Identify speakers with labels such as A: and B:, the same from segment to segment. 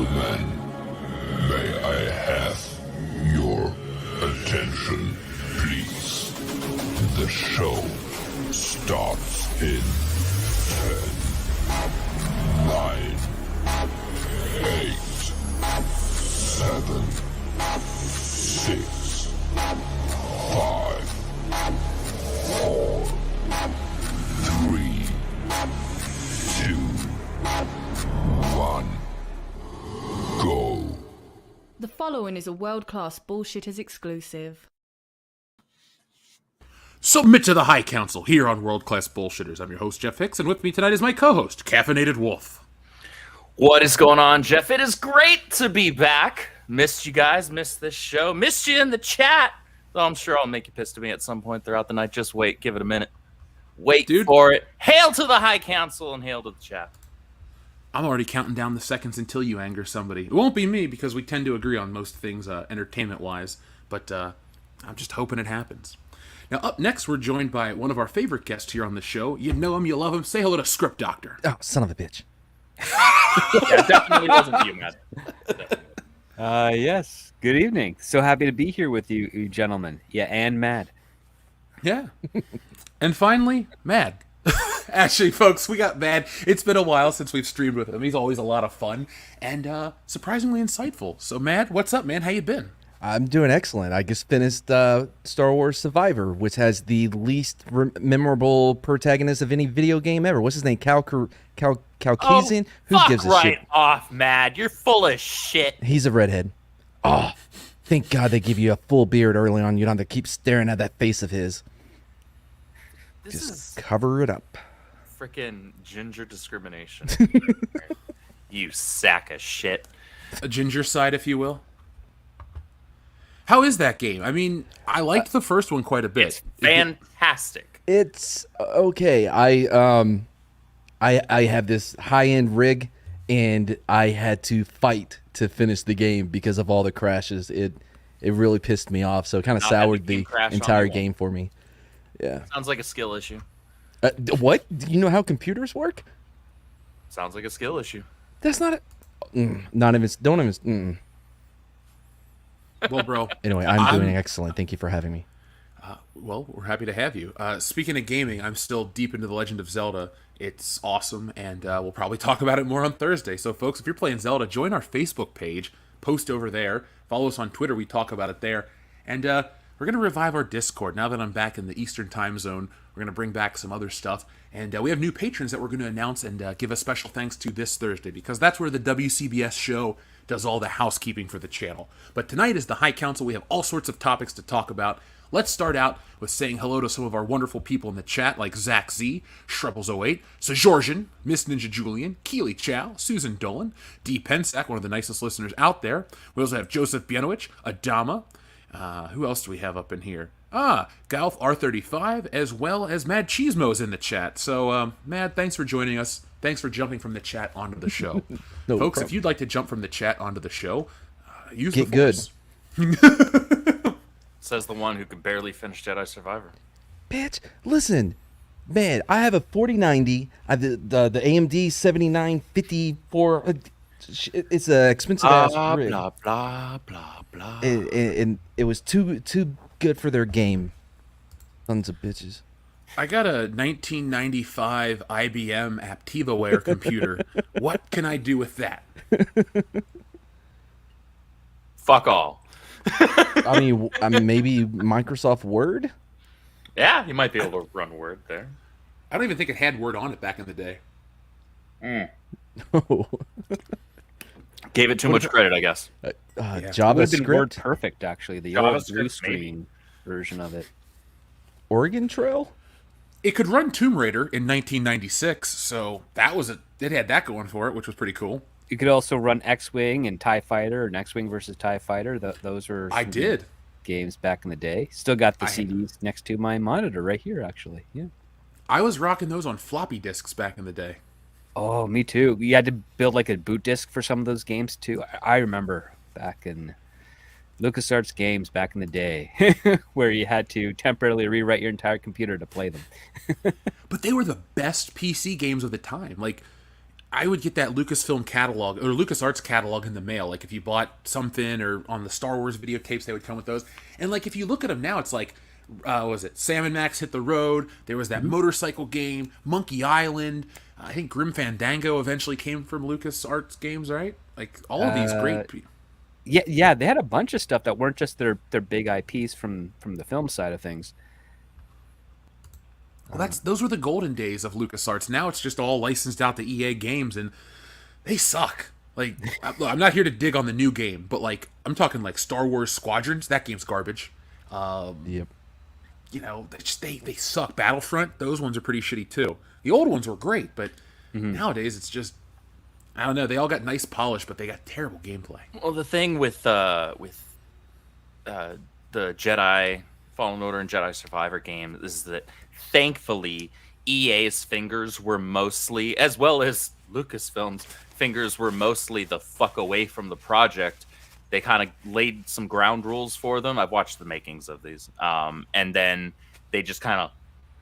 A: gentlemen, may I have your attention, please? The show starts in 10, 9, 8, 7, 6, 5, 4, 3, 2, 1, go.
B: The following is a world-class Bullshitters exclusive.
C: Submit to the High Council here on World Class Bullshitters. I'm your host, Jeff Hicks, and with me tonight is my co-host, Caffeinated Wolf.
D: What is going on, Jeff? It is great to be back. Missed you guys, missed this show, missed you in the chat. Though I'm sure I'll make you pissed at me at some point throughout the night. Just wait, give it a minute. Wait for it. Hail to the High Council and hail to the chat.
C: I'm already counting down the seconds until you anger somebody. It won't be me, because we tend to agree on most things entertainment-wise, but I'm just hoping it happens. Now, up next, we're joined by one of our favorite guests here on the show. You know him, you love him. Say hello to Script Doctor.
E: Oh, son of a bitch.
D: Yeah, it definitely wasn't you, Matt.
F: Yes. Good evening. So happy to be here with you gentlemen. Yeah, and Mad.
C: Yeah. And finally, Mad. Actually, folks, we got Mad. It's been a while since we've streamed with him. He's always a lot of fun and surprisingly insightful. So, Mad, what's up, man? How you been?
E: I'm doing excellent. I just finished Star Wars Survivor, which has the least memorable protagonist of any video game ever. What's his name? Caucasian? Who gives a
D: right
E: shit?
D: off, Mad. You're full of shit.
E: He's a redhead. Oh, thank God they give you a full beard early on. You don't have to keep staring at that face of his.
D: This
E: Just
D: is
E: cover it up.
D: freaking ginger discrimination. You sack of shit.
C: A ginger side, if you will. How is that game? I mean, I liked the first one quite a bit.
D: It's fantastic.
E: It's okay. I have this high-end rig, and I had to fight to finish the game because of all the crashes. It really pissed me off, so it kind of soured the entire game for me. Yeah.
D: Sounds like a skill issue.
E: What? Do you know how computers work?
D: Sounds like a skill issue.
E: That's not a... not even... Don't even...
C: Well, bro.
E: Anyway, I'm doing excellent. Thank you for having me.
C: Well, we're happy to have you. Speaking of gaming, I'm still deep into The Legend of Zelda. It's awesome, and we'll probably talk about it more on Thursday. So, folks, if you're playing Zelda, join our Facebook page. Post over there. Follow us on Twitter. We talk about it there. And we're going to revive our Discord. Now that I'm back in the Eastern time zone, we're going to bring back some other stuff. And we have new patrons that we're going to announce and give a special thanks to this Thursday, because that's where the WCBS show does all the housekeeping for the channel. But tonight is the High Council. We have all sorts of topics to talk about. Let's start out with saying hello to some of our wonderful people in the chat, like Zach Z, Shrebbles08, Sajorjan, Miss Ninja Julian, Keely Chow, Susan Dolan, D. Pensack, one of the nicest listeners out there. We also have Joseph Bienowicz, Adama. Who else do we have up in here? Galf R35, as well as Mad Cheesmo's in the chat. So, Mad, thanks for joining us. Thanks for jumping from the chat onto the show.
E: No
C: Folks,
E: problem.
C: if you'd like to jump from the chat onto the show, use
E: Get
C: the Force.
E: good.
D: Says the one who could barely finish Jedi Survivor.
E: Bitch, listen. Man, I have a 4090. I have the AMD 7954. It's an expensive ass rig.
D: Blah, blah, blah, blah.
E: And it was too good for their game. Sons of bitches.
C: I got a 1995 IBM AptivaWare computer. What can I do with that?
D: Fuck all.
E: I mean, maybe Microsoft Word?
D: Yeah, you might be able to run Word there.
C: I don't even think it had Word on it back in the day.
E: Oh.
D: Gave it too much credit, I guess.
F: Would have been Word
E: JavaScript?
F: Perfect, actually. The old
D: JavaScript,
F: blue screen version of it.
E: Oregon Trail?
C: It could run Tomb Raider in 1996, so it had that going for it, which was pretty cool.
F: You could also run X-Wing and TIE Fighter, or X-Wing versus TIE Fighter. Those were
C: I did.
F: games back in the day. Still got the CDs next to my monitor right here, actually. Yeah.
C: I was rocking those on floppy disks back in the day.
F: Oh, me too. You had to build like a boot disk for some of those games too. I remember back in LucasArts games back in the day where you had to temporarily rewrite your entire computer to play them.
C: But they were the best PC games of the time. Like, I would get that Lucasfilm catalog or LucasArts catalog in the mail. Like if you bought something or on the Star Wars videotapes, they would come with those. And like if you look at them now, it's like, what was it? Sam and Max Hit the Road. There was that motorcycle game, Monkey Island. I think Grim Fandango eventually came from LucasArts games, right? Like all of these great.
F: Yeah, they had a bunch of stuff that weren't just their big IPs from the film side of things.
C: Well, those were the golden days of LucasArts. Now it's just all licensed out to EA games, and they suck. Like, I'm not here to dig on the new game, but like, I'm talking like Star Wars Squadrons. That game's garbage.
E: Yep.
C: You know, they suck. Battlefront, those ones are pretty shitty too. The old ones were great, but nowadays it's just, I don't know. They all got nice polish, but they got terrible gameplay.
D: Well, the thing with the Jedi Fallen Order and Jedi Survivor game is that thankfully EA's fingers were mostly, as well as Lucasfilm's fingers were mostly the fuck away from the project. They kind of laid some ground rules for them. I've watched the makings of these, and then they just kind of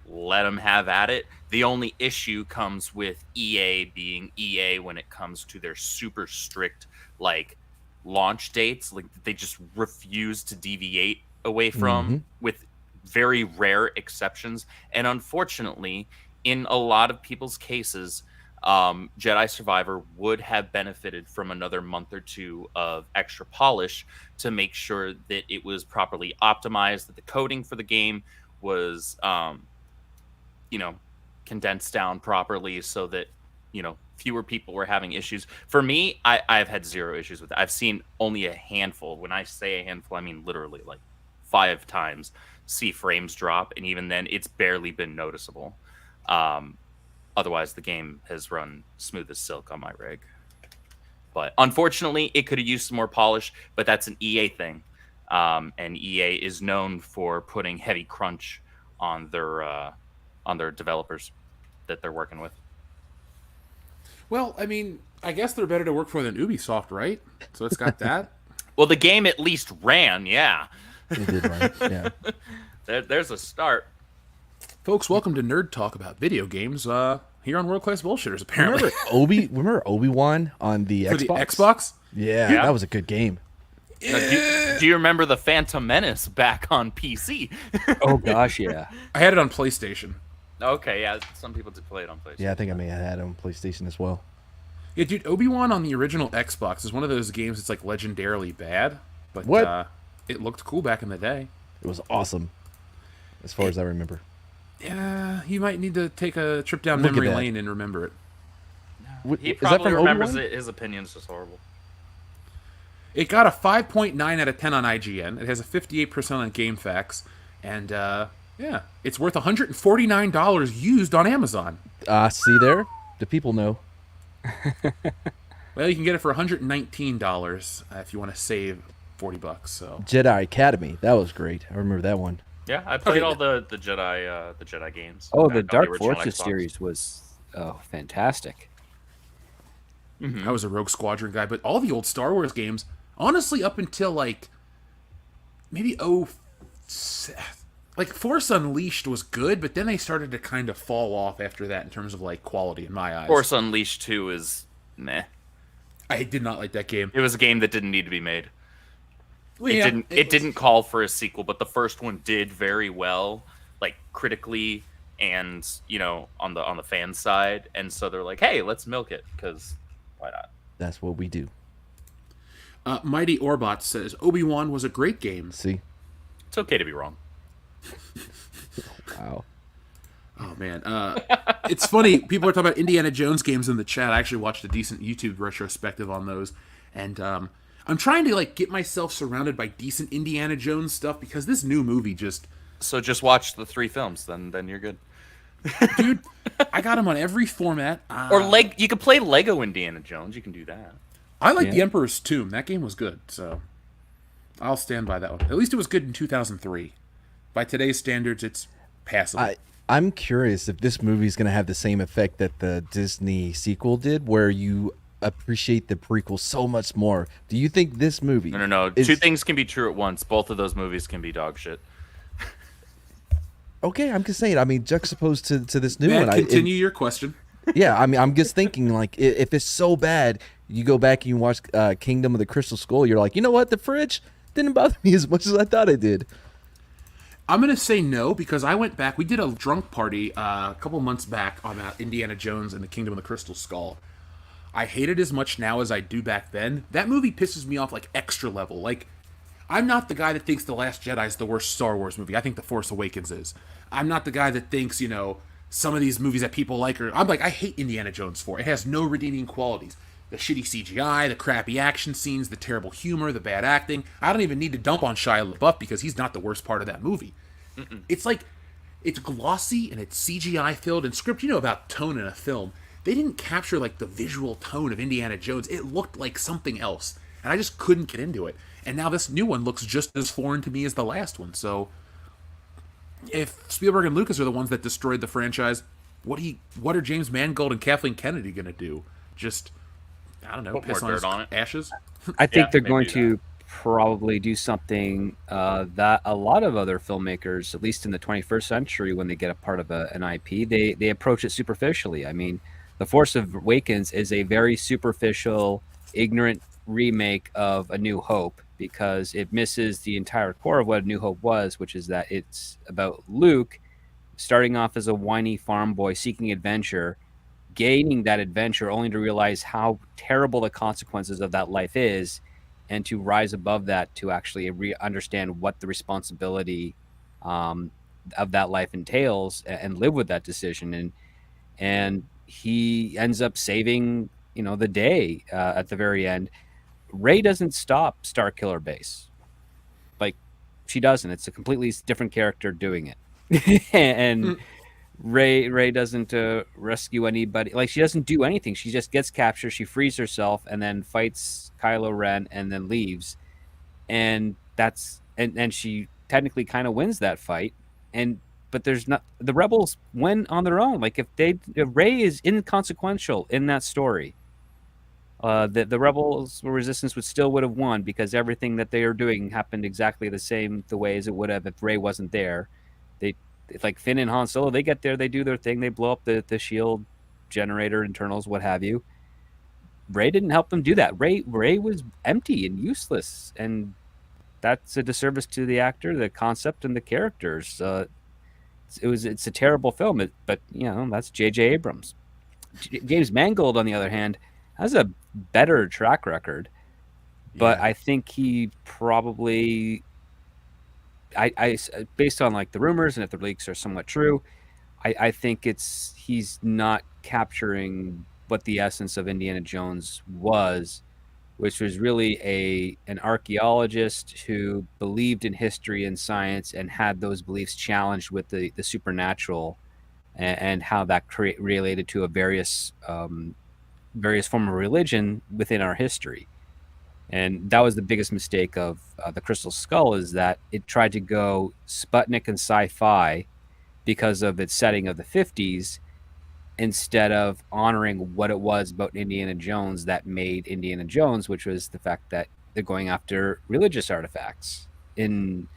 D: let them have at it. The only issue comes with EA being EA when it comes to their super strict like launch dates. Like they just refuse to deviate away from, with very rare exceptions. And unfortunately, in a lot of people's cases, Jedi Survivor would have benefited from another month or two of extra polish to make sure that it was properly optimized, that the coding for the game was, condensed down properly so that, fewer people were having issues. For me, I've had zero issues with it. I've seen only a handful. When I say a handful, I mean literally like 5 times see frames drop, and even then it's barely been noticeable. Otherwise, the game has run smooth as silk on my rig. But unfortunately, it could have used some more polish, but that's an EA thing. And EA is known for putting heavy crunch on their developers that they're working with.
C: Well, I mean, I guess they're better to work for than Ubisoft, right? So it's got that.
D: Well, the game at least ran, yeah.
E: They did right. Yeah.
D: There's a start.
C: Folks, welcome to Nerd Talk about video games here on World Class Bullshitters, apparently.
E: Remember Obi-Wan on the
C: For
E: Xbox?
C: the Xbox?
E: Yeah,
D: Yeah.
E: that was a good game.
D: Now, do you remember the Phantom Menace back on PC?
F: Oh gosh, yeah.
C: I had it on PlayStation.
D: Okay, yeah, some people did play it on PlayStation.
E: Yeah, I think I may have had it on PlayStation as well.
C: Yeah, dude, Obi-Wan on the original Xbox is one of those games that's like legendarily bad, but
E: What?
C: It looked cool back in the day.
E: It was awesome, as far as I remember.
C: Yeah, you might need to take a trip down
E: Look at
C: memory
E: that.
C: lane and remember it.
D: He
E: Is that
D: probably
E: from
D: remembers
E: Obi-Wan?
D: it. His opinion's just horrible.
C: It got a 5.9 out of 10 on IGN. It has a 58% on GameFAQs, and yeah, it's worth $149 used on Amazon.
E: See there? The people know.
C: Well, you can get it for $119 if you want to save $40. So
E: Jedi Academy. That was great. I remember that one.
D: Yeah, I played
C: Okay.
D: all the Jedi games.
F: Oh,
D: back
F: the
D: on
F: Dark
D: original
F: Forces
D: Xbox.
F: series was fantastic.
C: I was a Rogue Squadron guy, but all the old Star Wars games, honestly, up until like maybe like Force Unleashed was good, but then they started to kind of fall off after that in terms of like quality in my eyes.
D: Force Unleashed 2 is meh.
C: I did not like that game.
D: It was a game that didn't need to be made.
C: Well,
D: It
C: yeah,
D: didn't. It
C: was-
D: didn't call for a sequel, but the first one did very well, like critically and on the fan side. And so they're like, hey, let's milk it because why not?
E: That's what we do.
C: Mighty Orbot says Obi-Wan was a great game.
E: See?
D: It's okay to be wrong.
E: Wow.
C: Oh man, it's funny. People are talking about Indiana Jones games in the chat. I actually watched a decent YouTube retrospective on those, and I'm trying to like get myself surrounded by decent Indiana Jones stuff because this new movie just,
D: So just watch the 3 films, then you're good.
C: dude, I got them on every format.
D: Or you could play Lego Indiana Jones. You can do that.
C: I like
E: Yeah.
C: The Emperor's Tomb. That game was good, so I'll stand by that one. At least it was good in 2003. By today's standards, it's passable.
E: I'm curious if this movie is going to have the same effect that the Disney sequel did, where you appreciate the prequel so much more. Do you think this movie...
D: No.
E: is-
D: Two things can be true at once. Both of those movies can be dog shit.
E: Okay, I'm just saying. I mean, juxtaposed to this new
C: Matt,
E: one.
C: continue your question.
E: Yeah, I mean, I'm just thinking like if it's so bad, you go back and you watch Kingdom of the Crystal Skull, you're like, you know what, the fridge didn't bother me as much as I thought it did.
C: I'm gonna say no because I went back. We did a drunk party a couple months back on Indiana Jones and the Kingdom of the Crystal Skull. I hate it as much now as I do back then. That movie pisses me off like extra level. Like, I'm not the guy that thinks The Last Jedi is the worst Star Wars movie. I think The Force Awakens is. I'm not the guy that thinks, some of these movies that people like are. I'm like, I hate Indiana Jones 4. It has no redeeming qualities. The shitty CGI, the crappy action scenes, the terrible humor, the bad acting. I don't even need to dump on Shia LaBeouf because he's not the worst part of that movie. It's like, it's glossy and it's CGI filled and script. You know about tone in a film. They didn't capture like the visual tone of Indiana Jones. It looked like something else, and I just couldn't get into it. And now this new one looks just as foreign to me as the last one. So, if Spielberg and Lucas are the ones that destroyed the franchise, what are James Mangold and Kathleen Kennedy gonna do? Just, I don't know,
D: Put
C: piss
D: more
C: on his
D: dirt on it.
C: ashes?
F: I think
D: Yeah,
F: they're
D: maybe
F: going
D: that.
F: to probably do something that a lot of other filmmakers, at least in the 21st century, when they get a part of an IP, they approach it superficially. I mean, The Force Awakens is a very superficial, ignorant remake of A New Hope because it misses the entire core of what A New Hope was, which is that it's about Luke starting off as a whiny farm boy seeking adventure, gaining that adventure only to realize how terrible the consequences of that life is, and to rise above that to actually understand what the responsibility of that life entails and live with that decision. And he ends up saving the day at the very end. Rey doesn't stop Starkiller Base, like she doesn't. It's a completely different character doing it. And Ray doesn't rescue anybody. Like, she doesn't do anything. She just gets captured. She frees herself and then fights Kylo Ren and then leaves. And and she technically kind of wins that fight. But there's not, the rebels win on their own. Like, if Ray is inconsequential in that story, the rebels resistance would have won because everything that they are doing happened exactly the way as it would have if Ray wasn't there. It's like Finn and Han Solo, they get there, they do their thing, they blow up the shield generator, internals, what have you. Ray didn't help them do that. Ray was empty and useless, and that's a disservice to the actor, the concept, and the characters. It's a terrible film, but that's J.J. Abrams. James Mangold, on the other hand, has a better track record, but
C: Yeah.
F: I think he probably. I based on like the rumors and if the leaks are somewhat true, I think he's not capturing what the essence of Indiana Jones was, which was really an archaeologist who believed in history and science and had those beliefs challenged with the supernatural, and how that related to a various form of religion within our history. And that was the biggest mistake of the Crystal Skull, is that it tried to go Sputnik and sci-fi because of its setting of the 50s, instead of honoring what it was about Indiana Jones that made Indiana Jones, which was the fact that they're going after religious artifacts. In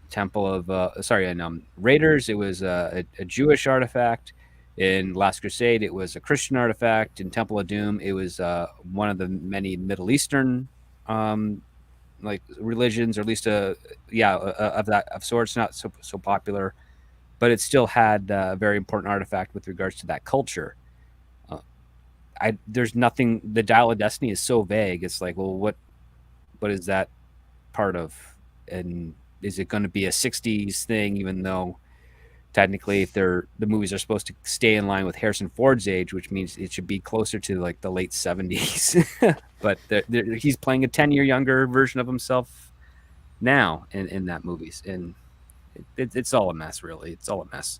F: Temple of in Raiders, it was a Jewish artifact. In Last Crusade, it was a Christian artifact. In Temple of Doom, it was one of the many Middle Eastern like religions, or at least of sorts. Not so popular, but it still had a very important artifact with regards to that culture. There's nothing. The Dial of Destiny is so vague. It's like, well, what is that part of? And is it going to be a 60s thing, even though technically if the movies are supposed to stay in line with Harrison Ford's age, which means it should be closer to like the late 70s. But he's playing a 10-year younger version of himself now in that movies, and it's all a mess, really. It's all a mess.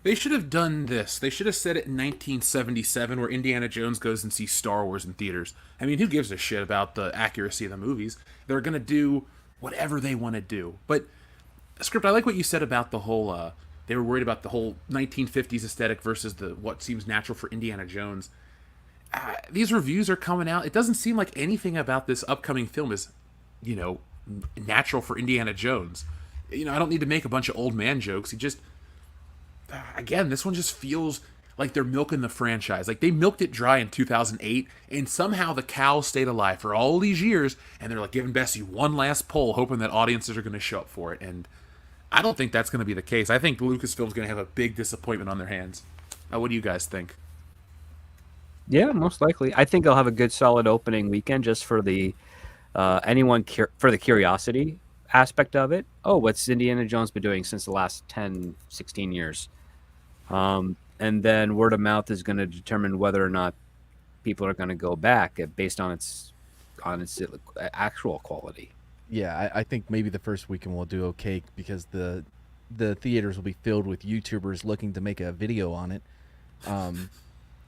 C: They should have done this. They should have said it in 1977, where Indiana Jones goes and sees Star Wars in theaters. I mean, who gives a shit about the accuracy of the movies? They're going to do whatever they want to do. But, Script, I like what you said about the whole, they were worried about the whole 1950s aesthetic versus what seems natural for Indiana Jones. These reviews are coming out. It doesn't seem like anything about this upcoming film is, natural for Indiana Jones. I don't need to make a bunch of old man jokes. Again, this one just feels like they're milking the franchise. Like they milked it dry in 2008, and somehow the cow stayed alive for all these years, and they're like giving Bessie one last pull, hoping that audiences are going to show up for it. And I don't think that's going to be the case. I think Lucasfilm's going to have a big disappointment on their hands. What do you guys think?
F: Yeah, most likely. I think I'll have a good solid opening weekend just for the for the curiosity aspect of it. Oh, what's Indiana Jones been doing since the last 10, 16 years? And then word of mouth is going to determine whether or not people are going to go back based on its actual quality.
E: Yeah, I think maybe the first weekend will do okay because the theaters will be filled with YouTubers looking to make a video on it.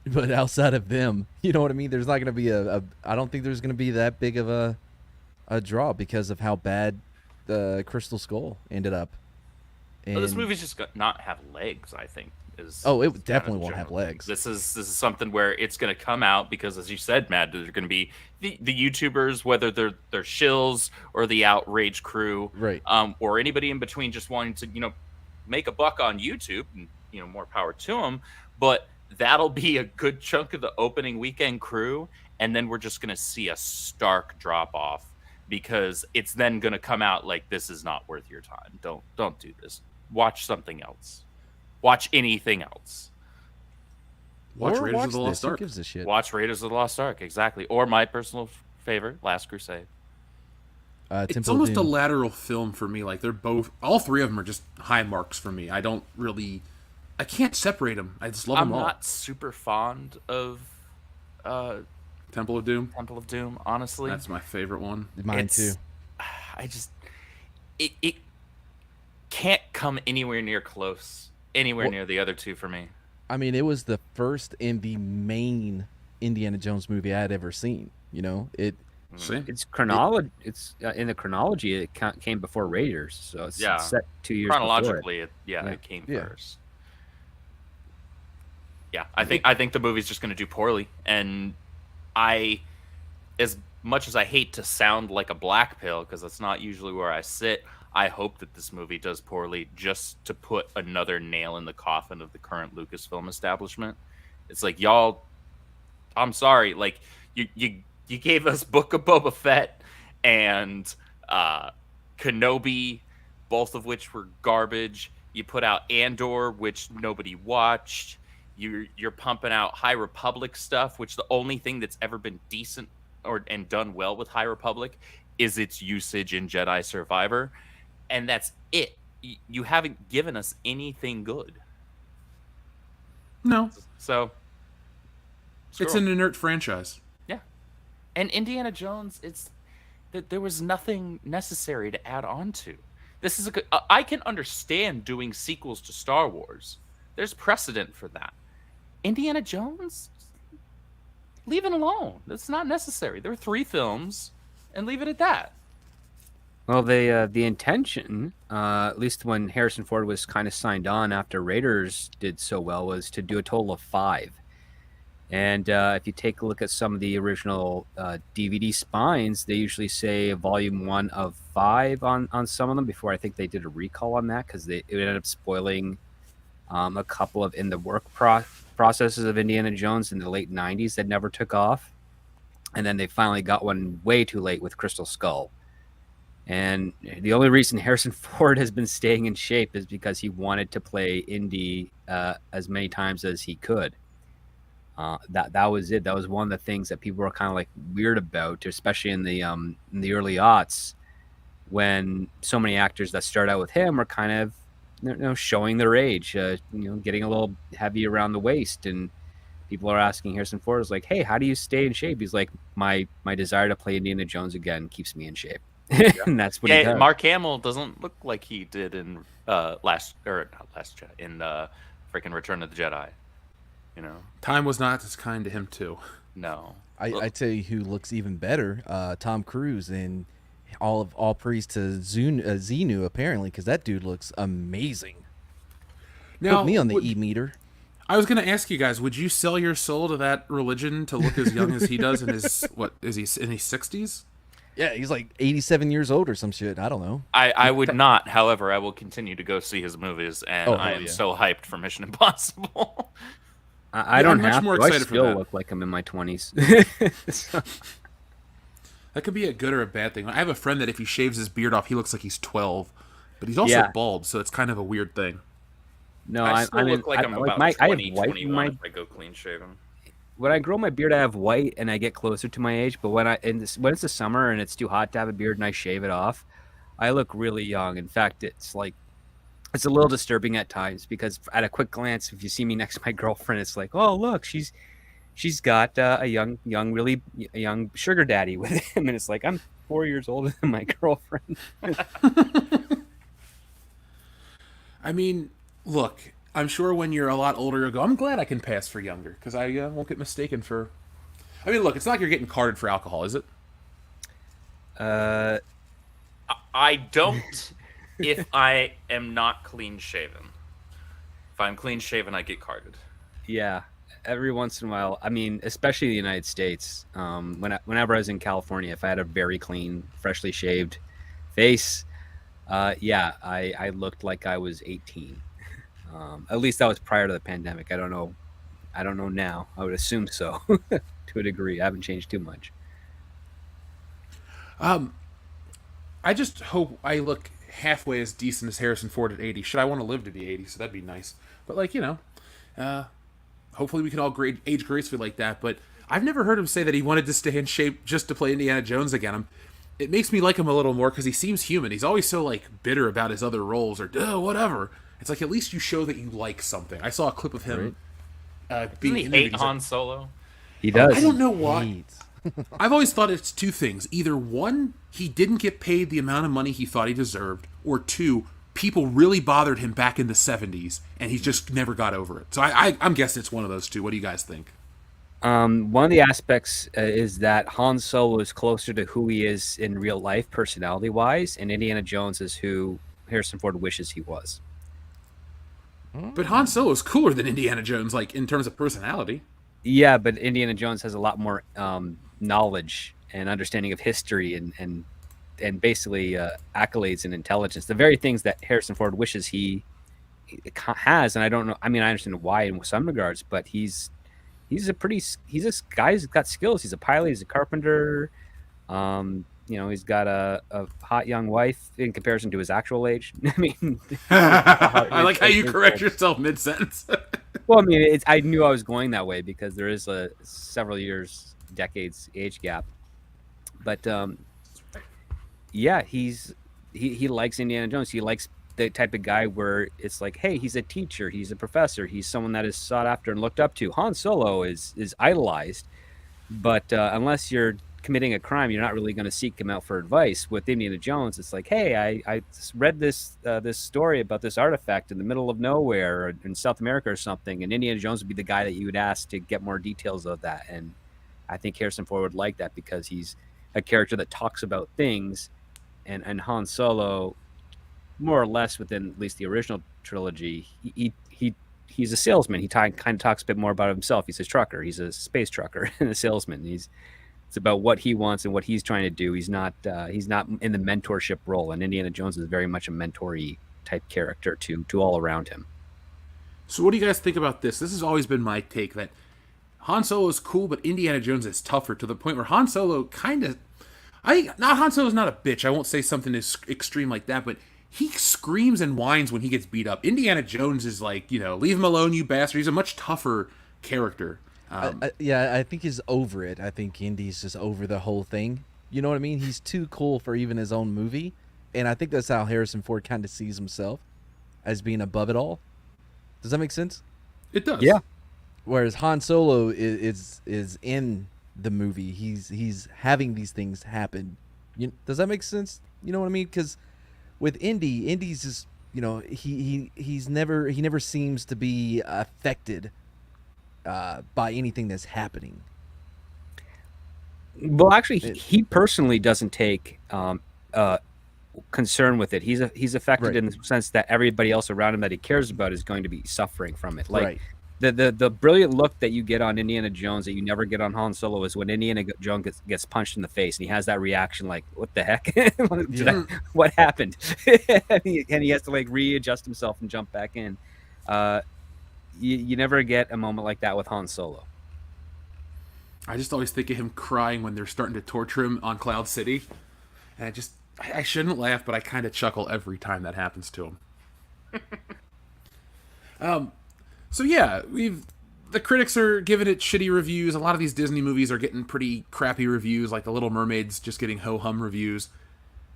E: But outside of them, you know what I mean? There's not going to be I don't think there's going to be that big of a draw because of how bad the Crystal Skull ended up. And,
D: Well, this movie's just going to not have legs, I think.
E: It definitely won't have legs.
D: This is something where it's going to come out because, as you said, Matt, there's going to be the YouTubers, whether they're shills or the outrage crew,
E: Right.
D: Or anybody in between, just wanting to make a buck on YouTube, and more power to them. But that'll be a good chunk of the opening weekend crew, and then we're just going to see a stark drop off because it's then going to come out like this is not worth your time. Don't do this. Watch something else. Watch anything else.
C: Watch
E: Or
C: Raiders of the
E: this.
C: Lost
E: Who
C: Ark.
E: gives a shit?
D: Watch Raiders of the Lost Ark, exactly. Or my personal favorite, Last Crusade.
C: It's
E: Temple of
C: almost a
E: Doom.
C: lateral film for me. Like all three of them are just high marks for me. I can't separate them. I just love
D: I'm
C: them all.
D: not super fond of
C: Temple of Doom.
D: Temple of Doom, honestly.
C: That's my favorite one.
E: Mine too.
D: It can't come anywhere near close, near the other two for me.
E: I mean, it was the first and the main Indiana Jones movie I had ever seen.
C: See?
F: It's chronology. It's in the chronology. It came before Raiders, so it's set 2 years
D: Chronologically,
F: before
D: it came
E: Yeah.
D: first. Yeah, I think the movie's just going to do poorly, and as much as I hate to sound like a black pill, because that's not usually where I sit, I hope that this movie does poorly just to put another nail in the coffin of the current Lucasfilm establishment. It's like, y'all, I'm sorry, like you gave us Book of Boba Fett and Kenobi, both of which were garbage. You put out Andor, which nobody watched. You're pumping out High Republic stuff, which the only thing that's ever been decent and done well with High Republic is its usage in Jedi Survivor, and that's it. You haven't given us anything good.
C: No.
D: So
C: It's an inert franchise.
D: yeah, and Indiana Jones, it's that there was nothing necessary to add on to. This is I can understand doing sequels to Star Wars. There's precedent for that. Indiana Jones, leave it alone. That's not necessary. There are 3 films, and leave it at that.
F: Well, the intention, at least when Harrison Ford was kind of signed on after Raiders did so well, was to do a total of 5. And if you take a look at some of the original DVD spines, they usually say Volume 1 of 5 on some of them. Before, I think they did a recall on that because it ended up spoiling a couple of in the work processes of Indiana Jones in the late 90s that never took off. And then they finally got one way too late with Crystal Skull. And the only reason Harrison Ford has been staying in shape is because he wanted to play Indy as many times as he could. That was it. That was one of the things that people were kind of like weird about, especially in the early aughts, when so many actors that start out with him are kind of showing their age, getting a little heavy around the waist, and people are asking Harrison Ford is like, "Hey, how do you stay in shape?" He's like, "My desire to play Indiana Jones again keeps me in shape," and that's what he does.
D: Mark Hamill doesn't look like he did in freaking Return of the Jedi.
C: Time was not as kind to him too.
D: No.
E: I tell you who looks even better, Tom Cruise, and all praise to Xenu apparently, because that dude looks amazing.
C: Now,
E: Put me on the E-meter.
C: I was going to ask you guys, would you sell your soul to that religion to look as young as he does in his, what, is he in his 60s?
E: Yeah, he's like 87 years old or some shit. I don't know.
D: I would not. However, I will continue to go see his movies, and I am so hyped for Mission Impossible.
F: I
C: Yeah,
F: don't
C: I'm much
F: have
C: more
F: to. I
C: excited for
F: still
C: that.
F: look like I'm in my 20s. So,
C: That could be a good or a bad thing. I have a friend that if he shaves his beard off, he looks like he's 12, but he's also
F: Yeah.
C: bald, so it's kind of a weird thing.
F: no,
D: I
F: I'm,
D: still
F: I'm in,
D: look like I'm
F: like
D: about
F: my, I have
D: 20,
F: white in
D: 21
F: my.
D: if I go clean shaven.
F: When I grow my beard, I have white, and I get closer to my age. But when it's the summer and it's too hot to have a beard, and I shave it off, I look really young. In fact, it's a little disturbing at times because at a quick glance, if you see me next to my girlfriend, it's like, oh look, she's got a really young sugar daddy with him, and it's like I'm 4 years older than my girlfriend.
C: I mean, look, I'm sure when you're a lot older, you'll go, I'm glad I can pass for younger, because I won't get mistaken for... I mean, look, it's not like you're getting carded for alcohol, is it?
D: I don't if I am not clean shaven. If I'm clean shaven, I get carded.
F: Yeah, every once in a while. I mean, especially in the United States. Whenever I was in California, if I had a very clean, freshly shaved face, I looked like I was 18. At least that was prior to the pandemic. I don't know now. I would assume so, to a degree. I haven't changed too much.
C: I just hope I look halfway as decent as Harrison Ford at 80. Should I want to live to be 80, so that'd be nice. But, like, hopefully we can all age gracefully like that. But I've never heard him say that he wanted to stay in shape just to play Indiana Jones again. It makes me like him a little more because he seems human. He's always so, like, bitter about his other roles or, whatever. It's like, at least you show that you like something. I saw a clip of him being
D: Doesn't he
C: interviewed.
D: hate
C: He's
D: Han
C: like,
D: Solo?
F: He does.
C: I don't know why.
E: Hates.
C: I've always thought it's two things. Either one, he didn't get paid the amount of money he thought he deserved, or two, people really bothered him back in the 70s, and he just never got over it. So I'm guessing it's one of those two. What do you guys think?
F: One of the aspects is that Han Solo is closer to who he is in real life, personality-wise, and Indiana Jones is who Harrison Ford wishes he was.
C: But Han Solo is cooler than Indiana Jones, like, in terms of personality.
F: Yeah, but Indiana Jones has a lot more knowledge and understanding of history and basically accolades and intelligence. The very things that Harrison Ford wishes he has, and I don't know. I mean, I understand why in some regards, but he's a guy who's got skills. He's a pilot. He's a carpenter. He's got a hot young wife in comparison to his actual age. I mean,
C: I like how you correct yourself mid-sentence.
F: well, I mean, I knew I was going that way because there is a several years, decades age gap. But yeah, he likes Indiana Jones. He likes the type of guy where it's like, hey, he's a teacher, he's a professor, he's someone that is sought after and looked up to. Han Solo is idolized, but unless you're committing a crime, you're not really going to seek him out for advice. With Indiana Jones, it's like, hey, I read this story about this artifact in the middle of nowhere or in South America or something, and Indiana Jones would be the guy that you would ask to get more details of that. And I think Harrison Ford would like that because he's a character that talks about things, and Han Solo, more or less within at least the original trilogy, he's a salesman. He kind of talks a bit more about himself. He's a trucker. He's a space trucker and a salesman. It's about what he wants and what he's trying to do. He's not in the mentorship role, and Indiana Jones is very much a mentor-y type character to all around him.
C: So what do you guys think about this? This has always been my take, that Han Solo is cool, but Indiana Jones is tougher, to the point where Han Solo kind of... Han Solo's not a bitch. I won't say something as extreme like that, but he screams and whines when he gets beat up. Indiana Jones is like, leave him alone, you bastard. He's a much tougher character.
E: I think he's over it. I think Indy's just over the whole thing. You know what I mean? He's too cool for even his own movie. And I think that's how Harrison Ford kind of sees himself, as being above it all. Does that make sense?
C: It does.
F: Yeah.
E: Whereas Han Solo is in the movie. He's having these things happen. Does that make sense? You know what I mean? Because with Indy's just, he never seems to be affected by anything that's happening.
F: Well, actually, he personally doesn't take concern with it. He's affected
E: Right.
F: in the sense that everybody else around him that he cares about is going to be suffering from it. Like
E: Right.
F: the brilliant look that you get on Indiana Jones that you never get on Han Solo is when Indiana Jones gets punched in the face and he has that reaction like, what the heck? What happened? and he has to like readjust himself and jump back in. you never get a moment like that with Han Solo.
C: I just always think of him crying when they're starting to torture him on Cloud City, and I shouldn't laugh, but I kind of chuckle every time that happens to him. So yeah, the critics are giving it shitty reviews. A lot of these Disney movies are getting pretty crappy reviews, like The Little Mermaid's just getting ho-hum reviews.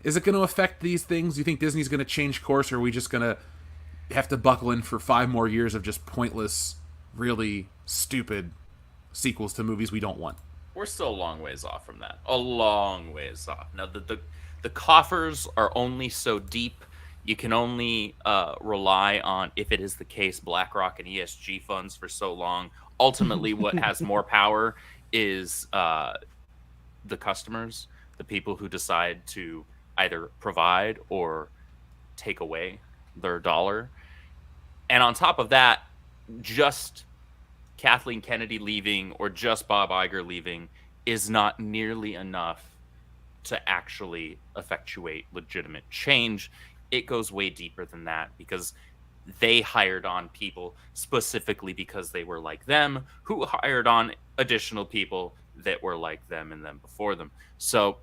C: Is it going to affect these things? Do you think Disney's going to change course, or are we just going to have to buckle in for 5 more years of just pointless, really stupid sequels to movies we don't want?
D: We're still a long ways off from that. A long ways off. Now, the coffers are only so deep. You can only rely on, if it is the case, BlackRock and ESG funds for so long. Ultimately, what has more power is the customers, the people who decide to either provide or take away their dollar. And on top of that, just Kathleen Kennedy leaving or just Bob Iger leaving is not nearly enough to actually effectuate legitimate change. It goes way deeper than that, because they hired on people specifically because they were like them, who hired on additional people that were like them and them before them. So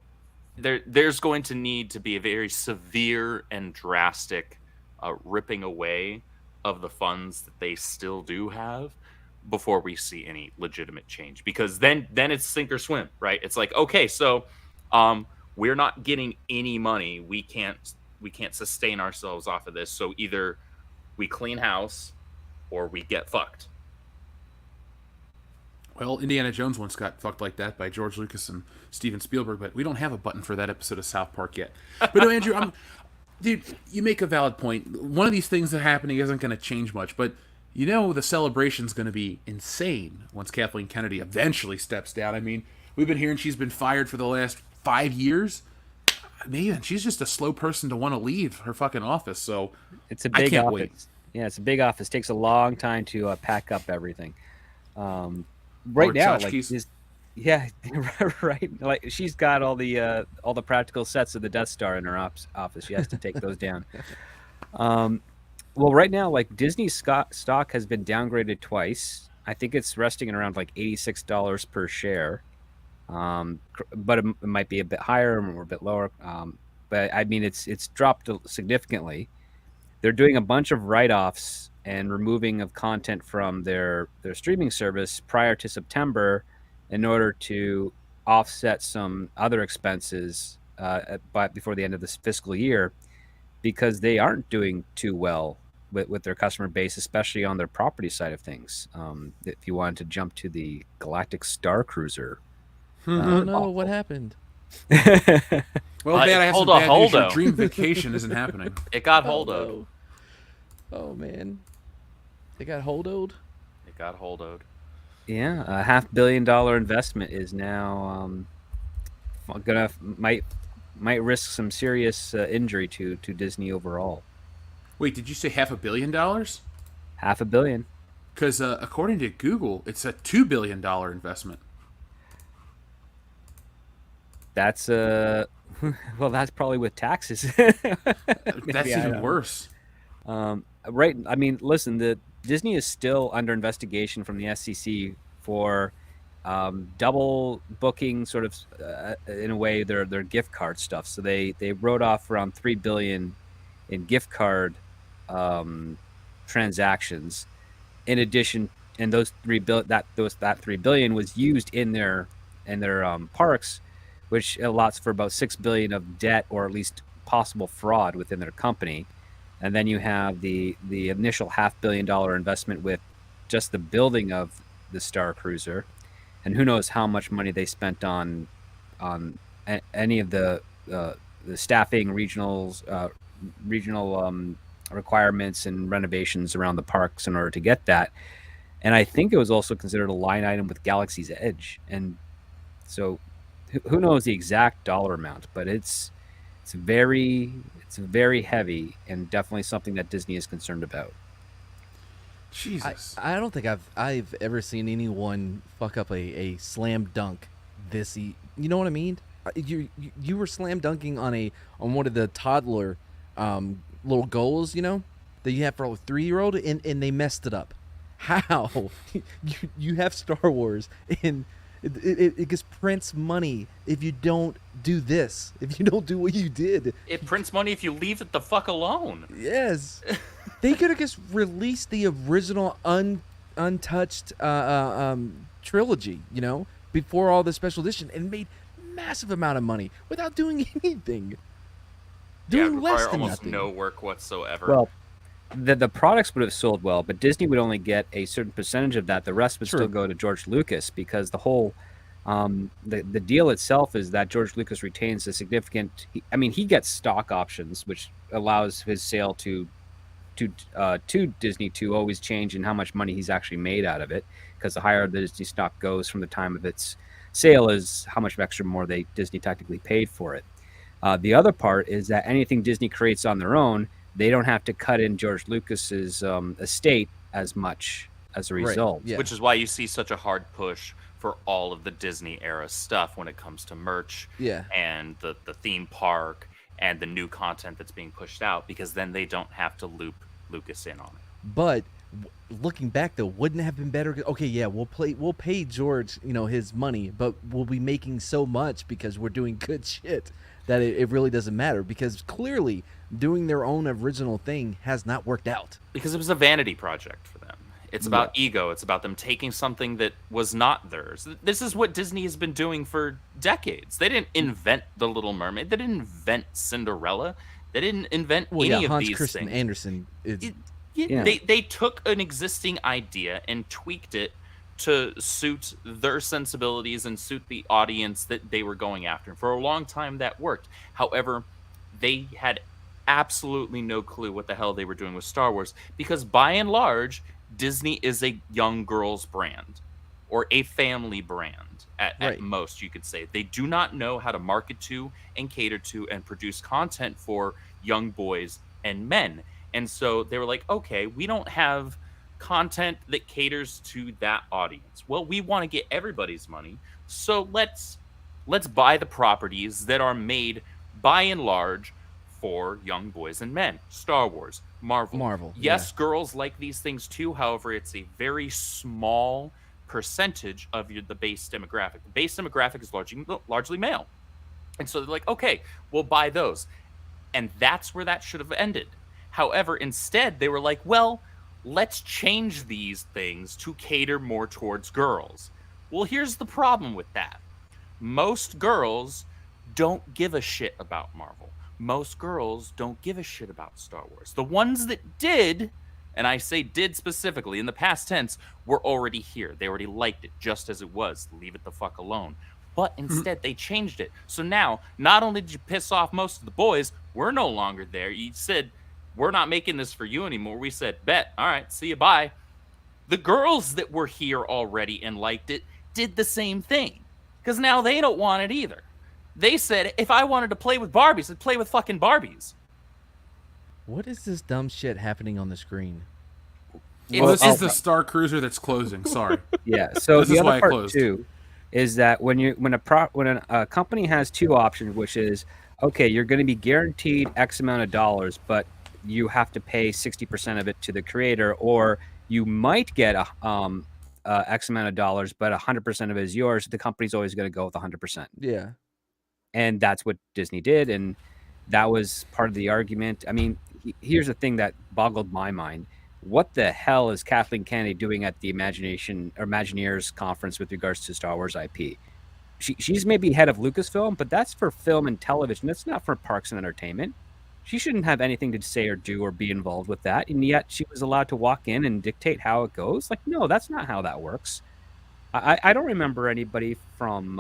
D: there's going to need to be a very severe and drastic ripping away of the funds that they still do have before we see any legitimate change, because then it's sink or swim, right? It's like, okay, so we're not getting any money. We can't sustain ourselves off of this. So either we clean house or we get fucked.
C: Well, Indiana Jones once got fucked like that by George Lucas and Steven Spielberg, but we don't have a button for that episode of South Park yet. But no, Andrew, dude, you make a valid point. One of these things that are happening isn't going to change much, but you know the celebration's going to be insane once Kathleen Kennedy eventually steps down. I mean, we've been hearing she's been fired for the last 5 years. Man, she's just a slow person to want to leave her fucking office, so
F: It's a big
C: I can't
F: office.
C: wait.
F: Yeah, it's a big office. Takes a long time to pack up everything. Right
C: Or
F: now, like,
C: tchotchkes.
F: yeah, right. Like, she's got all the practical sets of the Death Star in her office. She has to take those down. Well, right now, like, Disney's stock has been downgraded twice. I think it's resting at around like $86 per share. But it might be a bit higher or a bit lower. But I mean, it's dropped significantly. They're doing a bunch of write-offs and removing of content from their streaming service prior to September in order to offset some other expenses before the end of this fiscal year, because they aren't doing too well with their customer base, especially on their property side of things. If you wanted to jump to the Galactic Star Cruiser.
E: Oh no, what happened?
C: Well, man, I have some
D: Hold on,
C: bad news. Your
D: hold on.
C: dream vacation isn't happening.
D: It got
E: Oh,
D: holdoed.
E: no. Oh man, they got holdoed.
D: It got holdoed.
F: Yeah, a $500 million investment is now might risk some serious injury to Disney overall.
C: Wait, did you say $500 million?
F: $500 million.
C: Because according to Google, it's a $2 billion investment.
F: That's well, that's probably with taxes.
C: That's
F: I
C: even
F: don't know.
C: worse.
F: Right. I mean, listen, the Disney is still under investigation from the SEC for double booking, sort of in a way, their gift card stuff. So they wrote off around $3 billion in gift card transactions. In addition, and that $3 billion was used in their parks, which allots for about $6 billion of debt, or at least possible fraud within their company. And then you have the initial $500 million investment with just the building of the Star Cruiser, and who knows how much money they spent on any of the staffing, regional requirements and renovations around the parks in order to get that. And I think it was also considered a line item with Galaxy's Edge, and so who knows the exact dollar amount, but it's very heavy, and definitely something that Disney is concerned about.
C: Jesus.
E: I don't think I've ever seen anyone fuck up a slam dunk this. You know what I mean? You were slam dunking on one of the toddler little goals, you know, that you have for a 3-year-old, and they messed it up. How you have Star Wars and it gets prints money if you don't do this, if you don't do what you did.
D: It prints money if you leave it the fuck alone.
E: Yes, they could have just released the original untouched trilogy, before all the special edition, and made massive amount of money without doing anything. Doing less
D: require
E: than
D: almost
E: nothing.
D: no work whatsoever.
F: Well, the products would have sold well, but Disney would only get a certain percentage of that. The rest would
E: True.
F: still go to George Lucas, because the whole the deal itself is that George Lucas retains a significant. He gets stock options, which allows his sale to Disney to always change in how much money he's actually made out of it, because the higher the Disney stock goes from the time of its sale is how much extra more Disney technically paid for it. The other part is that anything Disney creates on their own, they don't have to cut in George Lucas's estate as much as a result.
E: Yeah.
D: Which is why you see such a hard push for all of the Disney era stuff when it comes to merch
E: Yeah.
D: and the theme park and the new content that's being pushed out, because then they don't have to loop Lucas in on it.
E: But looking back, though, wouldn't it have been better? Okay, yeah, we'll pay George, his money, but we'll be making so much because we're doing good shit that it really doesn't matter, because clearly doing their own original thing has not worked out.
D: Because it was a vanity project for them. It's about ego. It's about them taking something that was not theirs. This is what Disney has been doing for decades. They didn't invent The Little Mermaid. They didn't invent Cinderella. They didn't invent any of
E: Hans
D: these
E: Christian
D: things.
E: Andersen is
D: They took an existing idea and tweaked it to suit their sensibilities and suit the audience that they were going after. And for a long time, that worked. However, they had absolutely no clue what the hell they were doing with Star Wars, because by and large, Disney is a young girl's brand or a family brand at most, you could say. They do not know how to market to and cater to and produce content for young boys and men. And so they were like, okay, we don't have content that caters to that audience. Well, we want to get everybody's money, so let's buy the properties that are made by and large for young boys and men. Star Wars, Marvel. Yes, girls like these things too. However, it's a very small percentage of the base demographic. The base demographic is largely male. And so they're like, okay, we'll buy those. And that's where that should have ended. However, instead, they were like, well, let's change these things to cater more towards girls. Well, here's the problem with that. Most girls don't give a shit about Marvel. Most girls don't give a shit about Star Wars. The ones that did, and I say did specifically in the past tense, were already here. They already liked it just as it was. Leave it the fuck alone. But instead, they changed it. So now, not only did you piss off most of the boys, we're no longer there. You said, we're not making this for you anymore. We said, bet. All right, see you, bye. The girls that were here already and liked it did the same thing, because now they don't want it either. They said, if I wanted to play with Barbies, I'd play with fucking Barbies.
E: What is this dumb shit happening on the screen?
C: Well, this is the Star Cruiser that's closing. Sorry.
F: Yeah. So
C: This
F: the
C: is
F: other
C: why it
F: part
C: closed.
F: too is that when a company has two options, which is, okay, you're going to be guaranteed X amount of dollars, but you have to pay 60% of it to the creator, or you might get X amount of dollars, but 100% of it is yours. The company's always going to go with 100%.
E: Yeah.
F: And that's what Disney did, and that was part of the argument. I mean, here's the thing that boggled my mind. What the hell is Kathleen Kennedy doing at the Imagineers conference with regards to Star Wars IP? She's maybe head of Lucasfilm, but that's for film and television. That's not for parks and entertainment. She shouldn't have anything to say or do or be involved with that, and yet she was allowed to walk in and dictate how it goes. Like, no, that's not how that works. I don't remember anybody from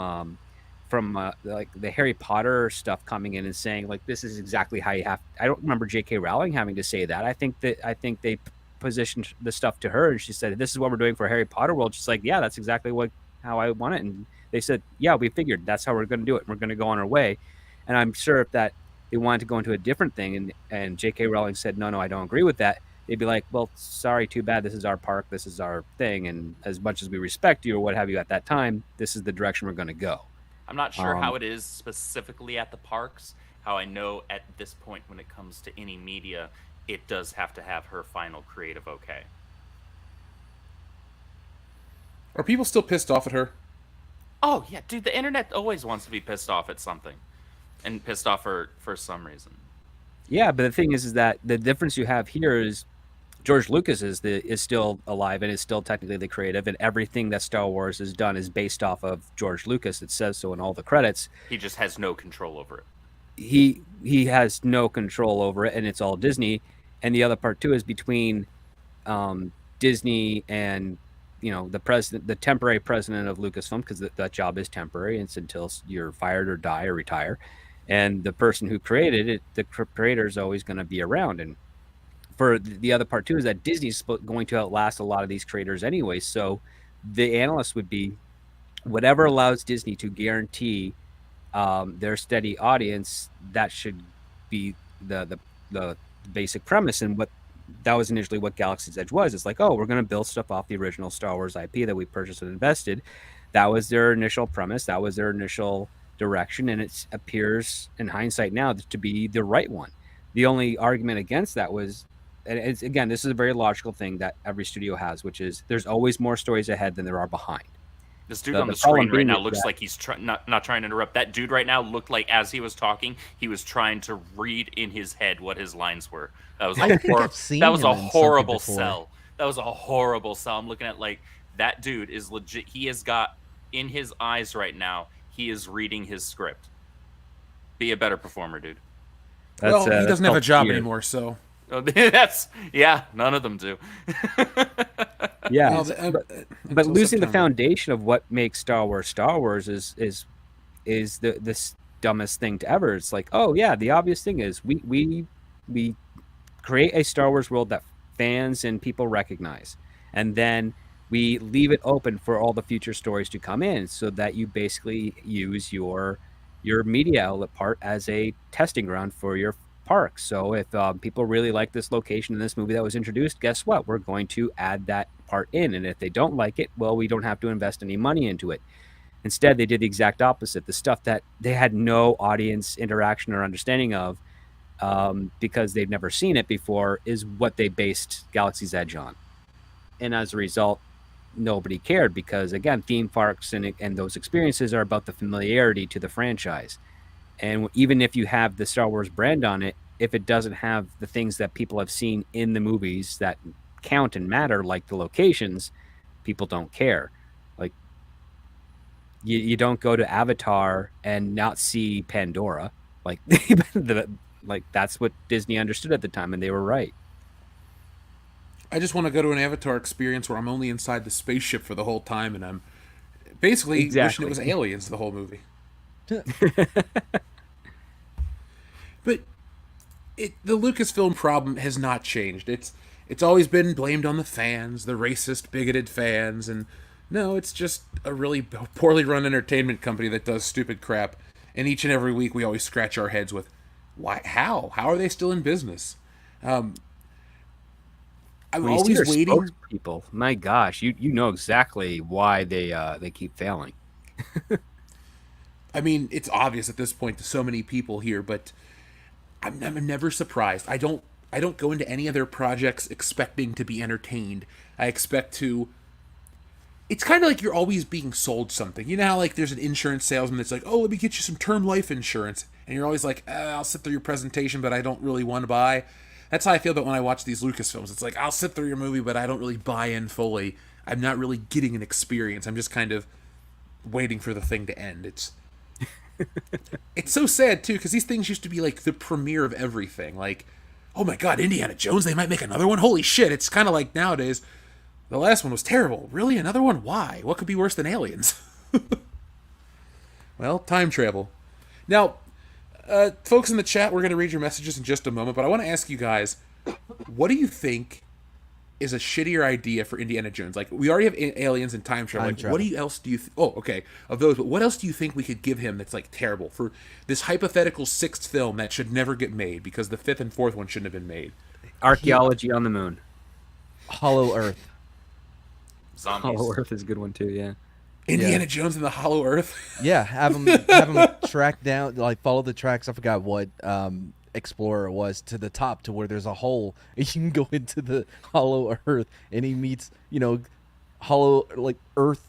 F: like the Harry Potter stuff coming in and saying, like, this is exactly how you have. I don't remember J.K. Rowling having to say that. I think they positioned the stuff to her, and she said, "This is what we're doing for Harry Potter World." She's like, "Yeah, that's exactly how I want it." And they said, "Yeah, we figured that's how we're going to do it. We're going to go on our way." And I'm sure if that they wanted to go into a different thing, and J.K. Rowling said, "No, I don't agree with that," they'd be like, "Well, sorry, too bad. This is our park. This is our thing. And as much as we respect you or what have you at that time, this is the direction we're going to go."
D: I'm not sure how it is specifically at the parks. How I know at this point when it comes to any media, it does have to have her final creative okay.
C: Are people still pissed off at her?
D: Oh yeah, dude, the internet always wants to be pissed off at something, and pissed off for some reason.
F: Yeah, but the thing is that the difference you have here is George Lucas is still alive and is still technically the creative, and everything that Star Wars has done is based off of George Lucas. It says so in all the credits.
D: He just has no control over it.
F: He has no control over it, and it's all Disney. And the other part too is between Disney and the temporary president of Lucasfilm, because that job is temporary. It's until you're fired or die or retire. And the person who created it, the creator, is always going to be around. And for the other part too is that Disney's going to outlast a lot of these creators anyway. So the analyst would be whatever allows Disney to guarantee their steady audience. That should be the basic premise. And what that was initially what Galaxy's Edge was. It's like, oh, we're going to build stuff off the original Star Wars IP that we purchased and invested. That was their initial premise. That was their initial direction, and it appears in hindsight now to be the right one. The only argument against that was, and it's, again, this is a very logical thing that every studio has, which is there's always more stories ahead than there are behind.
D: This dude on the screen right now looks like he's not trying to interrupt. That dude right now looked like, as he was talking, he was trying to read in his head what his lines were. That was like that was a horrible sell. That was a horrible sell. I'm looking at like that dude is legit. He has got in his eyes right now. He is reading his script. Be a better performer, dude.
C: Well, he doesn't have a job anymore, so.
F: None of them do. Yeah, but losing the foundation of what makes Star Wars is the dumbest thing to ever. It's like, oh yeah, the obvious thing is we create a Star Wars world that fans and people recognize, and then we leave it open for all the future stories to come in, so that you basically use your media outlet part as a testing ground for your park. So if people really like this location in this movie that was introduced, guess what? We're going to add that part in. And if they don't like it, well, we don't have to invest any money into it. Instead, they did the exact opposite. The stuff that they had no audience interaction or understanding of, because they've never seen it before, is what they based Galaxy's Edge on. And as a result, nobody cared, because again, theme parks and those experiences are about the familiarity to the franchise. And even if you have the Star Wars brand on it, if it doesn't have the things that people have seen in the movies that count and matter, like the locations, people don't care. Like you don't go to Avatar and not see Pandora. Like that's what Disney understood at the time, and they were right.
C: I just want to go to an Avatar experience where I'm only inside the spaceship for the whole time, and I'm basically wishing it was aliens the whole movie. But the Lucasfilm problem has not changed. It's always been blamed on the fans, the racist, bigoted fans, and no, it's just a really poorly run entertainment company that does stupid crap. And each and every week we always scratch our heads with, why? How are they still in business? I'm always waiting.
F: People, my gosh, you know exactly why they keep failing.
C: I mean, it's obvious at this point to so many people here, but I'm never surprised. I don't go into any of their projects expecting to be entertained. I expect to. It's kind of like you're always being sold something. You know how like there's an insurance salesman that's like, oh, let me get you some term life insurance, and you're always like, I'll sit through your presentation, but I don't really want to buy. That's how I feel about when I watch these Lucasfilms. It's like, I'll sit through your movie, but I don't really buy in fully. I'm not really getting an experience. I'm just kind of waiting for the thing to end. It's so sad, too, because these things used to be, like, the premiere of everything. Like, oh my god, Indiana Jones, they might make another one? Holy shit, it's kind of like nowadays, the last one was terrible. Really? Another one? Why? What could be worse than Aliens? Well, time travel. Now, folks in the chat, we're going to read your messages in just a moment, but I want to ask you guys, what do you think is a shittier idea for Indiana Jones? Like, we already have aliens and time travel. Like, what else do you of those, but what else do you think we could give him that's, like, terrible for this hypothetical sixth film that should never get made because the fifth and fourth one shouldn't have been made?
F: Archaeology on the moon.
E: Hollow Earth.
D: Zombies.
F: Hollow Earth is a good one, too, yeah.
C: Indiana Jones in the Hollow Earth?
E: Yeah, have him track down, like, follow the tracks. I forgot what Explorer was, to the top to where there's a hole and you can go into the Hollow Earth, and he meets hollow, like Earth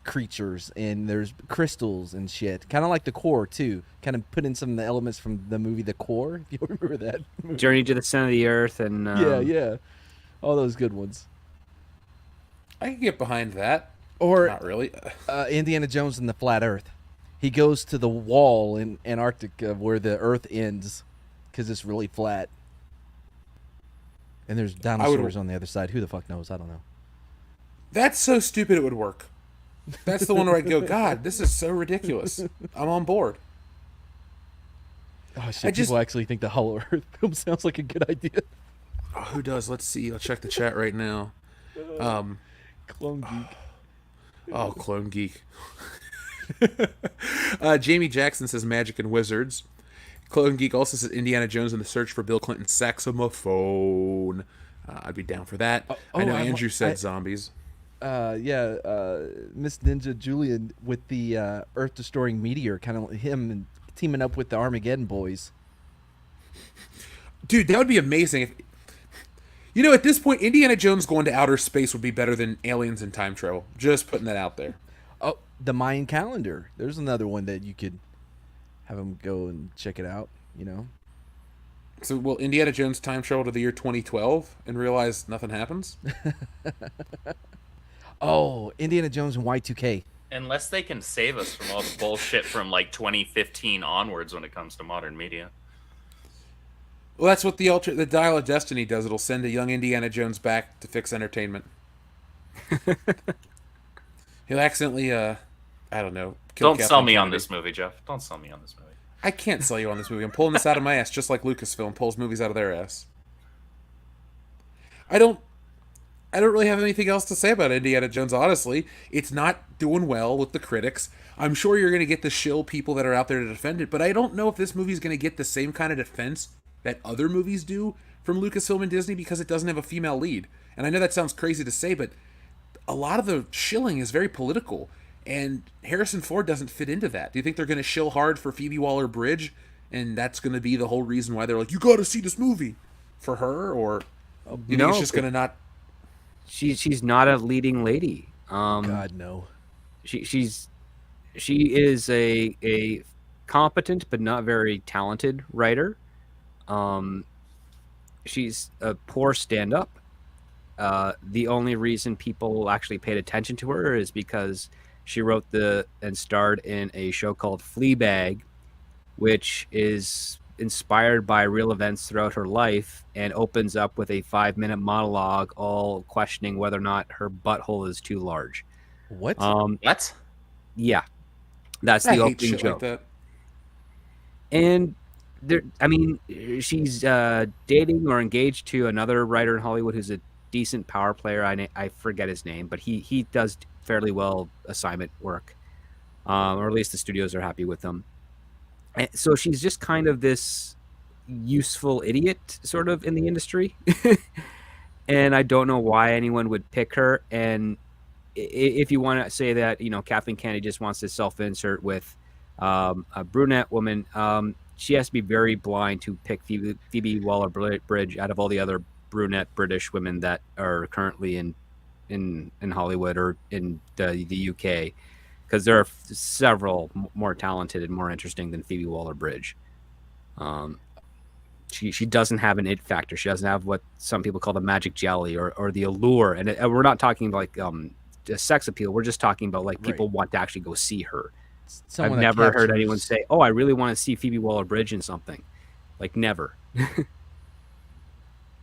E: creatures, and there's crystals and shit. Kind of like The Core too. Kind of put in some of the elements from the movie The Core. If you remember that movie.
F: Journey to the Center of the Earth, and
E: Yeah, all those good ones.
C: I can get behind that.
E: Or
C: Not really.
E: Indiana Jones and the Flat Earth. He goes to the wall in Antarctica where the Earth ends because it's really flat. And there's dinosaurs on the other side. Who the fuck knows? I don't know.
C: That's so stupid it would work. That's the one where I'd go, God, this is so ridiculous. I'm on board.
E: Oh shit! People actually think the Hollow Earth film sounds like a good idea.
C: Oh, who does? Let's see. I'll check the chat right now.
E: Clone Geek.
C: Oh, Clone Geek. Jamie Jackson says Magic and Wizards. Clone Geek also says Indiana Jones and the Search for Bill Clinton's Saxophone. I'd be down for that. I know Andrew said zombies.
E: Miss Ninja Julian with the Earth-destroying meteor, kind of him and teaming up with the Armageddon boys.
C: Dude, that would be amazing. If, at this point, Indiana Jones going to outer space would be better than Aliens and Time Travel. Just putting that out there.
E: Oh, the Mayan calendar. There's another one that you could have them go and check it out,
C: So will Indiana Jones time travel to the year 2012 and realize nothing happens?
E: Oh, Indiana Jones and Y2K.
D: Unless they can save us from all the bullshit from like 2015 onwards when it comes to modern media.
C: Well, that's what the Dial of Destiny does. It'll send a young Indiana Jones back to fix entertainment. He'll accidentally, I don't know.
D: Don't sell me on this movie, Jeff. Don't sell me on this movie.
C: I can't sell you on this movie. I'm pulling this out of my ass, just like Lucasfilm pulls movies out of their ass. I don't really have anything else to say about Indiana Jones, honestly. It's not doing well with the critics. I'm sure you're going to get the shill people that are out there to defend it, but I don't know if this movie's going to get the same kind of defense that other movies do from Lucasfilm and Disney because it doesn't have a female lead. And I know that sounds crazy to say, but a lot of the shilling is very political, and Harrison Ford doesn't fit into that. Do you think they're going to shill hard for Phoebe Waller-Bridge, and that's going to be the whole reason why they're like, you got to see this movie for her, or you think it's just going to not...
F: She's not a leading lady.
E: God, no.
F: She is a competent but not very talented writer. She's a poor stand-up. The only reason people actually paid attention to her is because she wrote and starred in a show called Fleabag, which is inspired by real events throughout her life and opens up with a 5-minute monologue all questioning whether or not her butthole is too large.
E: What?
D: What?
F: Yeah. That's
C: I
F: the
C: hate
F: opening
C: shit
F: joke.
C: like that.
F: And she's dating or engaged to another writer in Hollywood who's a decent power player. I forget his name, but he does fairly well assignment work, or at least the studios are happy with him. And so she's just kind of this useful idiot sort of in the industry. And I don't know why anyone would pick her. And if you want to say that, Kathleen Kennedy just wants to self-insert with a brunette woman, she has to be very blind to pick Phoebe Waller-Bridge out of all the other brunette British women that are currently in Hollywood or in the UK, because there are several more talented and more interesting than Phoebe Waller-Bridge. She doesn't have an it factor. She doesn't have what some people call the magic jelly or the allure. And we're not talking like sex appeal. We're just talking about like people want to actually go see her. I've never heard anyone say, "Oh, I really want to see Phoebe Waller-Bridge in something." Like never.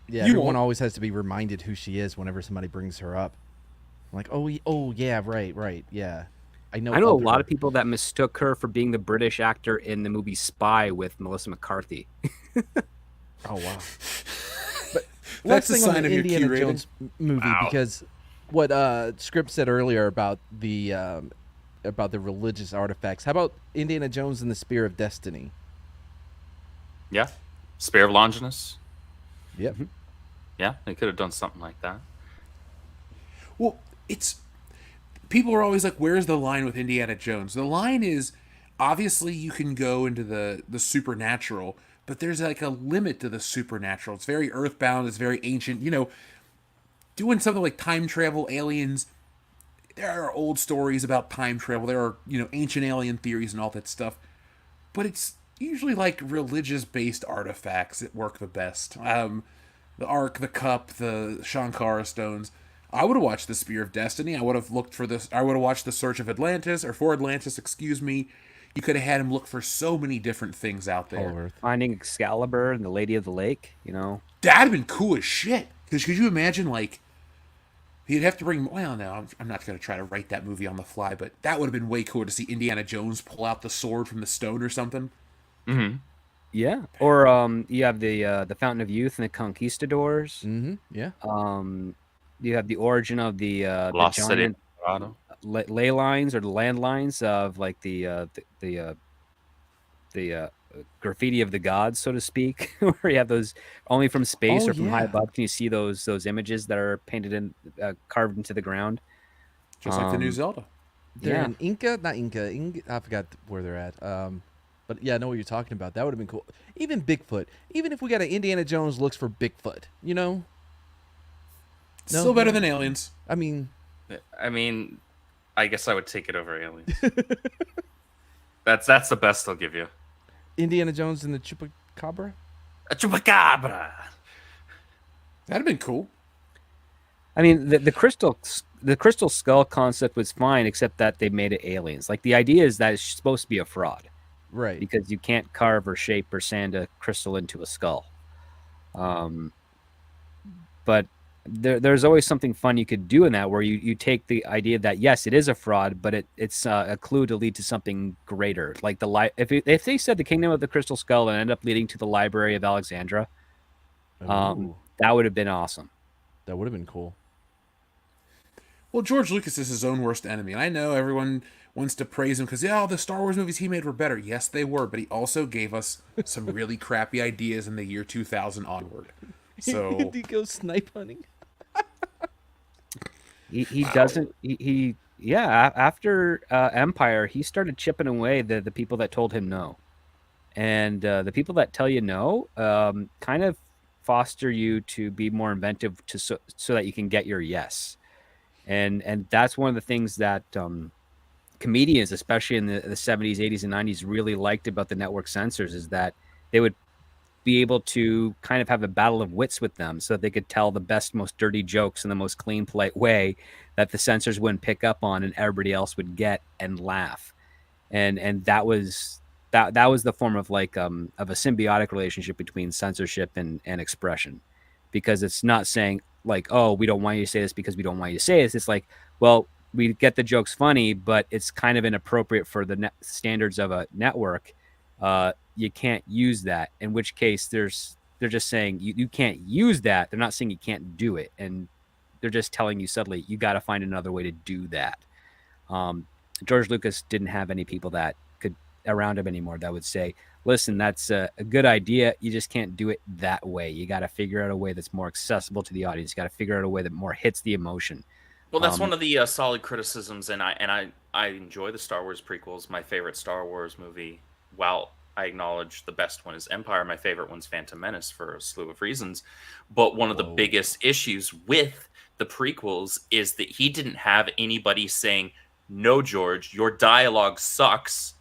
E: Yeah, everyone always has to be reminded who she is whenever somebody brings her up. I'm like, oh yeah, right, yeah. I know
F: a lot of people that mistook her for being the British actor in the movie Spy with Melissa McCarthy.
E: Oh wow! But
C: That's
E: last
C: a
E: thing on
C: sign
E: the
C: of your
E: Indiana
C: Q rating.
E: Jones movie,
D: Wow.
E: because what Script said earlier about the religious artifacts. How about Indiana Jones and the Spear of Destiny?
D: Yeah. Spear of Longinus.
E: Yep.
D: Yeah, they could have done something like that.
C: Well, people are always like, where's the line with Indiana Jones? The line is, obviously you can go into the supernatural, but there's like a limit to the supernatural. It's very earthbound. It's very ancient. doing something like time travel, aliens. There are old stories about time travel. There are, ancient alien theories and all that stuff. But it's usually like religious based artifacts that work the best. The Ark, the Cup, the Shankara stones. I would have watched the Spear of Destiny. I would have looked for this. I would have watched the Search of Atlantis, or for Atlantis, excuse me. You could have had him look for so many different things out there.
E: Earth.
F: Finding Excalibur and the Lady of the Lake,
C: That'd have been cool as shit. Because could you imagine, like, he'd have to bring. Well, no, I'm not going to try to write that movie on the fly, but that would have been way cool to see Indiana Jones pull out the sword from the stone or something.
D: Mm-hmm.
F: Yeah. Or you have the Fountain of Youth and the Conquistadors.
E: Mm-hmm. Yeah.
F: You have the origin of the
D: Lost City.
F: giant ley lines or the landlines of like the graffiti of the gods, so to speak, where you have those only from space or from high above can you see those images that are painted and carved into the ground,
C: Just like the new Zelda.
E: They're in not Inca. I forgot where they're at. But yeah, I know what you're talking about. That would have been cool. Even Bigfoot. Even if we got an Indiana Jones looks for Bigfoot, No?
C: Still better than aliens.
E: I mean,
D: I guess I would take it over aliens. That's the best they'll give you.
E: Indiana Jones and the Chupacabra?
D: A chupacabra.
C: That'd have been cool.
F: I mean, the crystal skull concept was fine, except that they made it aliens. Like the idea is that it's supposed to be a fraud,
E: Right.
F: because you can't carve or shape or sand a crystal into a skull. But there's always something fun you could do in that, where you take the idea that yes, it is a fraud, but it's a clue to lead to something greater. Like if they said the Kingdom of the Crystal Skull and end up leading to the Library of Alexandria,
E: Ooh,
F: that would have been awesome.
E: that would have been cool.
C: Well, George Lucas is his own worst enemy, and I know everyone wants to praise him because, the Star Wars movies he made were better. Yes, they were, but he also gave us some really crappy ideas in the year 2000 onward. So
E: Did he go snipe hunting?
F: He doesn't. After Empire, he started chipping away the people that told him no, and the people that tell you no kind of foster you to be more inventive so that you can get your yes, and that's one of the things that comedians, especially in the 70s, 80s, and 90s, really liked about the network censors, is that they would be able to kind of have a battle of wits with them so that they could tell the best, most dirty jokes in the most clean, polite way that the censors wouldn't pick up on and everybody else would get and laugh. And that was the form of like of a symbiotic relationship between censorship and expression, because it's not saying like, oh, we don't want you to say this because we don't want you to say this. It's like, well, we get the jokes funny, but it's kind of inappropriate for the standards of a network. You can't use that, in which case they're just saying you can't use that. They're not saying you can't do it, and they're just telling you subtly you got to find another way to do that. George Lucas didn't have any people that could around him anymore that would say, listen, that's a good idea, you just can't do it that way. You got to figure out a way that's more accessible to the audience. You got to figure out a way that more hits the emotion.
D: Well, that's one of the solid criticisms, and I enjoy the Star Wars prequels. My favorite Star Wars movie, while I acknowledge the best one is Empire, my favorite one's Phantom Menace for a slew of reasons. But one of the biggest issues with the prequels is that he didn't have anybody saying, no, George, your dialogue sucks.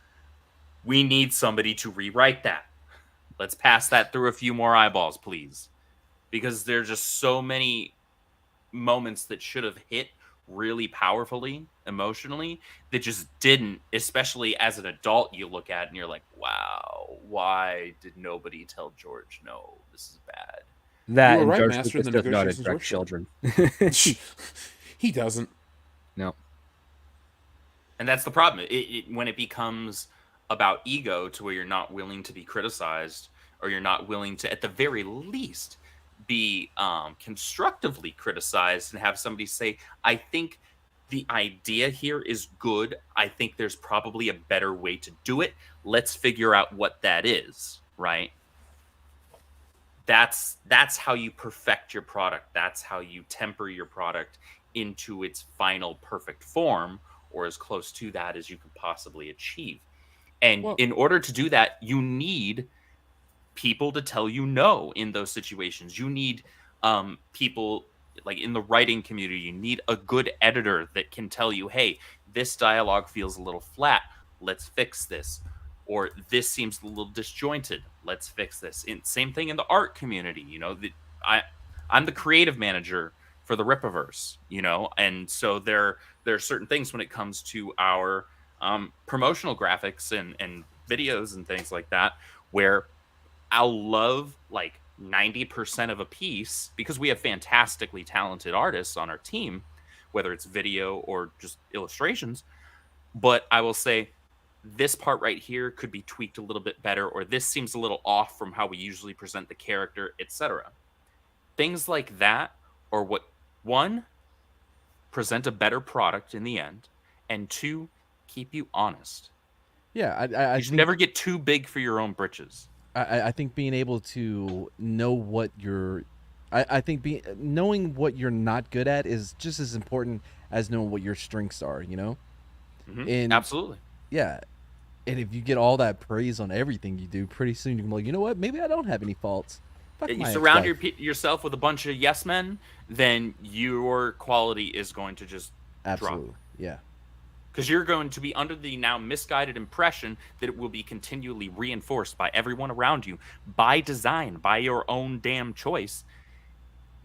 D: We need somebody to rewrite that. Let's pass that through a few more eyeballs, please. Because there's just so many moments that should have hit really powerfully, emotionally, that just didn't, especially as an adult. You look at it and you're like, wow, why did nobody tell George, no, this is bad?
F: That
C: You
F: and
C: were right,
F: George
C: Master,
F: Lucas
C: the
F: does not
C: negotiations
F: attract
C: were
F: children.
C: he doesn't.
F: No.
D: And that's the problem. When it becomes about ego to where you're not willing to be criticized, or you're not willing to, at the very least, be constructively criticized and have somebody say, I think the idea here is good. I think there's probably a better way to do it. Let's figure out what that is, right? That's how you perfect your product. That's how you temper your product into its final perfect form, or as close to that as you could possibly achieve. And in order to do that, you need people to tell you no in those situations. You need people like in the writing community, you need a good editor that can tell you, hey, this dialogue feels a little flat. Let's fix this. Or this seems a little disjointed. Let's fix this. And same thing in the art community. I'm the creative manager for the Rippaverse, and so there are certain things when it comes to our promotional graphics and videos and things like that, where I'll love like 90% of a piece because we have fantastically talented artists on our team, whether it's video or just illustrations. But I will say this part right here could be tweaked a little bit better, or this seems a little off from how we usually present the character, etc. Things like that are what, one, present a better product in the end, and two, keep you honest.
E: Yeah, I
D: You should never get too big for your own britches.
E: I think being able to know what you're, I think knowing what you're not good at is just as important as knowing what your strengths are. And
D: Absolutely.
E: yeah, and if you get all that praise on everything you do, pretty soon you can be like, you know what? Maybe I don't have any faults. Fuck
D: You
E: my
D: surround
E: ex-wife.
D: yourself with a bunch of yes men, then your quality is going to just
E: Absolutely,
D: drop.
E: yeah.
D: Because you're going to be under the now misguided impression that it will be continually reinforced by everyone around you, by design, by your own damn choice.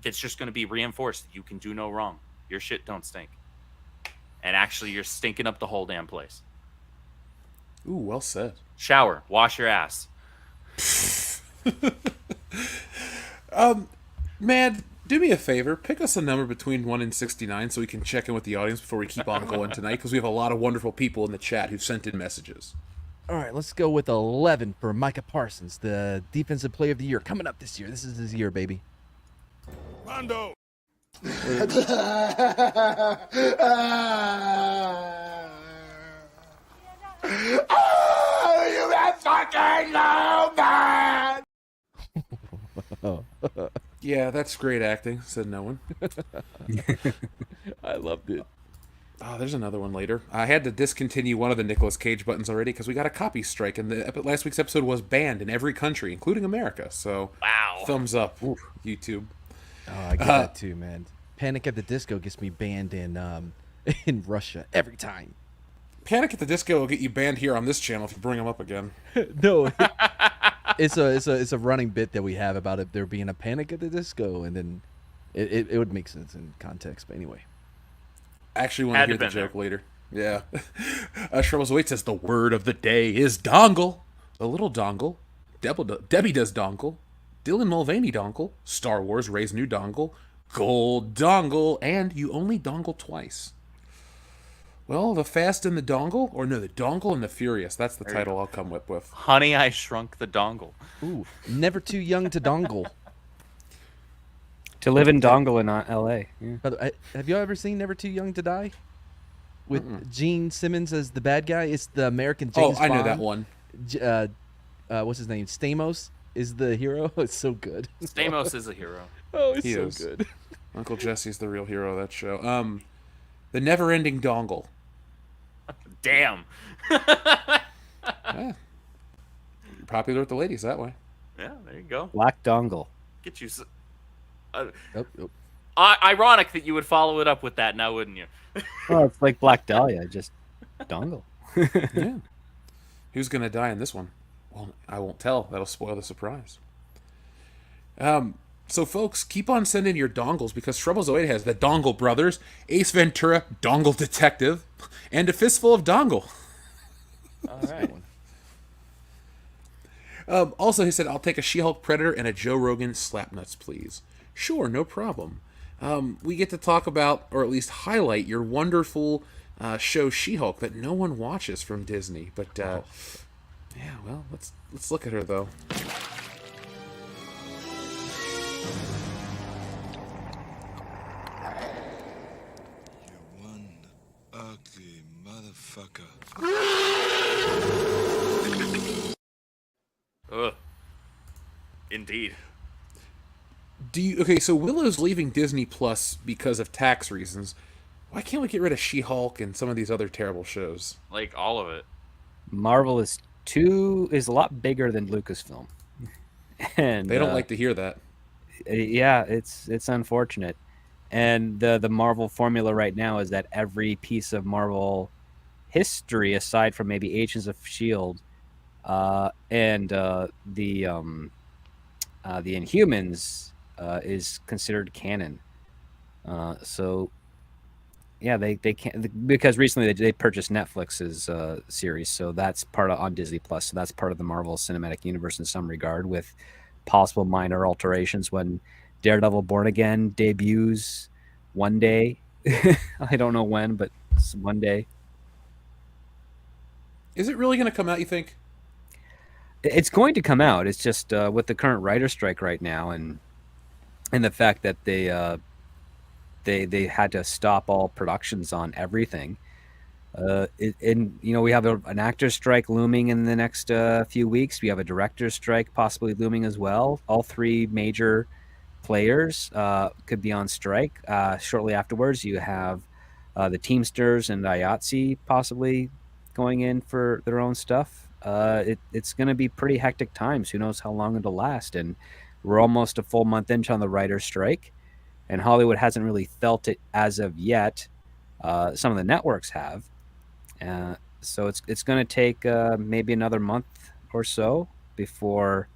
D: It's just going to be reinforced. You can do no wrong. Your shit don't stink. And actually, you're stinking up the whole damn place.
C: Ooh, well said.
D: Shower. Wash your ass.
C: Man, do me a favor. Pick us a number between 1 and 69 so we can check in with the audience before we keep on going tonight, because we have a lot of wonderful people in the chat who've sent in messages.
E: All right, let's go with 11 for Micah Parsons, the Defensive Player of the Year, coming up this year. This is his year, baby.
A: Rondo. Oh, you that fucking low man!
C: Yeah, that's great acting, said no one.
E: I loved it.
C: Oh, there's another one later. I had to discontinue one of the Nicolas Cage buttons already because we got a copy strike, and last week's episode was banned in every country, including America. So,
D: Wow.
C: thumbs up, YouTube.
E: Oh, I get that too, man. Panic at the Disco gets me banned in Russia every time.
C: Panic at the Disco will get you banned here on this channel if you bring them up again.
E: No, it's a running bit that we have about it there being a Panic at the Disco, and then it would make sense in context. But anyway,
C: I actually want
D: Had
C: to hear
D: to
C: the
D: been
C: joke
D: there.
C: later. Yeah. Troubles Wait says the word of the day is dongle. A little dongle. Debbie does dongle. Dylan Mulvaney dongle. Star Wars raise new dongle. Gold dongle. And you only dongle twice. Well, the Fast and the Dongle, or no, the Dongle and the Furious. That's the title I'll come up with.
D: Honey, I Shrunk the Dongle.
E: ooh, never too young to dongle.
F: To live in Dongle in L.A. Yeah.
E: By the way, have you ever seen Never Too Young to Die? With Gene Simmons as the bad guy. It's the American James
C: I know
E: Bond.
C: that one.
E: What's his name? Stamos is the hero. It's so good.
D: Stamos is a hero.
E: Oh, it's
C: He
E: so
C: is.
E: good.
C: Uncle Jesse's the real hero of that show. The Never-Ending Dongle.
D: Damn.
C: Yeah. Popular with the ladies that way.
D: Yeah, there you go.
F: Black Dongle.
D: Get you.
E: Oh, oh.
D: Ironic that you would follow it up with that now, wouldn't you?
F: Oh, it's like Black Dahlia, just Dongle.
C: Yeah. Who's going to die in this one? Well, I won't tell. That'll spoil the surprise. So, folks, keep on sending your dongles because Troubles08 has the Dongle Brothers, Ace Ventura, Dongle Detective, and a fistful of dongle.
D: All right.
C: Also, he said, I'll take a She-Hulk Predator and a Joe Rogan Slapnuts, please. Sure, no problem. We get to talk about, or at least highlight, your wonderful show She-Hulk that no one watches from Disney. But, yeah, well, let's look at her, though.
A: One ugly motherfucker.
D: Ugh. Indeed.
C: Okay, so Willow's leaving Disney Plus because of tax reasons. Why can't we get rid of She-Hulk and some of these other terrible shows?
D: Like all of it.
F: Marvel is a lot bigger than Lucasfilm, and
C: They don't like to hear that.
F: yeah, it's unfortunate. And the Marvel formula right now is that every piece of Marvel history, aside from maybe Agents of Shield and the Inhumans, is considered canon. So yeah, they can't, because recently they purchased Netflix's series, so that's part of on Disney Plus. So that's part of the Marvel Cinematic Universe in some regard, with possible minor alterations when Daredevil Born Again debuts one day. I don't know when, but it's one day.
C: Is it really going to come out, you think?
F: It's going to come out. It's just with the current writer strike right now, and the fact that they had to stop all productions on everything. And we have an actor's strike looming in the next few weeks. We have a director's strike possibly looming as well. All three major players could be on strike. Shortly afterwards, you have the Teamsters and IATSE possibly going in for their own stuff. It's going to be pretty hectic times. Who knows how long it'll last? And we're almost a full month into on the writer's strike, and Hollywood hasn't really felt it as of yet. Some of the networks have. So it's going to take maybe another month or so before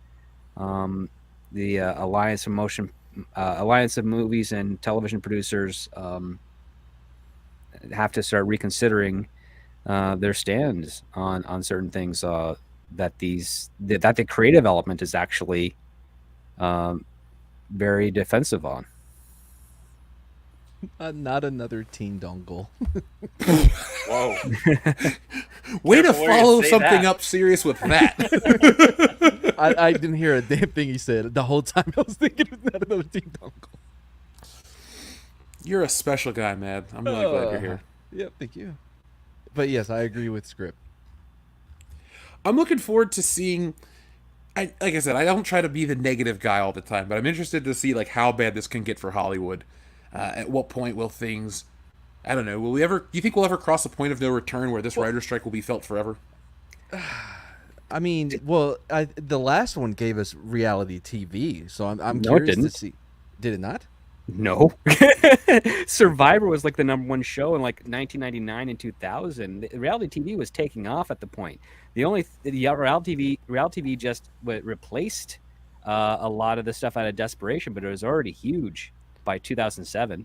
F: the Alliance of Movies and Television Producers have to start reconsidering their stands on certain things that the creative element is actually very defensive on.
E: Not another teen dongle.
D: Whoa.
C: Way to
D: Careful where you
C: follow
D: say
C: something
D: that.
C: up serious with that.
E: I didn't hear a damn thing he said. The whole time I was thinking it was not another teen dongle.
C: You're a special guy, Mad. I'm really glad you're here.
E: Yep, thank you. But yes, I agree with Script.
C: I'm looking forward to seeing. Like I said, I don't try to be the negative guy all the time, but I'm interested to see like how bad this can get for Hollywood. At what point will things? I don't know. Will we ever? Do you think we'll ever cross a point of no return where this writer's strike will be felt forever?
E: I mean, well, the last one gave us reality TV, so I'm
F: No, it
E: curious to
F: didn't.
E: see. Did it not?
F: No. Survivor was like the #1 show in like 1999 and 2000. Reality TV was taking off at the point. The reality TV just replaced a lot of the stuff out of desperation, but it was already huge by 2007.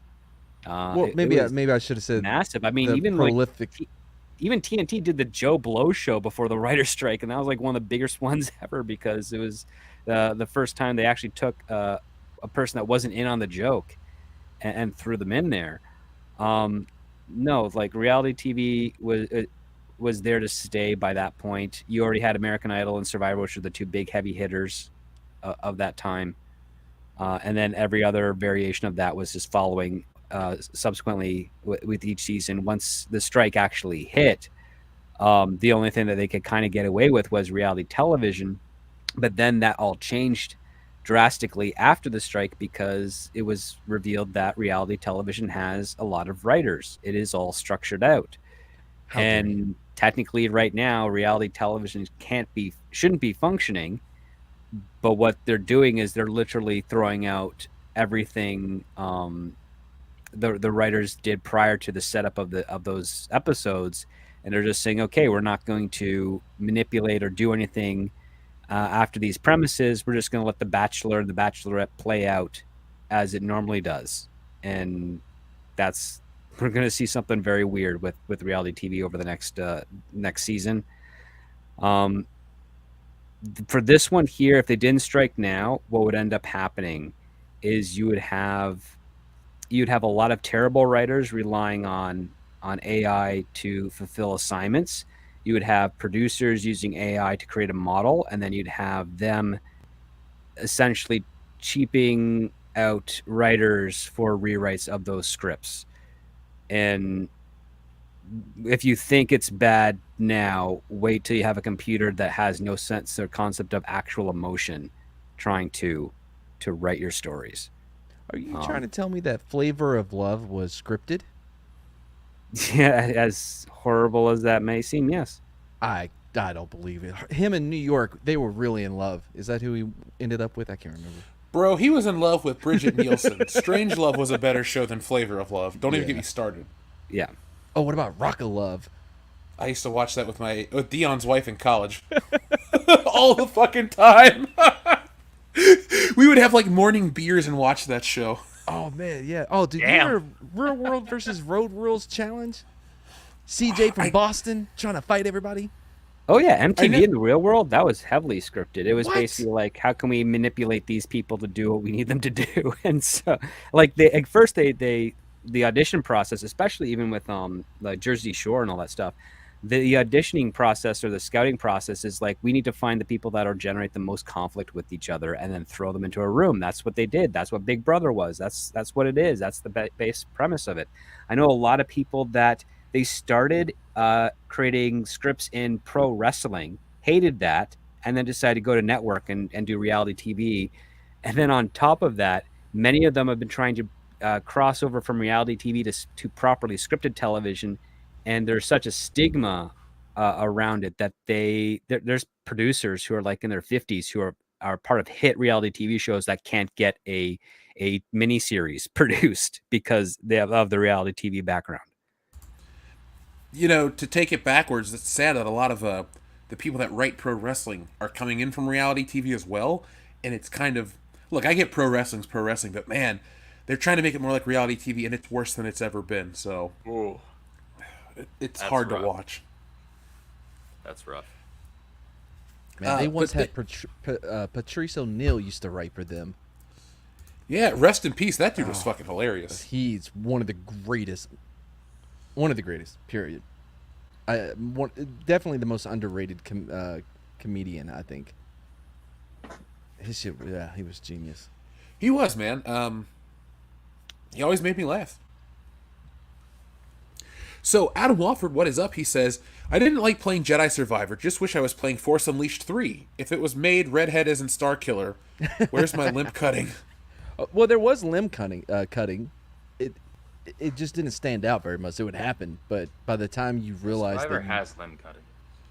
E: Well,
F: it
E: maybe
F: was
E: maybe I should have said
F: massive. I mean,
E: the
F: even
E: prolific.
F: even TNT did the Joe Blow show before the writer's strike, and that was like one of the biggest ones ever because it was the first time they actually took a person that wasn't in on the joke and threw them in there. No, like reality TV was there to stay by that point. You already had American Idol and Survivor, which are the two big heavy hitters of that time. And then every other variation of that was just following subsequently with each season. Once the strike actually hit, the only thing that they could kind of get away with was reality television. But then that all changed drastically after the strike because it was revealed that reality television has a lot of writers. It is all structured out. And technically right now reality television shouldn't be functioning, but what they're doing is they're literally throwing out everything the writers did prior to the setup of those episodes, and they're just saying, okay, we're not going to manipulate or do anything after these premises. We're just going to let The Bachelor and The Bachelorette play out as it normally does, and we're going to see something very weird with reality TV over the next season. For this one here, if they didn't strike now, what would end up happening is you'd have a lot of terrible writers relying on AI to fulfill assignments. You would have producers using AI to create a model, and then you'd have them essentially cheaping out writers for rewrites of those scripts. And if you think it's bad now, wait till you have a computer that has no sense or concept of actual emotion trying to write your stories.
E: Are you trying to tell me that Flavor of Love was scripted?
F: Yeah, as horrible as that may seem, yes.
E: I don't believe it. Him in New York, they were really in love. Is that who he ended up with? I can't remember.
C: Bro, he was in love with Bridget Nielsen. Strange Love was a better show than Flavor of Love. Don't even get me started.
F: Yeah.
E: Oh, what about Rock of Love?
C: I used to watch that with Dion's wife in college. All the fucking time. We would have like morning beers and watch that show.
E: Oh man, yeah. Oh, dude,
D: Damn.
E: you remember Real World versus Road Rules Challenge? CJ from Boston trying to fight everybody.
F: Oh yeah, MTV
C: never-
F: in the real world, that was heavily scripted. It was
E: What?
F: basically like, how can we manipulate these people to do what we need them to do? And so, like, at first the audition process, especially even with like Jersey Shore and all that stuff, the auditioning process or the scouting process is like, we need to find the people that will generate the most conflict with each other and then throw them into a room. That's what they did. That's what Big Brother was. That's what it is. That's the base premise of it. I know a lot of people that they started creating scripts in pro wrestling, hated that, and then decided to go to network and do reality TV. And then on top of that, many of them have been trying to cross over from reality TV to properly scripted television. And there's such a stigma around it that there's producers who are like in their 50s who are part of hit reality TV shows that can't get a miniseries produced because they have of the reality TV background.
C: You know, to take it backwards, it's sad that a lot of the people that write pro wrestling are coming in from reality TV as well. And it's kind of, look, I get pro wrestling's pro wrestling, but man, they're trying to make it more like reality TV, and it's worse than it's ever been. So it's
D: That's
C: hard
D: rough.
C: to watch.
D: That's rough.
E: Man, they once
C: but
E: had Patrice O'Neal used to write for them.
C: Yeah, rest in peace. That dude was fucking hilarious.
E: He's one of the greatest. One of the greatest, period. Definitely the most underrated comedian, I think. His shit, yeah, he was genius.
C: He was, man. He always made me laugh. So, Adam Walford, what is up? He says, I didn't like playing Jedi Survivor. Just wish I was playing Force Unleashed 3. If it was made, Redhead isn't Star Killer. Where's my limp cutting?
E: Well, there was limb cutting. It just didn't stand out very much. It would happen, but by the time you realize
D: Survivor
E: that,
D: has limb cutting.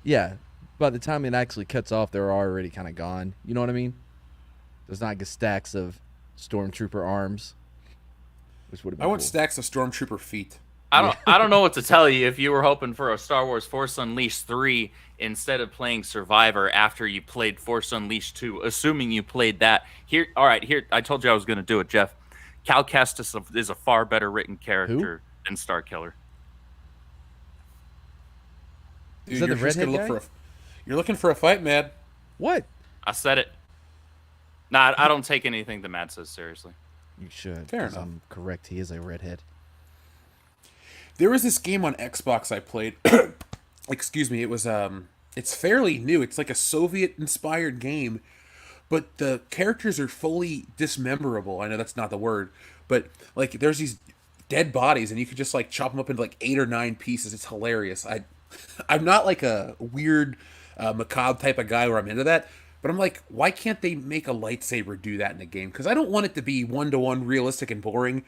E: yeah, by the time it actually cuts off, they're already kind of gone. You know what I mean? There's not just stacks of stormtrooper arms, which would have been
C: I want
E: cool.
C: stacks of Stormtrooper feet.
D: I don't know what to tell you if you were hoping for a Star Wars Force Unleashed 3 instead of playing Survivor after you played Force Unleashed 2, assuming you played that. Here I told you I was going to do it, Jeff. Cal Kestis is a far better written character than Star Killer.
C: Dude,
E: Is that the
C: you're just gonna
E: redhead
C: look you're looking for a fight, Mad.
E: What?
D: I said it. Nah, I don't take anything the Matt says seriously.
E: You should.
C: Fair
E: 'cause
C: enough.
E: I'm correct. He is a redhead.
C: There was this game on Xbox I played. Excuse me. It was it's fairly new. It's like a Soviet-inspired game, but the characters are fully dismemberable. I know that's not the word, but like there's these dead bodies, and you could just like chop them up into like 8 or 9 pieces. It's hilarious. I'm not like a weird macabre type of guy where I'm into that, but I'm like, why can't they make a lightsaber do that in a game? Because I don't want it to be 1-to-1 realistic and boring.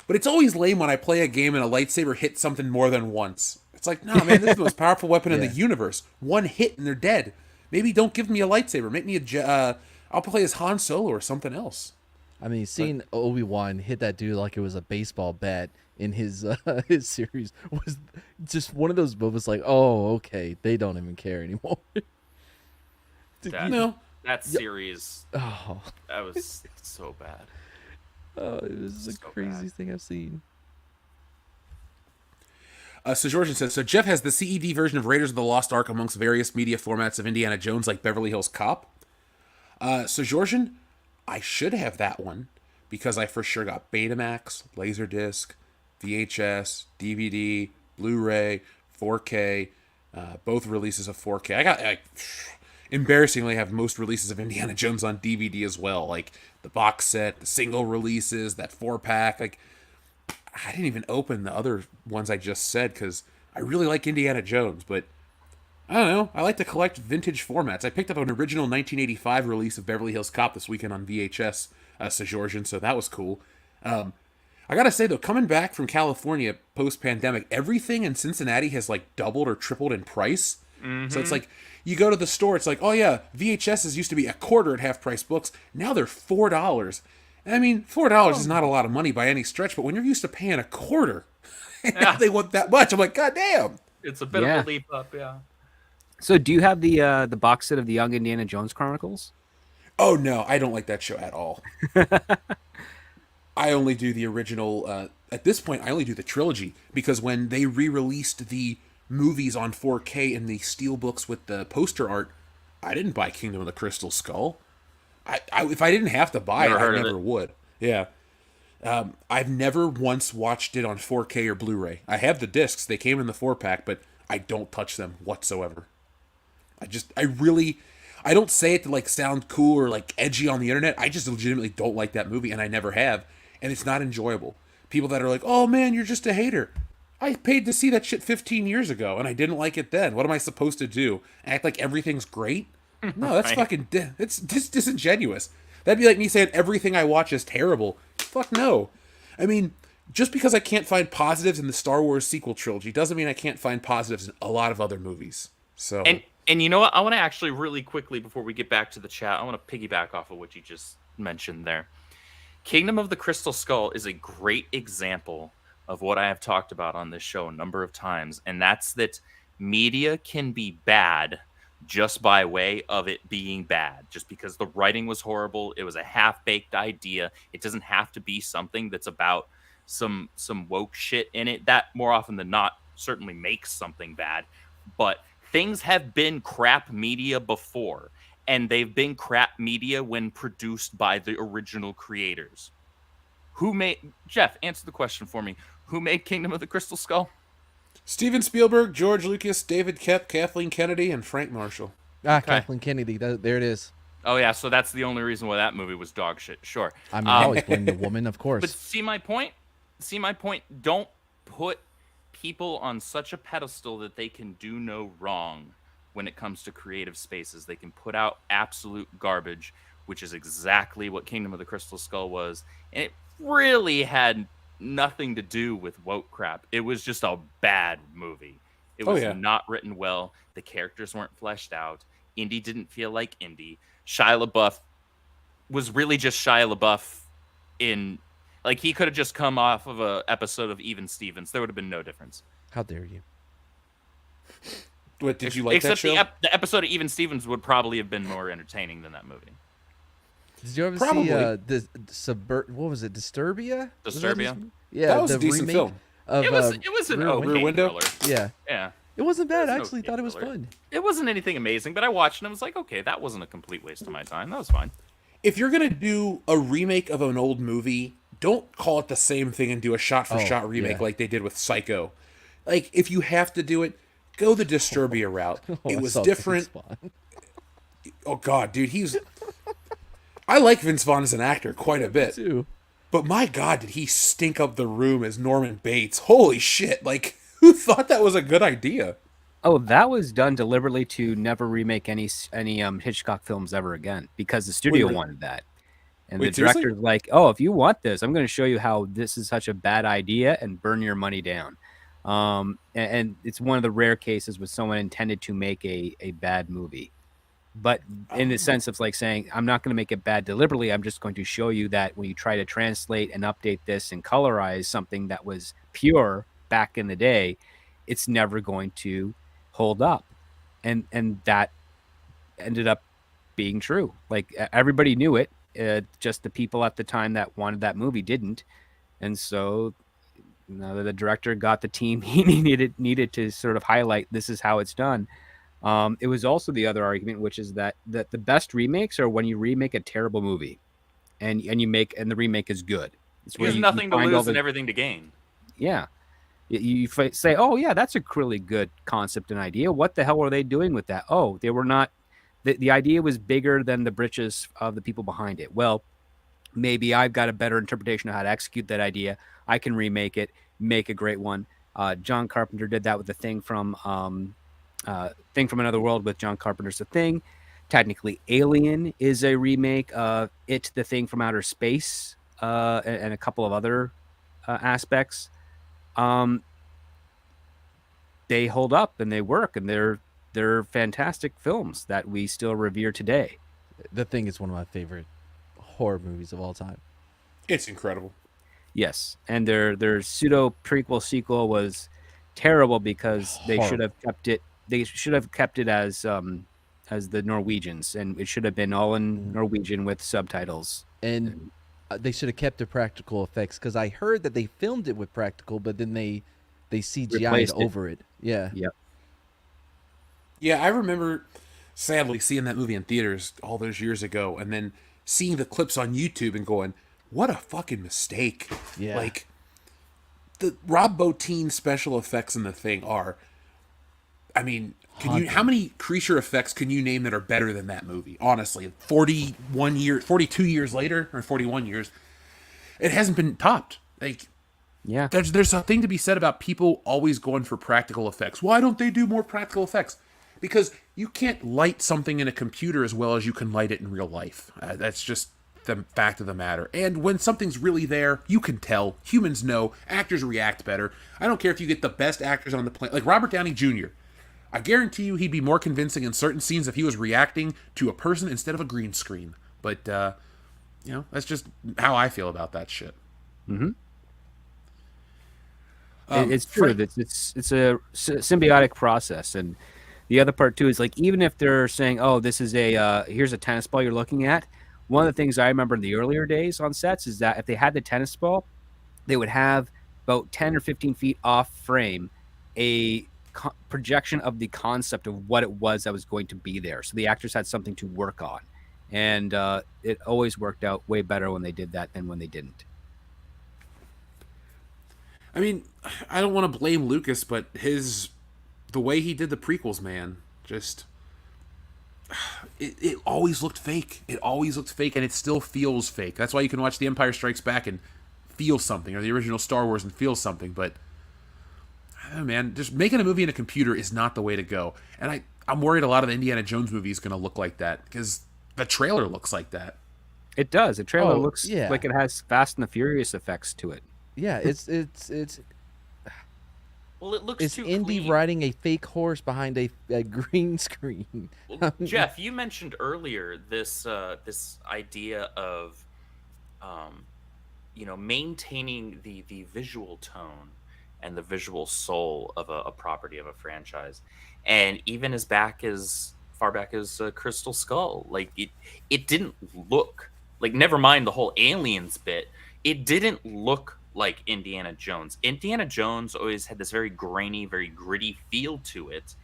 C: But it's always lame when I play a game and a lightsaber hits something more than once. It's like, nah, man, this is the most powerful weapon in the universe. One hit and they're dead. Maybe don't give me a lightsaber. Make me I'll play as Han Solo or something else.
E: I mean, seeing Obi-Wan hit that dude like it was a baseball bat in his series was just one of those moments like, oh, okay, they don't even care anymore.
D: That series,
E: Oh,
D: that was so bad.
E: it was the
D: So
E: craziest thing I've seen.
C: So Georgian says, so Jeff has the CED version of Raiders of the Lost Ark amongst various media formats of Indiana Jones like Beverly Hills Cop. So Georgian, I should have that one because I for sure got Betamax, Laserdisc, VHS, DVD, Blu-ray, 4K, both releases of 4K. I embarrassingly have most releases of Indiana Jones on DVD as well, like the box set, the single releases, that 4-pack. Like, I didn't even open the other ones I just said because I really like Indiana Jones, but I don't know. I like to collect vintage formats. I picked up an original 1985 release of Beverly Hills Cop this weekend on VHS, Georgian, so that was cool. I gotta say though, coming back from California post-pandemic, everything in Cincinnati has like doubled or tripled in price. So it's like, you go to the store, it's like, oh yeah, VHSs used to be a quarter at half-price books. Now they're $4. And I mean, $4 is not a lot of money by any stretch, but when you're used to paying a quarter, and now they want that much, I'm like, God damn.
D: It's a bit
F: Yeah.
D: of a leap up, yeah.
F: So do you have the box set of the Young Indiana Jones Chronicles?
C: Oh no, I don't like that show at all. I only do the original. At this point, I only do the trilogy because when they re-released the movies on 4K in the steelbooks with the poster art, I didn't buy Kingdom of the Crystal Skull. If I didn't have to buy
D: Never
C: it,
D: heard
C: I
D: of
C: never
D: it.
C: would. Yeah. I've never once watched it on 4K or Blu-ray. I have the discs; they came in the 4-pack, but I don't touch them whatsoever. I don't say it to like sound cool or like edgy on the internet. I just legitimately don't like that movie, and I never have, and it's not enjoyable. People that are like, "Oh man, you're just a hater." I paid to see that shit 15 years ago, and I didn't like it then. What am I supposed to do? Act like everything's great? No, that's
D: Right.
C: it's disingenuous. That'd be like me saying everything I watch is terrible. Fuck no. I mean, just because I can't find positives in the Star Wars sequel trilogy doesn't mean I can't find positives in a lot of other movies. So
D: And you know what? I want to actually really quickly before we get back to the chat, I want to piggyback off of what you just mentioned there. Kingdom of the Crystal Skull is a great example of what I have talked about on this show a number of times, and that's that media can be bad just by way of it being bad. Just because the writing was horrible, it was a half-baked idea. It doesn't have to be something that's about some woke shit in it. That more often than not certainly makes something bad, but things have been crap media before, and they've been crap media when produced by the original creators. Who made Jeff? Answer the question for me. Who made Kingdom of the Crystal Skull?
C: Steven Spielberg, George Lucas, David Koepp, Kathleen Kennedy, and Frank Marshall.
E: Kathleen Kennedy. There it is.
D: Oh yeah, so that's the only reason why that movie was dog shit. Sure.
E: I mean, I always blame the woman, of
D: But
E: course.
D: see my point? See my point? Don't put people on such a pedestal that they can do no wrong when it comes to creative spaces. They can put out absolute garbage, which is exactly what Kingdom of the Crystal Skull was. And it really had nothing to do with woke crap. It was just a bad movie. It was not written well. The characters weren't fleshed out. Indy didn't feel like Indy. Shia LaBeouf was really just Shia LaBeouf in... Like, he could have just come off of an episode of Even Stevens. There would have been no difference.
E: How dare you?
C: What, did you like that
D: Except
C: show?
D: the episode of Even Stevens would probably have been more entertaining than that movie.
E: Did you ever
C: Probably.
E: see what was it, Disturbia? Was that
D: Disturbia?
E: his- Yeah,
C: That was
E: the
C: a decent
E: remake
C: film.
E: of
D: It was an
E: Rear
D: okay
C: Rear Window?
D: thriller.
E: Yeah,
D: Yeah.
E: it wasn't bad. I
D: It was an
E: actually
D: okay
E: thought it was
D: thriller.
E: fun.
D: It wasn't anything amazing, but I watched it and I was like, okay, that wasn't a complete waste of my time. That was fine.
C: If you're gonna do a remake of an old movie, don't call it the same thing and do a shot-for-shot remake
E: yeah.
C: like they did with Psycho. Like, if you have to do it, go the Disturbia route.
E: Oh,
C: It
E: I
C: was
E: saw
C: different.
E: Vince Vaughn.
C: Oh God, dude, I like Vince Vaughn as an actor quite a bit,
E: Too.
C: but my God, did he stink up the room as Norman Bates? Holy shit! Like, who thought that was a good idea?
F: Oh, that was done deliberately to never remake any Hitchcock films ever again because the studio
C: Wait,
F: wanted that. And
C: wait,
F: the
C: seriously?
F: director's like, "Oh, if you want this, I'm going to show you how this is such a bad idea and burn your money down." And it's one of the rare cases where someone intended to make a bad movie, but in the sense of like saying, "I'm not going to make it bad deliberately. I'm just going to show you that when you try to translate and update this and colorize something that was pure back in the day, it's never going to hold up." And that ended up being true. Like everybody knew it, just the people at the time that wanted that movie didn't. And so the director got the team he needed to sort of highlight this is how it's done. It was also the other argument, which is that the best remakes are when you remake a terrible movie and the remake is good. It's where
D: There's
F: you
D: nothing to
F: find all
D: lose
F: the-
D: and everything to gain.
F: yeah. You say, oh, yeah, that's a really good concept and idea. What the hell were they doing with that? Oh, they were not. The idea was bigger than the britches of the people behind it. Well, maybe I've got a better interpretation of how to execute that idea. I can remake it, make a great one. John Carpenter did that with the Thing from Another World with John Carpenter's The Thing. Technically, Alien is a remake of It, The Thing from Outer Space, and a couple of other aspects. They hold up and they work and they're they're fantastic films that we still revere today.
E: The Thing is one of my favorite horror movies of all time.
C: It's incredible.
F: Yes, and their pseudo prequel sequel was terrible because they should have kept it. They should have kept it as the Norwegians, and it should have been all in Norwegian with subtitles.
E: And they should have kept the practical effects, because I heard that they filmed it with practical, but then they CGI'd
F: Replaced it.
E: over it. Yeah.
F: Yep.
C: Yeah, I remember sadly seeing that movie in theaters all those years ago, and then seeing the clips on YouTube and going, what a fucking mistake.
E: Yeah.
C: Like, the Rob Bottin special effects in The Thing are, I mean, how many creature effects can you name that are better than that movie? Honestly, 42 years later, or 41 years, it hasn't been topped. Like,
F: Yeah.
C: there's a thing to be said about people always going for practical effects. Why don't they do more practical effects? Because you can't light something in a computer as well as you can light it in real life. That's just the fact of the matter. And when something's really there, you can tell. Humans know. Actors react better. I don't care if you get the best actors on the planet. Like Robert Downey Jr. I guarantee you he'd be more convincing in certain scenes if he was reacting to a person instead of a green screen. But, that's just how I feel about that shit.
F: Mm-hmm. It's true. It's a symbiotic process, and the other part too is like even if they're saying, "Oh, this is here's a tennis ball you're looking at." One of the things I remember in the earlier days on sets is that if they had the tennis ball, they would have about 10 or 15 feet off frame a projection of the concept of what it was that was going to be there, so the actors had something to work on, and it always worked out way better when they did that than when they didn't.
C: I mean, I don't want to blame Lucas, but the way he did the prequels, man, just it always looked fake. It always looked fake, and it still feels fake. That's why you can watch The Empire Strikes Back and feel something, or the original Star Wars and feel something. But I don't know, man, just making a movie in a computer is not the way to go. And I'm worried a lot of the Indiana Jones movie is going to look like that, because the trailer looks like that.
F: It does. The trailer
E: Oh,
F: looks
E: yeah.
F: like it has Fast and the Furious effects to it.
E: Yeah, it's
D: Well, it looks too
E: Indy
D: clean.
E: riding a fake horse behind a green screen.
D: Well, Jeff, you mentioned earlier this idea of maintaining the visual tone and the visual soul of a property, of a franchise, and even as far back as Crystal Skull, like it didn't look like, never mind the whole aliens bit, it didn't look like Indiana Jones. Indiana Jones always had this very grainy, very gritty feel to it,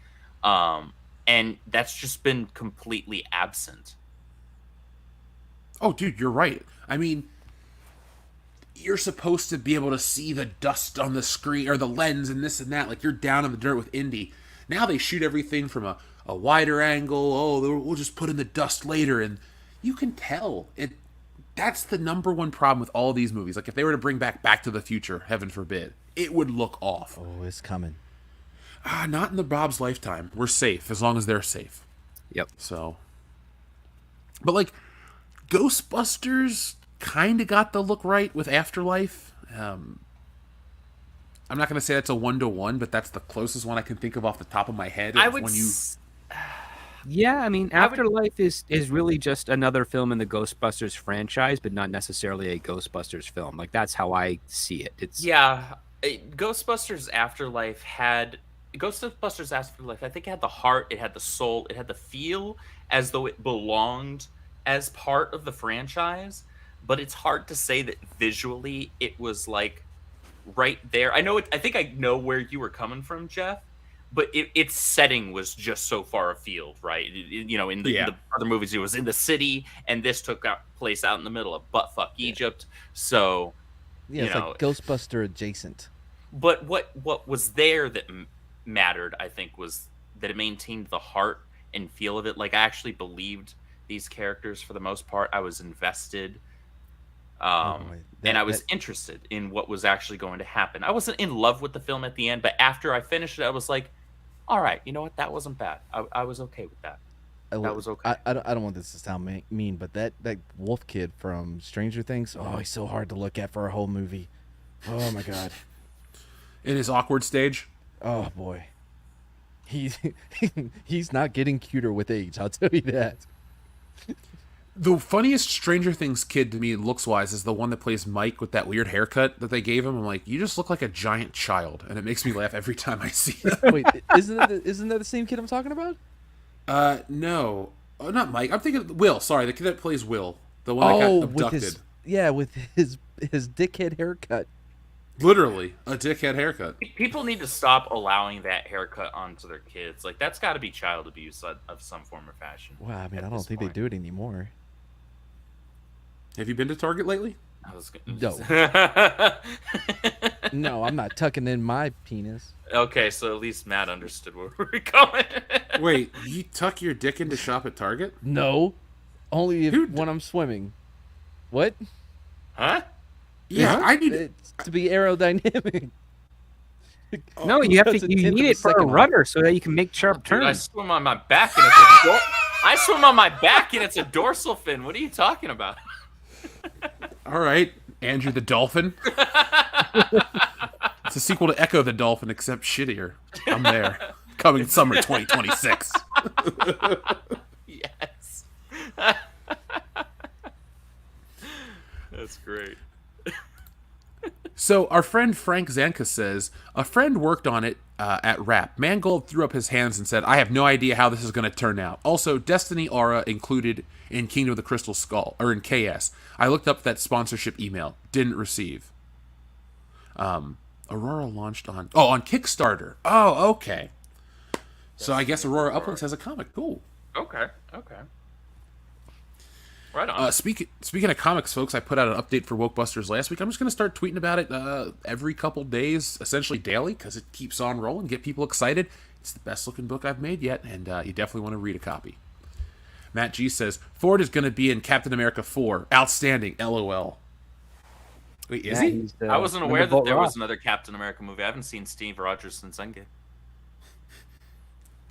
D: and that's just been completely absent.
C: Oh, dude, you're right. I mean, you're supposed to be able to see the dust on the screen, or the lens and this and that, like you're down in the dirt with Indy. Now they shoot everything from a wider angle. Oh, we'll just put in the dust later, and you can tell it. That's the number one problem with all of these movies. Like, if they were to bring Back to the Future, heaven forbid, it would look off.
E: Oh, it's coming.
C: Not in the Bob's lifetime. We're safe, as long as they're safe.
F: Yep.
C: So, but like, Ghostbusters kind of got the look right with Afterlife. I'm not going to say that's a 1-to-1, but that's the closest one I can think of off the top of my head.
D: I would
F: Yeah, I mean, Afterlife is really just another film in the Ghostbusters franchise, but not necessarily a Ghostbusters film. Like, that's how I see it.
D: Ghostbusters Afterlife, I think it had the heart, it had the soul, it had the feel as though it belonged as part of the franchise, but it's hard to say that visually it was like right there. I think I know where you were coming from, Jeff, but its setting was just so far afield, right? In the other movies, it was in the city, and this took place out in the middle of buttfuck Egypt. So,
E: Yeah, it's like Ghostbuster adjacent.
D: But what was there that mattered, I think, was that it maintained the heart and feel of it. Like, I actually believed these characters for the most part. I was invested. And I was interested in what was actually going to happen. I wasn't in love with the film at the end, but after I finished it, I was like, all right, you know what? That wasn't bad. I was okay with that. That was okay.
E: I don't want this to sound mean, but that wolf kid from Stranger Things, he's so hard to look at for a whole movie. Oh, my God.
C: In his awkward stage?
E: Oh, boy. He's he's not getting cuter with age. I'll tell you that.
C: The funniest Stranger Things kid to me, looks-wise, is the one that plays Mike with that weird haircut that they gave him. I'm like, you just look like a giant child, and it makes me laugh every time I see it.
E: Wait, isn't that the same kid I'm talking about?
C: No. Oh, not Mike. I'm thinking Will. Sorry, the kid that plays Will. The one that got abducted.
E: With his dickhead haircut.
C: Literally, a dickhead haircut.
D: People need to stop allowing that haircut onto their kids. Like, that's got to be child abuse of some form or fashion.
E: Wow, I mean, I don't think they do it anymore.
C: Have you been to Target lately?
E: No. No, I'm not tucking in my penis.
D: Okay, so at least Matt understood where we were going.
C: Wait, you tuck your dick into shop at Target?
E: No, only when I'm swimming. What?
D: Huh?
C: Yeah, I need
E: it to be aerodynamic.
F: No, you have to. You need it for a rudder so that you can make sharp
D: Dude, I
F: turns.
D: swim on my back and it's a dorsal fin. What are you talking about?
C: All right, Andrew the Dolphin. It's a sequel to Echo the Dolphin, except shittier. I'm there. Coming summer 2026.
D: Yes. That's great.
C: So our friend Frank Zanka says, a friend worked on it at Rap. Mangold threw up his hands and said, I have no idea how this is going to turn out. Also, Destiny Aura included in Kingdom of the Crystal Skull, or in KS. I looked up that sponsorship email. Didn't receive. Aurora launched on Kickstarter. Oh, okay. So I guess Aurora Uplands has a comic. Cool.
D: Okay. Right on.
C: Speaking of comics, folks, I put out an update for Wokebusters last week. I'm just going to start tweeting about it every couple days, essentially daily, because it keeps on rolling, get people excited. It's the best looking book I've made yet, and you definitely want to read a copy. Matt G says, Ford is going to be in Captain America 4. Outstanding, LOL. Wait, is he?
D: I wasn't aware that there was another Captain America movie. I haven't seen Steve Rogers since Endgame.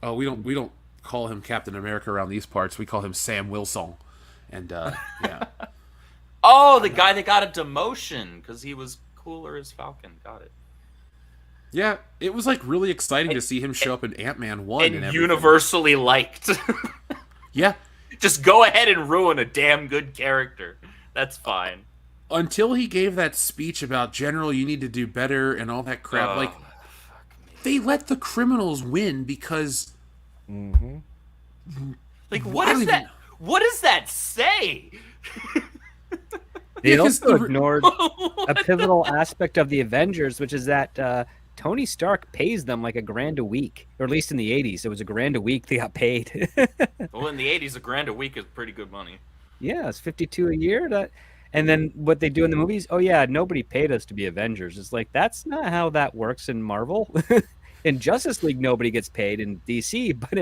C: Oh, we don't call him Captain America around these parts. We call him Sam Wilson. And, yeah.
D: Oh, the guy that got a demotion because he was cooler as Falcon. Got it.
C: Yeah, it was, like, really exciting to see him show up in Ant-Man 1 and everything.
D: Universally liked.
C: Yeah.
D: Just go ahead and ruin a damn good character. That's fine.
C: Until he gave that speech about, General, you need to do better and all that crap. They let the criminals win because...
E: Mm-hmm.
D: Like, what is that? What does that say?
F: They also ignored a pivotal aspect of the Avengers, which is that Tony Stark pays them like $1,000 a week, or at least in the 80s, it was $1,000 a week they got paid.
D: Well, in the 80s, $1,000 a week is pretty good money.
F: Yeah, it's $52 a year. And then what they do in the movies, oh yeah, nobody paid us to be Avengers. It's like, that's not how that works in Marvel. In Justice League, nobody gets paid in DC, but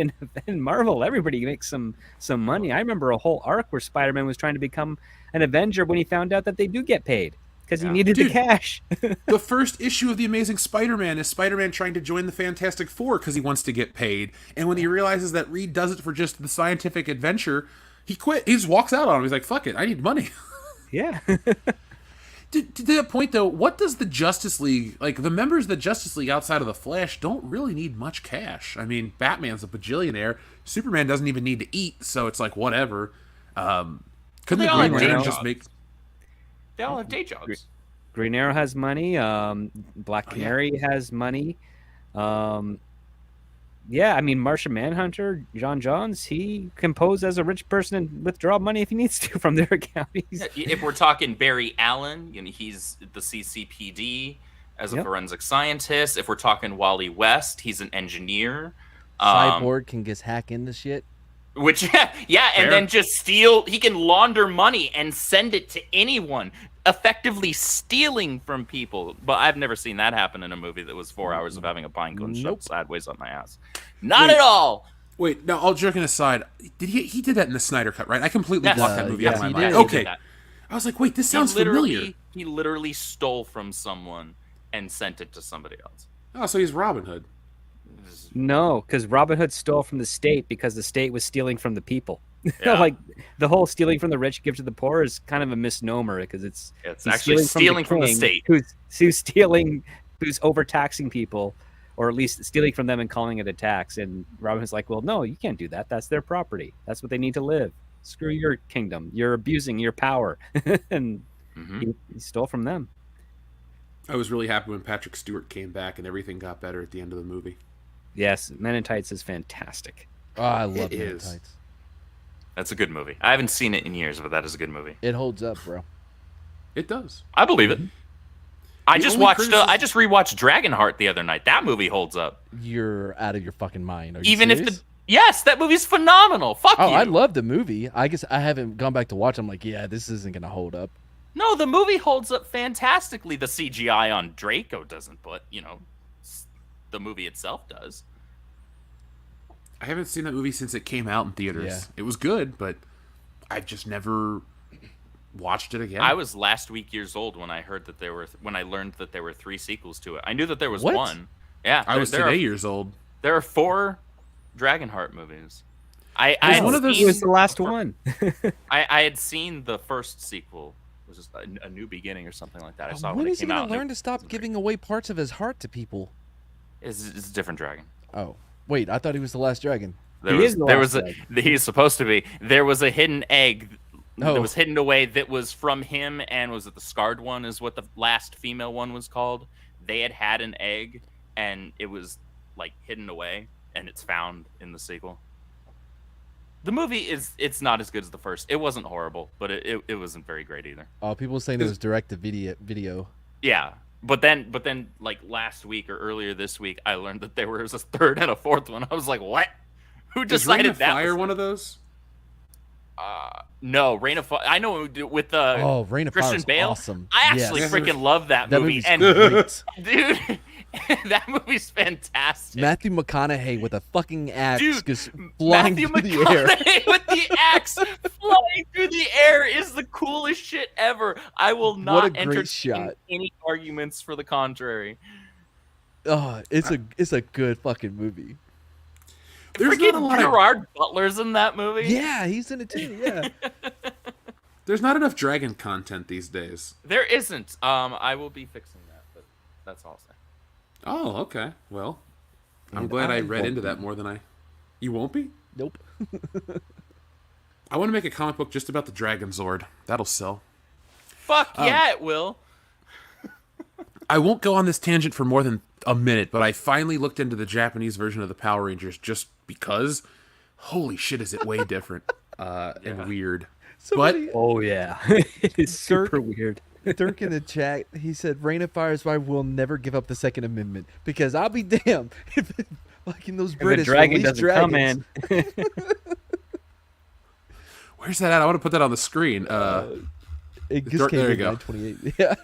F: in Marvel, everybody makes some money. I remember a whole arc where Spider-Man was trying to become an Avenger when he found out that they do get paid because he needed the cash.
C: The first issue of The Amazing Spider-Man is Spider-Man trying to join the Fantastic Four because he wants to get paid. And when he realizes that Reed does it for just the scientific adventure, he quit. He just walks out on him. He's like, fuck it, I need money.
F: Yeah.
C: To that point, though, what does the Justice League, like, the members of the Justice League outside of the Flash don't really need much cash. I mean, Batman's a bajillionaire. Superman doesn't even need to eat, so it's like, whatever. Couldn't the Green Lantern just make...
D: They all have day jobs.
F: Green Arrow has money. Black Canary has money. Yeah, I mean, Martian Manhunter, John Johns, he can pose as a rich person and withdraw money if he needs to from their account.
D: If we're talking Barry Allen, he's the CCPD as a forensic scientist. If we're talking Wally West, he's an engineer.
E: Cyborg can just hack into shit.
D: Which, and then just steal. He can launder money and send it to anyone, effectively stealing from people. But I've never seen that happen in a movie that was 4 hours of having a pine cone shoved sideways on my ass. Not at all.
C: Wait, now, all joking aside, he did that in the Snyder Cut, right? I completely blocked that movie out of my mind. Okay. I was like, wait, this sounds familiar.
D: He literally stole from someone and sent it to somebody else.
C: Oh, so he's Robin Hood.
F: No, because Robin Hood stole from the state because the state was stealing from the people. Like, the whole stealing from the rich, give to the poor is kind of a misnomer because it's
D: actually stealing from the state.
F: Who's overtaxing people or at least stealing from them and calling it a tax. And Robin's like, well, no, you can't do that. That's their property. That's what they need to live. Screw your kingdom. You're abusing your power. And he stole from them.
C: I was really happy when Patrick Stewart came back and everything got better at the end of the movie.
F: Yes, Men in Tights is fantastic.
E: Oh, I love
C: It
E: Men in
C: is.
E: Tights.
D: That's a good movie. I haven't seen it in years, but that is a good movie.
E: It holds up, bro.
C: It does.
D: I believe it. I
C: The
D: just
C: only
D: watched.
C: criticism-
D: I just rewatched Dragonheart the other night. That movie holds up.
E: You're out of your fucking mind. Are you
D: Even
E: serious?
D: if yes, that movie's phenomenal. Fuck
E: Oh,
D: you.
E: I love the movie. I guess I haven't gone back to watch. I'm like, yeah, this isn't gonna hold up.
D: No, the movie holds up fantastically. The CGI on Draco doesn't, but the movie itself does.
C: I haven't seen that movie since it came out in theaters.
E: Yeah.
C: It was good, but I've just never watched it again.
D: I was last week years old when I heard that when I learned that there were 3 sequels to it. I knew that there was
E: What?
D: one. Yeah,
C: I was today years old.
D: There are 4 Dragonheart movies. I
C: Was
D: had
C: one of those-
F: He was
D: seen-
F: the last one.
D: I had seen the first sequel, which is a new beginning or something like that. I saw it
E: When
D: when it
E: is he
D: came out.
E: gonna
D: and it
E: learn to stop
D: wasn't
E: giving away parts of his heart to people?
D: great. It's a different dragon.
E: Oh, wait, I thought he was the last dragon.
D: There
F: He
D: was,
F: is the
D: there
F: last
D: was a, he's supposed to be. There was a hidden egg
E: Oh.
D: that was hidden away that was from him, and was it the scarred one? Is what the last female one was called. They had an egg, and it was like hidden away, and it's found in the sequel. The movie it's not as good as the first. It wasn't horrible, but it wasn't very great either.
E: Oh, people saying it was direct to video.
D: Yeah. But then like last week or earlier this week, I learned that there was a 3rd and a 4th one. I was like, what? Who
C: Is Rain
D: decided
C: of
D: that?
C: Fire
D: was-
C: one of those?
D: No, Rain of Fire. I know with
E: Oh, Rain of Fire
D: Christian
E: is
D: Bale.
E: awesome.
D: I actually
E: Yes.
D: freaking love that
E: That
D: movie.
E: movie's
D: And
E: great.
D: dude, that movie's fantastic.
E: Matthew McConaughey with a fucking axe
D: Dude,
E: just flying
D: Matthew
E: through the air.
D: McConaughey with the axe flying through the air is the coolest shit ever. I will not
E: What a great
D: entertain
E: shot.
D: any arguments for the contrary.
E: Oh, it's a good fucking movie.
C: There's not a
D: Freaking
C: lot of,
D: Gerard Butler's in that movie.
E: Yeah, he's in it too. Yeah.
C: there's not enough dragon content these days.
D: There isn't. I will be fixing that, but that's all I'll say.
C: Oh, okay. Well, I'm
E: And
C: glad I
E: I
C: read
E: won't
C: into
E: be.
C: that more than I. You won't be?
E: Nope.
C: I want to make a comic book just about the Dragon Zord. That'll sell.
D: Fuck yeah, it will.
C: I won't go on this tangent for more than a minute, but I finally looked into the Japanese version of the Power Rangers just because. Holy shit, is it way different and weird.
E: Somebody,
F: Oh yeah, it is super weird.
E: Dirk in the chat, he said, "Rain of Fire is why we'll never give up the Second Amendment because I'll be damned if fucking those
F: If
E: British
F: a dragon
E: release
F: doesn't come
E: dragons."
F: in,
C: Where's that at? I want to put that on the screen.
E: It just
C: Dirk-
E: came
C: there
E: in
C: you go.
E: 928. Yeah,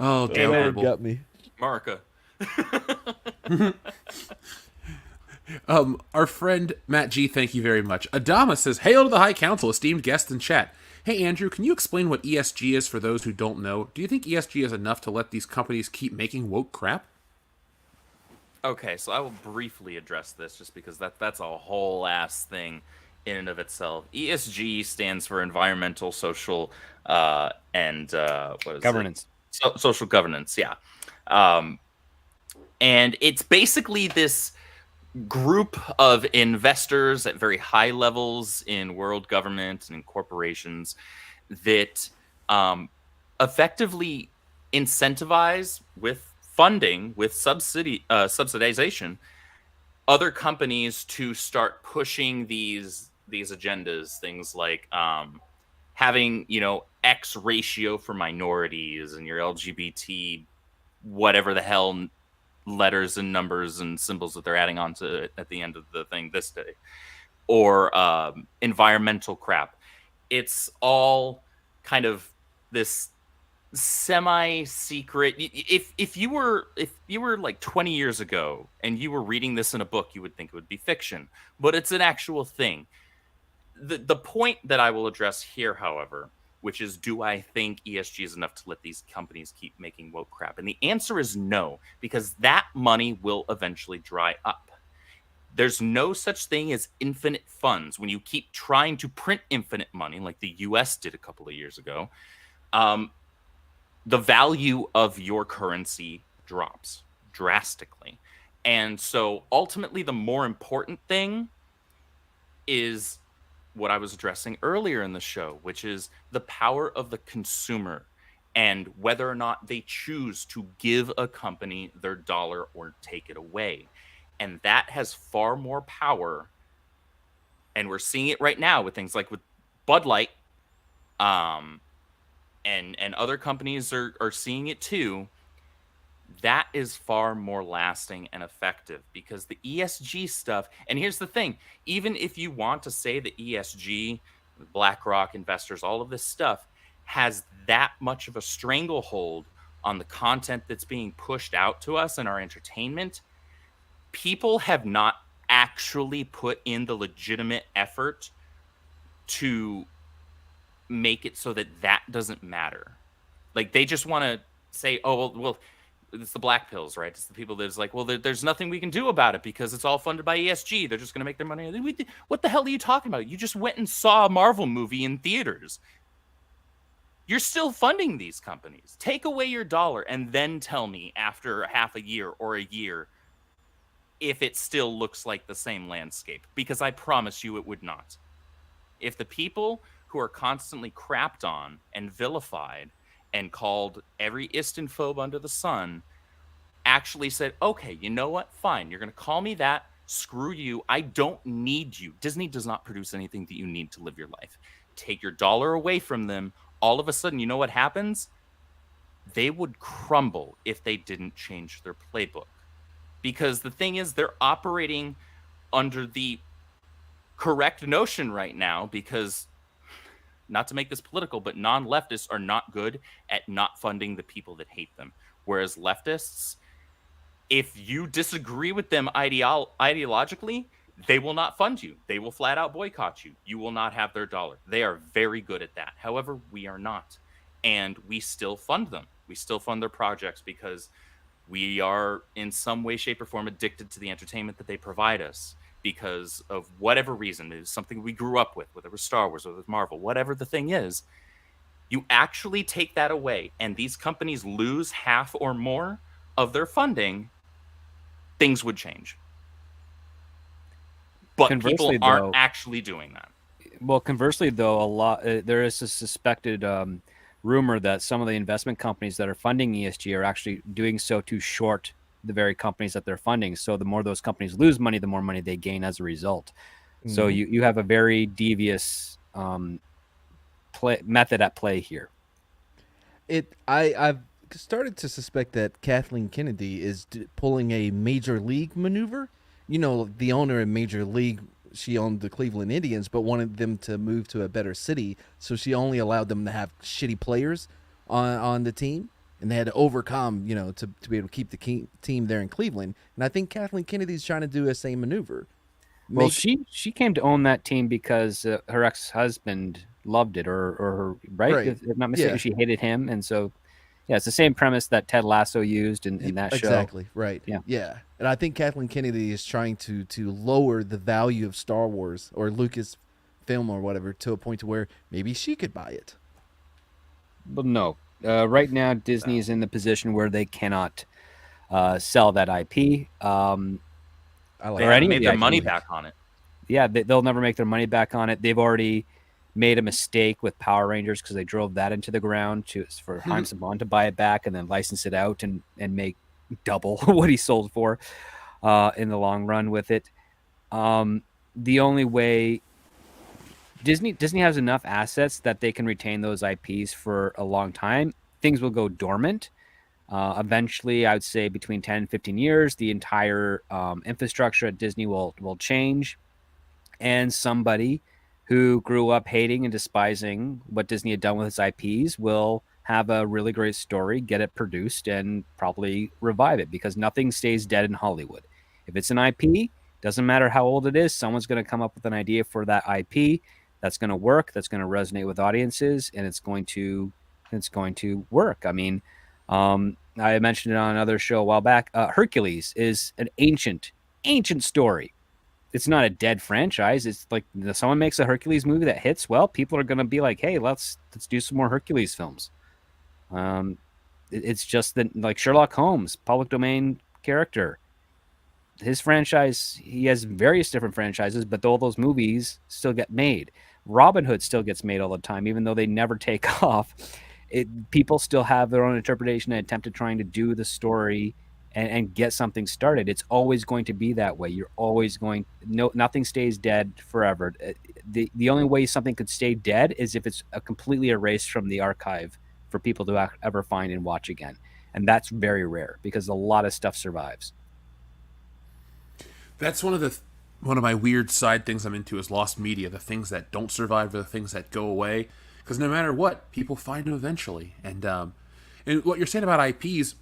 C: Oh, damn
D: man.
C: horrible.
E: got me.
D: Marika.
C: Our friend Matt G, thank you very much. Adama says, "Hail to the High Council, esteemed guest in chat. Hey Andrew, can you explain what ESG is for those who don't know? Do you think ESG is enough to let these companies keep making woke crap?"
D: Okay, so I will briefly address this just because that's a whole ass thing in and of itself. ESG stands for environmental, social, and what is
F: governance.
D: it? Social governance, yeah. And it's basically this group of investors at very high levels in world government and in corporations that effectively incentivize with funding, with subsidization, other companies to start pushing these agendas. Things like having X ratio for minorities and your LGBT, whatever the hell letters and numbers and symbols that they're adding onto it at the end of the thing this day, or environmental crap. It's all kind of this semi-secret. If you were like 20 years ago and you were reading this in a book, you would think it would be fiction, but it's an actual thing. The point that I will address here, however, which is, do I think ESG is enough to let these companies keep making woke crap? And the answer is no, because that money will eventually dry up. There's no such thing as infinite funds. When you keep trying to print infinite money, like the US did a couple of years ago, the value of your currency drops drastically. And so ultimately, the more important thing is what I was addressing earlier in the show, which is the power of the consumer and whether or not they choose to give a company their dollar or take it away. And that has far more power. And we're seeing it right now with things like with Bud Light, and other companies are seeing it too. That is far more lasting and effective because the ESG stuff, and here's the thing, even if you want to say the ESG, BlackRock investors, all of this stuff has that much of a stranglehold on the content that's being pushed out to us and our entertainment, people have not actually put in the legitimate effort to make it so that that doesn't matter. Like, they just want to say, oh, well, it's the black pills, right? It's the people that's like, well, there's nothing we can do about it because it's all funded by ESG. They're just going to make their money. What the hell are you talking about? You just went and saw a Marvel movie in theaters. You're still funding these companies. Take away your dollar and then tell me after half a year or a year if it still looks like the same landscape, because I promise you it would not. If the people who are constantly crapped on and vilified and called every Istanphobe under the sun actually said, okay, you know what? Fine. You're going to call me that. Screw you. I don't need you. Disney does not produce anything that you need to live your life. Take your dollar away from them. All of a sudden, you know what happens? They would crumble if they didn't change their playbook. Because the thing is, they're operating under the correct notion right now, because, not to make this political, but non-leftists are not good at not funding the people that hate them. Whereas leftists, if you disagree with them ideologically, they will not fund you. They will flat out boycott you. You will not have their dollar. They are very good at that. However, we are not. And we still fund them. We still fund their projects because we are in some way, shape, or form addicted to the entertainment that they provide us. Because of whatever reason, it's something we grew up with, whether it was Star Wars or it was Marvel, whatever the thing is, you actually take that away and these companies lose half or more of their funding, things would change. But
F: Conversely,
D: people aren't
F: though,
D: actually doing that.
F: Well, conversely, though, there is a suspected rumor that some of the investment companies that are funding ESG are actually doing so to short the very companies that they're funding. So the more those companies lose money, the more money they gain as a result. Mm-hmm. So you have a very devious method at play here.
E: I've started to suspect that Kathleen Kennedy is pulling a major league maneuver. You know, the owner in Major League, she owned the Cleveland Indians, but wanted them to move to a better city. So she only allowed them to have shitty players on the team. And they had to overcome, you know, to be able to keep the team there in Cleveland. And I think Kathleen Kennedy's trying to do the same maneuver.
F: Well, she came to own that team because her ex-husband loved it, or her, right? If I'm not mistaken, she hated him. And so, yeah, it's the same premise that Ted Lasso used in that show.
E: Exactly, right. Yeah. And I think Kathleen Kennedy is trying to lower the value of Star Wars or Lucasfilm or whatever to a point to where maybe she could buy it.
F: But no. Right now, Disney is in the position where they cannot sell that IP.
D: They haven't made their money back on it.
F: Yeah, they'll never make their money back on it. They've already made a mistake with Power Rangers because they drove that into the ground for Haim Saban to buy it back and then license it out and make double what he sold for in the long run with it. The only way Disney has enough assets that they can retain those IPs for a long time. Things will go dormant. Eventually, I would say between 10 and 15 years, the entire infrastructure at Disney will change. And somebody who grew up hating and despising what Disney had done with its IPs will have a really great story, get it produced, and probably revive it, because nothing stays dead in Hollywood. If it's an IP, doesn't matter how old it is, someone's going to come up with an idea for that IP that's going to work, that's going to resonate with audiences, and it's going to work. I mean, I mentioned it on another show a while back. Hercules is an ancient story. It's not a dead franchise. It's like someone makes a Hercules movie that hits well, people are going to be like, hey, let's do some more Hercules films. It's just that, like Sherlock Holmes, public domain character. His franchise, he has various different franchises, but all those movies still get made. Robin Hood still gets made all the time, even though they never take off. People still have their own interpretation and attempt at trying to do the story and get something started. It's always going to be that way. You're always going, nothing stays dead forever. The only way something could stay dead is if it's completely erased from the archive for people to ever find and watch again. And that's very rare because a lot of stuff survives.
C: That's one of my weird side things I'm into is lost media, the things that don't survive, the things that go away. Because no matter what, people find them eventually. And what you're saying about IPs,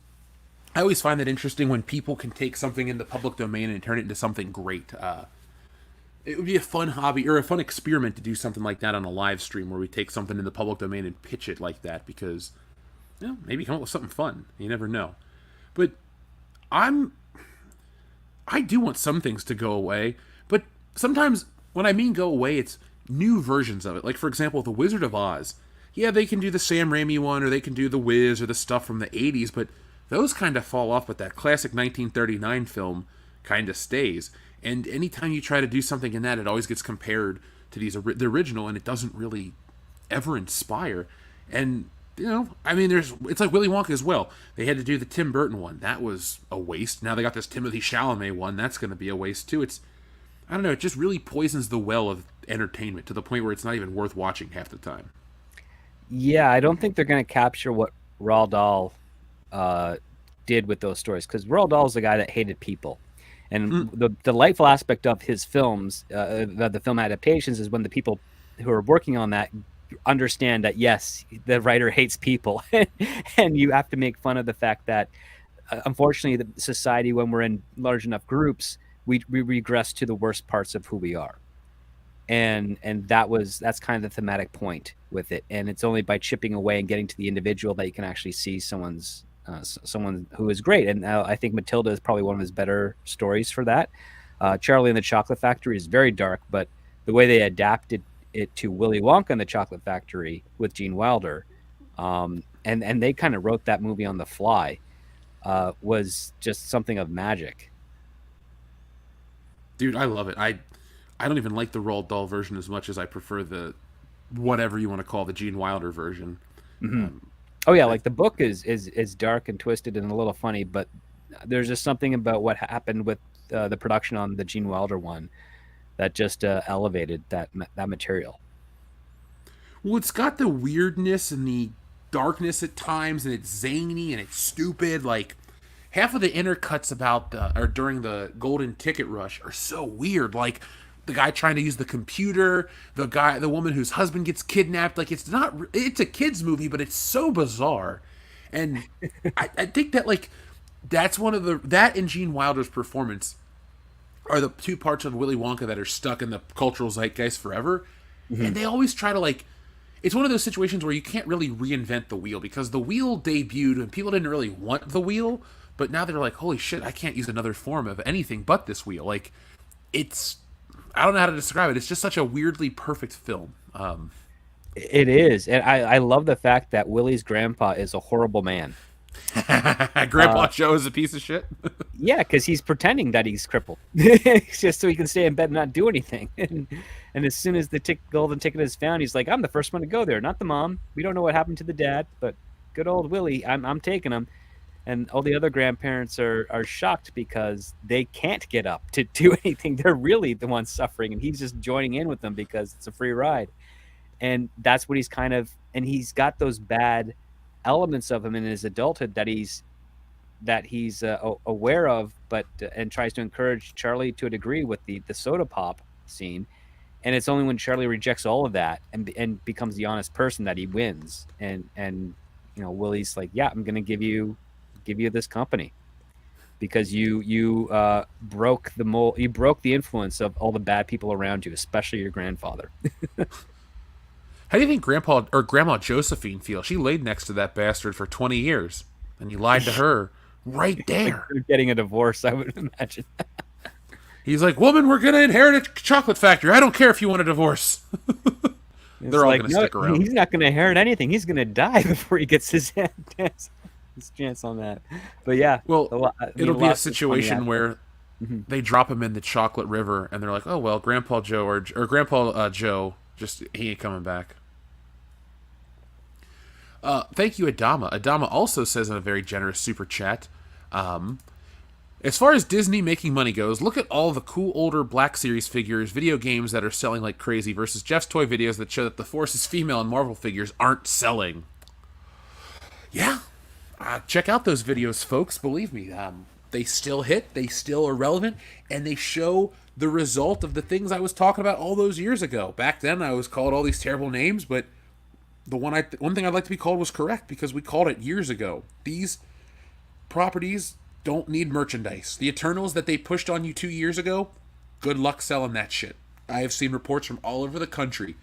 C: I always find that interesting when people can take something in the public domain and turn it into something great. It would be a fun hobby or a fun experiment to do something like that on a live stream where we take something in the public domain and pitch it like that because, maybe come up with something fun. You never know. But I do want some things to go away, but sometimes when I mean go away, it's new versions of it. Like, for example, The Wizard of Oz. Yeah, they can do the Sam Raimi one, or they can do The Wiz, or the stuff from the 80s, but those kind of fall off, but that classic 1939 film kind of stays. And anytime you try to do something in that, it always gets compared to the original, and it doesn't really ever inspire. And it's like Willy Wonka as well. They had to do the Tim Burton one. That was a waste. Now they got this Timothée Chalamet one. That's going to be a waste too. I don't know. It just really poisons the well of entertainment to the point where it's not even worth watching half the time.
F: Yeah, I don't think they're going to capture what Roald Dahl did with those stories, because Roald Dahl is the guy that hated people. And the delightful aspect of his films, the film adaptations, is when the people who are working on that understand that, yes, the writer hates people. And you have to make fun of the fact that, unfortunately, the society, when we're in large enough groups, we regress to the worst parts of who we are. And that's kind of the thematic point with it. And it's only by chipping away and getting to the individual that you can actually see someone who is great. And I think Matilda is probably one of his better stories for that. Charlie and the Chocolate Factory is very dark, but the way they adapted it to Willy Wonka and the Chocolate Factory with Gene Wilder, and they kind of wrote that movie on the fly, was just something of magic.
C: Dude, I love it. I don't even like the Roald Dahl version as much as I prefer the whatever you want to call the Gene Wilder version.
F: Mm-hmm. Oh yeah, like the book is dark and twisted and a little funny, but there's just something about what happened with the production on the Gene Wilder one that just elevated that material.
C: Well, it's got the weirdness and the darkness at times, and it's zany and it's stupid. Like half of the intercuts during the Golden Ticket Rush are so weird. Like the guy trying to use the computer, the woman whose husband gets kidnapped. Like it's a kid's movie, but it's so bizarre. And I think that that's one of that and Gene Wilder's performance are the two parts of Willy Wonka that are stuck in the cultural zeitgeist forever. Mm-hmm. And they always try to it's one of those situations where you can't really reinvent the wheel, because the wheel debuted and people didn't really want the wheel, but now they're like, holy shit, I can't use another form of anything but this wheel. I don't know how to describe it. It's just such a weirdly perfect film.
F: It is. And I love the fact that Willie's grandpa is a horrible man.
C: Grandpa Joe is a piece of shit.
F: Yeah, because he's pretending that he's crippled. Just so he can stay in bed and not do anything. And as soon as the golden ticket is found, he's like, I'm the first one to go there, not the mom. We don't know what happened to the dad, but good old Willie, I'm taking him. And all the other grandparents are shocked because they can't get up to do anything. They're really the ones suffering, and he's just joining in with them because it's a free ride. And that's what he's he's got those bad elements of him in his adulthood that he's aware of, but and tries to encourage Charlie to a degree with the soda pop scene. And it's only when Charlie rejects all of that and becomes the honest person that he wins. And Willie's like, yeah, I'm going to give you this company because you broke the mold, you broke the influence of all the bad people around you, especially your grandfather.
C: How do you think Grandpa or Grandma Josephine feel? She laid next to that bastard for 20 years, and you lied to her right there.
F: They're getting a divorce, I would imagine.
C: He's like, woman, we're going to inherit a chocolate factory. I don't care if you want a divorce. They're all going to stick around.
F: He's not going to inherit anything. He's going to die before he gets his hands. There's a chance on that. But yeah.
C: Well, it'll be a
F: lots of funny
C: situation where
F: Mhm.
C: they drop him in the chocolate river, and they're like, "Oh well, Grandpa Joe or Grandpa Joe, just he ain't coming back." Thank you, Adama. Adama also says in a very generous super chat, as far as Disney making money goes, look at all the cool older Black Series figures, video games that are selling like crazy versus Jeff's toy videos that show that the Force is female and Marvel figures aren't selling. Yeah, check out those videos, folks. Believe me, they still hit, they still are relevant, and they show the result of the things I was talking about all those years ago. Back then, I was called all these terrible names, but the one thing I'd like to be called was correct because we called it years ago. These properties don't need merchandise. The Eternals that they pushed on you 2 years ago, good luck selling that shit. I have seen reports from all over the country,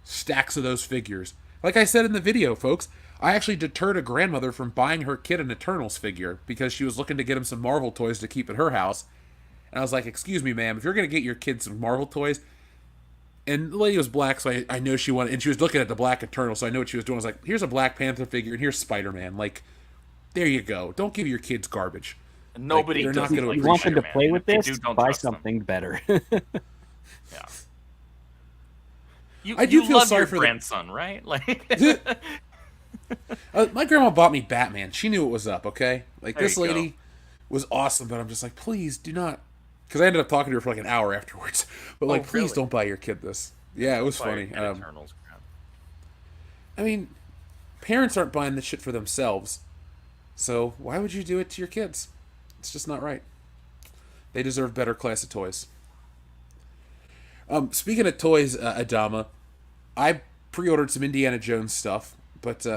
C: stacks of those figures. Like I said in the video, folks, I actually deterred a grandmother from buying her kid an Eternals figure because she was looking to get him some Marvel toys to keep at her house. And I was like, excuse me, ma'am, if you're going to get your kid some Marvel toys, and the lady was black, so I know she wanted, and she was looking at the black Eternal, so I know what she was doing. I was like, here's a Black Panther figure, and here's Spider-Man. Like, there you go. Don't give your kids garbage.
D: Nobody
C: they're not
D: doesn't
C: gonna
D: like
F: You want them to
D: Spider-Man.
F: play with
D: If
F: this?
D: they do, don't
F: Buy
D: trust them.
F: something better.
D: Yeah. You,
C: I do
D: you
C: feel
D: love
C: sorry
D: your
C: for the-
D: grandson, right? Like,
C: My grandma bought me Batman. She knew what was up, okay? Like,
D: There
C: this
D: you go.
C: lady was awesome, but I'm just like, please do not. Because I ended up talking to her for like an hour afterwards. But, like, please
D: really?
C: don't buy your kid this. Yeah, it was
D: Buy your
C: funny.
D: kid Eternals crap.
C: I mean, parents aren't buying this shit for themselves. So why would you do it to your kids? It's just not right. They deserve better class of toys. Speaking of toys, Adama, I pre-ordered some Indiana Jones stuff, but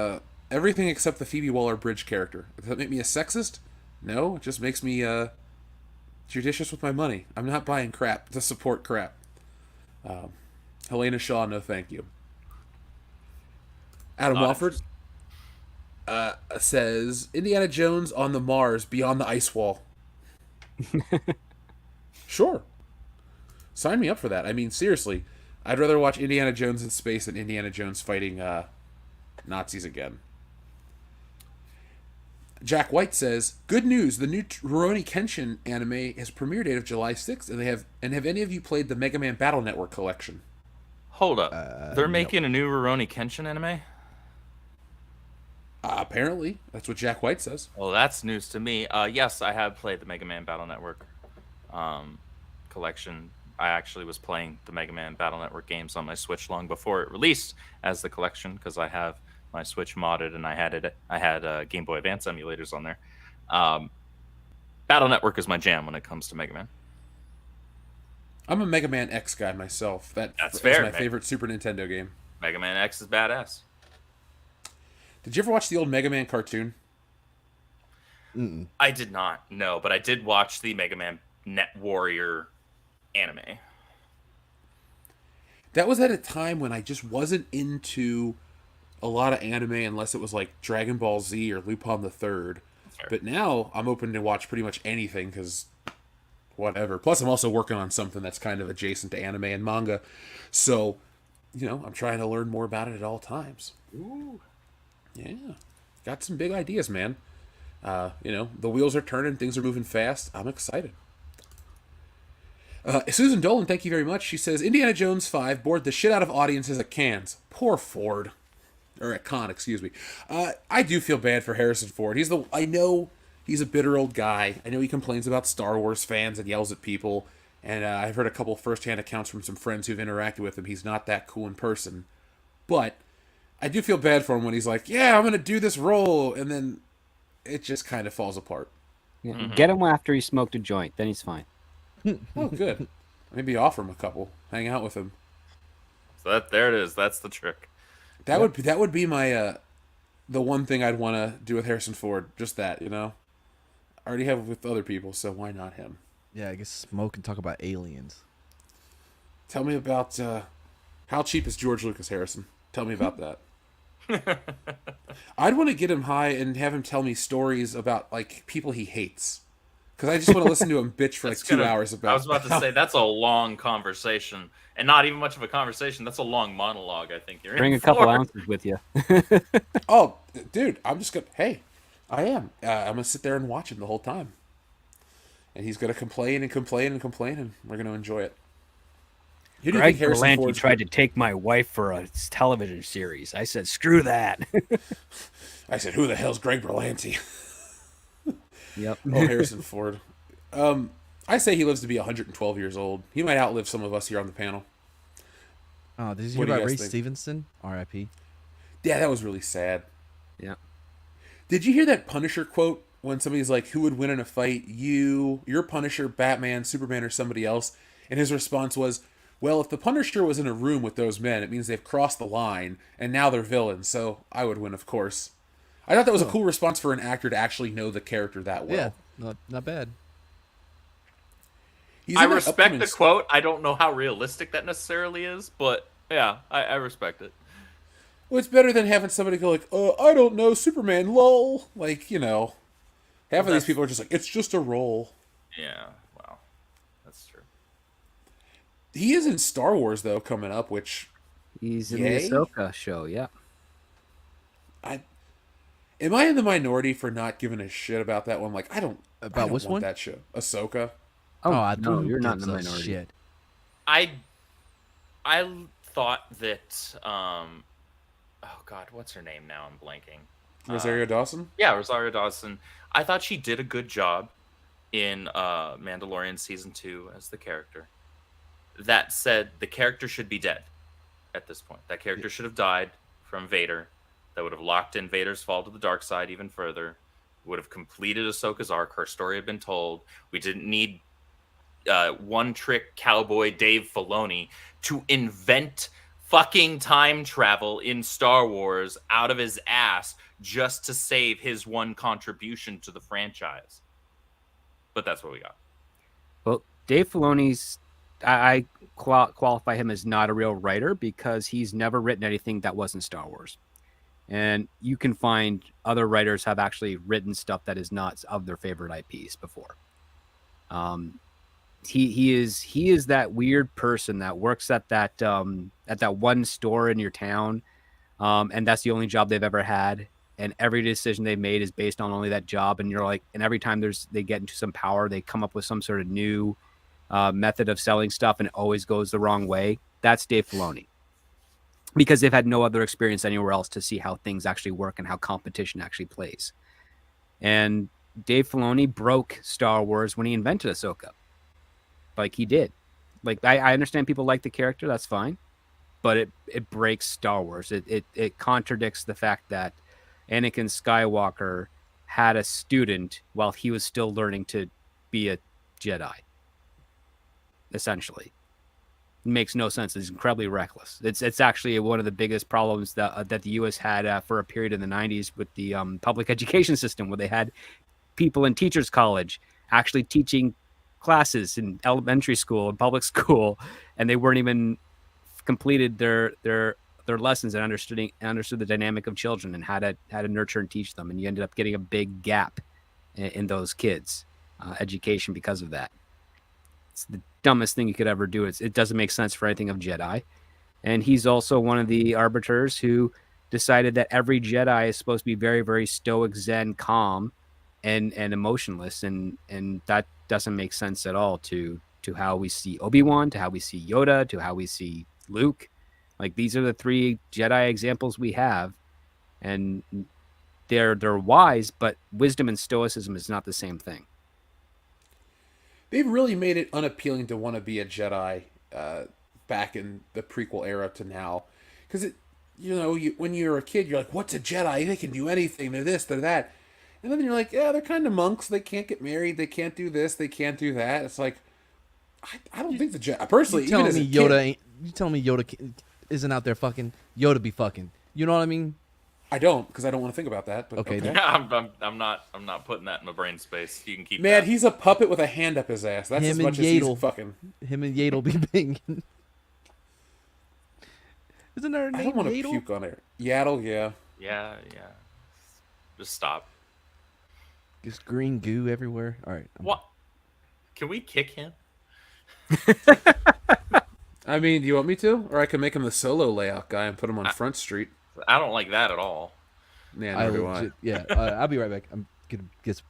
C: everything except the Phoebe Waller-Bridge character. Does that make me a sexist? No, it just makes me judicious with my money. I'm not buying crap to support crap. Helena Shaw, no thank you. Adam
D: Not
C: Wofford says, Indiana Jones on the Mars beyond the ice wall. Sure. Sign me up for that. I mean, seriously, I'd rather watch Indiana Jones in space than Indiana Jones fighting Nazis again. Jack White says, good news, the new Rurouni Kenshin anime has premiere date of July 6th, and have any of you played the Mega Man Battle Network collection?
D: Hold up. They're making a new Rurouni Kenshin anime?
C: Apparently. That's what Jack White says.
D: Well, that's news to me. Yes, I have played the Mega Man Battle Network collection. I actually was playing the Mega Man Battle Network games on my Switch long before it released as the collection because I have my Switch modded and I had Game Boy Advance emulators on there. Battle Network is my jam when it comes to Mega Man.
C: I'm a Mega Man X guy myself.
D: That's
C: is
D: fair,
C: my
D: man.
C: favorite Super Nintendo game.
D: Mega Man X is badass.
C: Did you ever watch the old Mega Man cartoon?
D: I did not, no, but I did watch the Mega Man Net Warrior anime.
C: That was at a time when I just wasn't into a lot of anime unless it was like Dragon Ball Z or Lupin the Third.
D: Fair.
C: But now I'm open to watch pretty much anything because whatever. Plus, I'm also working on something that's kind of adjacent to anime and manga. So, I'm trying to learn more about it at all times.
D: Ooh.
C: Yeah. Got some big ideas, man. The wheels are turning, things are moving fast. I'm excited. Susan Dolan, thank you very much. She says, Indiana Jones 5 bored the shit out of audiences at Cannes. Poor Ford. Or at Con, excuse me. I do feel bad for Harrison Ford. I know he's a bitter old guy. I know he complains about Star Wars fans and yells at people. And I've heard a couple first-hand accounts from some friends who've interacted with him. He's not that cool in person. But I do feel bad for him when he's like, yeah, I'm going to do this role. And then it just kind of falls apart.
F: Yeah, Get him after he smoked a joint, then he's fine.
C: Oh, good. Maybe offer him a couple. Hang out with him.
D: So there it is. That's the trick.
C: That would be my the one thing I'd want to do with Harrison Ford. Just that, I already have it with other people, so why not him?
E: Yeah, I guess smoke and talk about aliens.
C: Tell me about how cheap is George Lucas, Harrison? Tell me about that. I'd want to get him high and have him tell me stories about like people he hates. Because I just want to listen to him bitch for like 2 hours about.
D: I was about to say that's a long conversation, and not even much of a conversation. That's a long monologue. I think you're
F: Bring
D: in
F: a couple
D: for.
F: ounces with you.
C: Oh, dude, I'm I am. I'm gonna sit there and watch him the whole time, and he's gonna complain and complain and complain, and we're gonna enjoy it. Who do you
F: Greg
C: think Harrison
F: Berlanti
C: Ford's
F: tried to take my wife for a television series. I said, screw that.
C: I said, "Who the hell's Greg Berlanti?"
F: Yep.
C: Oh, Harrison Ford. I say he lives to be 112 years old. He might outlive some of us here on the panel.
E: Oh, did you
C: What
E: hear
C: do you
E: about
C: guys
E: Ray
C: think?
E: Stevenson? R.I.P.
C: Yeah, that was really sad.
F: Yeah.
C: Did you hear that Punisher quote when somebody's like, "Who would win in a fight? Your Punisher, Batman, Superman, or somebody else?" And his response was, "Well, if the Punisher was in a room with those men, it means they've crossed the line, and now they're villains. So I would win, of course." I thought that was a cool response for an actor to actually know the character that well.
E: Yeah, not bad.
C: He's
D: I
C: in that
D: respect
C: upcoming
D: the quote. I don't know how realistic that necessarily is, but yeah, I respect it.
C: Well, it's better than having somebody go like, I don't know, Superman, lol." Like, half of these people are just like, it's just a role.
D: Yeah, wow, that's true.
C: He is in Star Wars, though, coming up, which,
F: He's in
C: Yay?
F: the Ahsoka show, yeah.
C: am I in the minority for not giving a shit about that one? Like, I don't
E: which
C: want
E: one?
C: that show. Ahsoka.
E: I
F: no,
E: who
F: you're not in
E: gives
F: the
E: a
F: minority.
E: Shit.
D: I thought that oh god, what's her name now? I'm blanking.
C: Rosario Dawson?
D: Yeah, Rosario Dawson. I thought she did a good job in Mandalorian season 2 as the character. That said, the character should be dead at this point. That character should have died from Vader. That would have locked in Vader's fall to the dark side even further. Would have completed Ahsoka's arc. Her story had been told. We didn't need one-trick cowboy Dave Filoni to invent fucking time travel in Star Wars out of his ass just to save his one contribution to the franchise. But that's what we got.
F: Well, Dave Filoni's, I qualify him as not a real writer because he's never written anything that wasn't Star Wars. And you can find other writers have actually written stuff that is not of their favorite IPs before. He is that weird person that works at that one store in your town, and that's the only job they've ever had. And every decision they've made is based on only that job. And you're like, and every time they get into some power, they come up with some sort of new method of selling stuff, and it always goes the wrong way. That's Dave Filoni, because they've had no other experience anywhere else to see how things actually work and how competition actually plays. And Dave Filoni broke Star Wars when he invented Ahsoka. Like he did. Like I understand people like the character, that's fine. But it breaks Star Wars. It contradicts the fact that Anakin Skywalker had a student while he was still learning to be a Jedi. Essentially. It makes no sense. It's incredibly reckless. It's actually one of the biggest problems that the U.S. had for a period in the 90s with the public education system, where they had people in teachers college actually teaching classes in elementary school and public school, and they weren't even completed their lessons and understood the dynamic of children and how to nurture and teach them. And you ended up getting a big gap in those kids' education because of that. It's the dumbest thing you could ever do. It doesn't make sense for anything of Jedi. And he's also one of the arbiters who decided that every Jedi is supposed to be very, very stoic, zen, calm, and emotionless. And that doesn't make sense at all to how we see Obi-Wan, to how we see Yoda, to how we see Luke. Like, these are the three Jedi examples we have. And they're wise, but wisdom and stoicism is not the same thing.
C: They've really made it unappealing to want to be a Jedi back in the prequel era to now. Because, when you're a kid, you're like, what's a Jedi? They can do anything. They're this, they're that. And then you're like, yeah, they're kind of monks. They can't get married. They can't do this. They can't do that. It's like, I don't think the Jedi... Personally,
E: You telling
C: even as
E: me
C: a
E: Yoda
C: kid,
E: ain't? You telling me Yoda isn't out there fucking? Yoda be fucking. You know what I mean?
C: I don't, because I don't want to think about that. But
E: Okay,
C: okay.
E: then.
D: Yeah, I'm not putting that in my brain space. You can keep
C: Man,
D: that.
C: he's a puppet with a hand up his ass. That's
E: Him
C: as
E: and
C: much as he's
E: Yaddle.
C: fucking...
E: Him and Yaddle be banging. Isn't there a
C: I
E: name
C: don't want to
E: Yaddle?
C: puke on air. Yaddle, yeah.
D: Yeah. Just stop.
E: Just green goo everywhere. All right.
D: What? Can we kick him?
C: I mean, do you want me to? Or I can make him the solo layout guy and put him on Front Street.
D: I don't like that at all.
C: Yeah, nor do I.
E: Yeah, I'll be right back. I'm gonna get.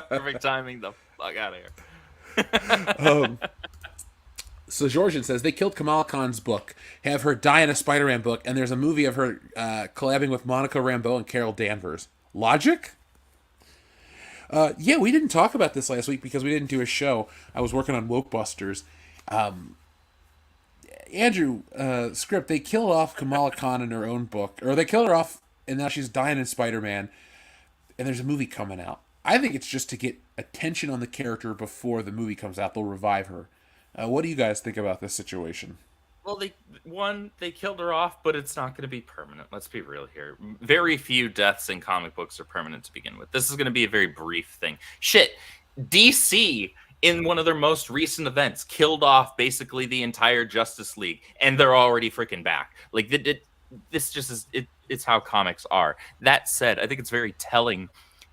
D: Perfect timing. The fuck out of here.
C: So Georgian says they killed Kamala Khan's book, have her die in a Spider-Man book, and there's a movie of her collabing with Monica Rambeau and Carol Danvers. Logic? Yeah, we didn't talk about this last week because we didn't do a show. I was working on Wokebusters. Andrew, script, they kill off Kamala Khan in her own book, or they kill her off, and now she's dying in Spider-Man, and there's a movie coming out. I think it's just to get attention on the character before the movie comes out. They'll revive her. What do you guys think about this situation?
D: Well, they killed her off, but it's not going to be permanent. Let's be real here. Very few deaths in comic books are permanent to begin with. This is going to be a very brief thing. Shit, DC, in one of their most recent events, killed off basically the entire Justice League, and they're already freaking back. Like, this just is, it's how comics are. That said, I think it's very telling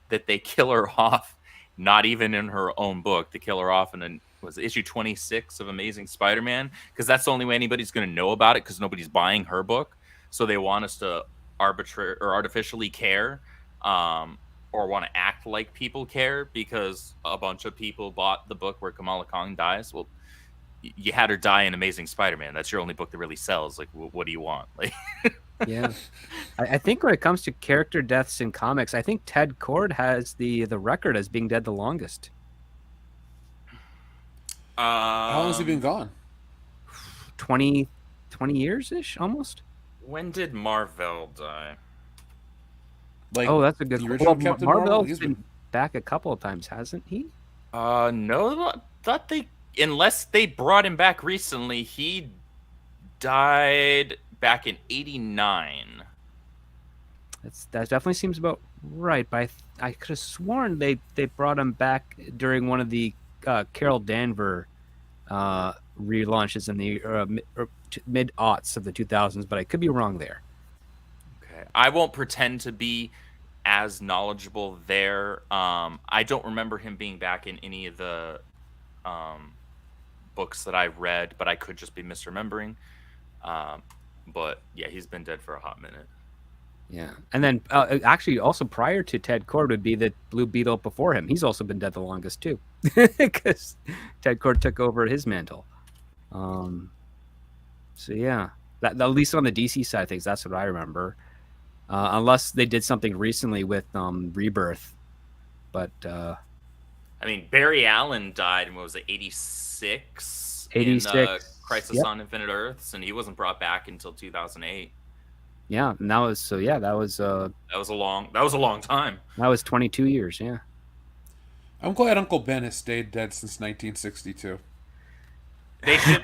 D: that they kill her off, not even in her own book. They kill her off in was issue 26 of Amazing Spider-Man, because that's the only way anybody's going to know about it, because nobody's buying her book. So they want us to artificially care, or want to act like people care, because a bunch of people bought the book where Kamala Khan dies. Well, you had her die in Amazing Spider-Man. That's your only book that really sells. Like, what do you want? Like,
F: Yeah, I think when it comes to character deaths in comics, I think Ted Kord has the record as being dead the longest.
C: How long has he been gone?
F: 20 years-ish, almost.
D: when did Marvel die?
C: Like,
F: Oh, that's a good
C: the
F: question.
C: original
F: Well,
C: Captain
F: Marvel's
C: Marvel?
F: been back a couple of times, hasn't he?
D: No, I thought unless they brought him back recently, he died back in '89.
F: That definitely seems about right. But I could have sworn they brought him back during one of the Carol Danvers relaunches in the mid-aughts of the 2000s, but I could be wrong there.
D: Okay, I won't pretend to be as knowledgeable there. I don't remember him being back in any of the books that I read, but I could just be misremembering. But yeah, he's been dead for a hot minute.
F: Yeah, and then actually also prior to Ted Kord would be the Blue Beetle before him. He's also been dead the longest too, because Ted Kord took over his mantle. So yeah, that at least on the DC side of things, that's what I remember. Unless they did something recently with Rebirth, but
D: I mean, Barry Allen died in, what was it, 86?
F: 86.
D: In Crisis
F: Yep.
D: on Infinite Earths, and he wasn't brought back until 2008.
F: yeah, and that was
D: That was a long time.
F: 22 years. Yeah.
C: I'm glad Uncle Ben has stayed dead since 1962.
D: They should,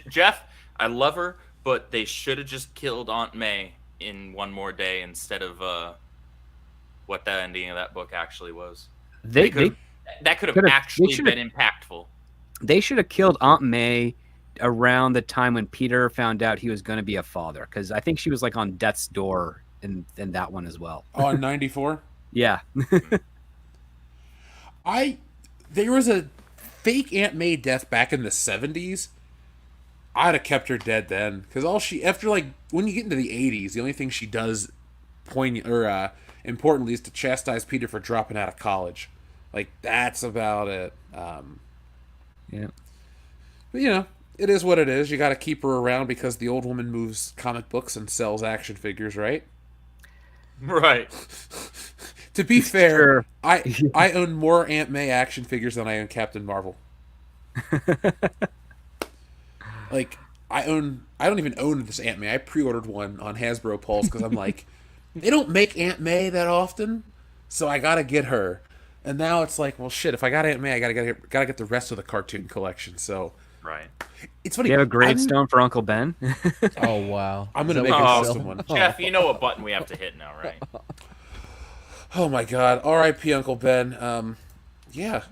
D: Jeff. I love her, but they should have just killed Aunt May in One More Day instead of what the ending of that book actually was.
F: That
D: could have
F: could've-
D: actually
F: they
D: been impactful.
F: They should have killed Aunt May around the time when Peter found out he was going to be a father, because I think she was like on death's door in that one as well.
C: Oh, in 94?
F: Yeah.
C: There was a fake Aunt May death back in the 70s. I'd have kept her dead then, because when you get into the 80s, the only thing she does importantly is to chastise Peter for dropping out of college. Like, that's about it.
F: Yeah.
C: But, it is what it is. You got to keep her around because the old woman moves comic books and sells action figures, right?
D: Right.
C: To be fair,
F: Sure.
C: I own more Aunt May action figures than I own Captain Marvel. Like, I don't even own this Aunt May. I pre-ordered one on Hasbro Pulse because I'm like, they don't make Aunt May that often, so I gotta get her. And now it's like, well, shit. If I got Aunt May, I gotta get the rest of the cartoon collection. So
D: Right.
C: it's funny.
F: Do you have a gravestone for Uncle Ben?
E: Oh wow!
C: I'm
E: Is
C: gonna
E: that
C: make
E: what
C: a
E: you're
C: custom
E: selling?
C: one.
D: Jeff, you know what button we have to hit now, right?
C: Oh my God! R.I.P. Uncle Ben. Yeah.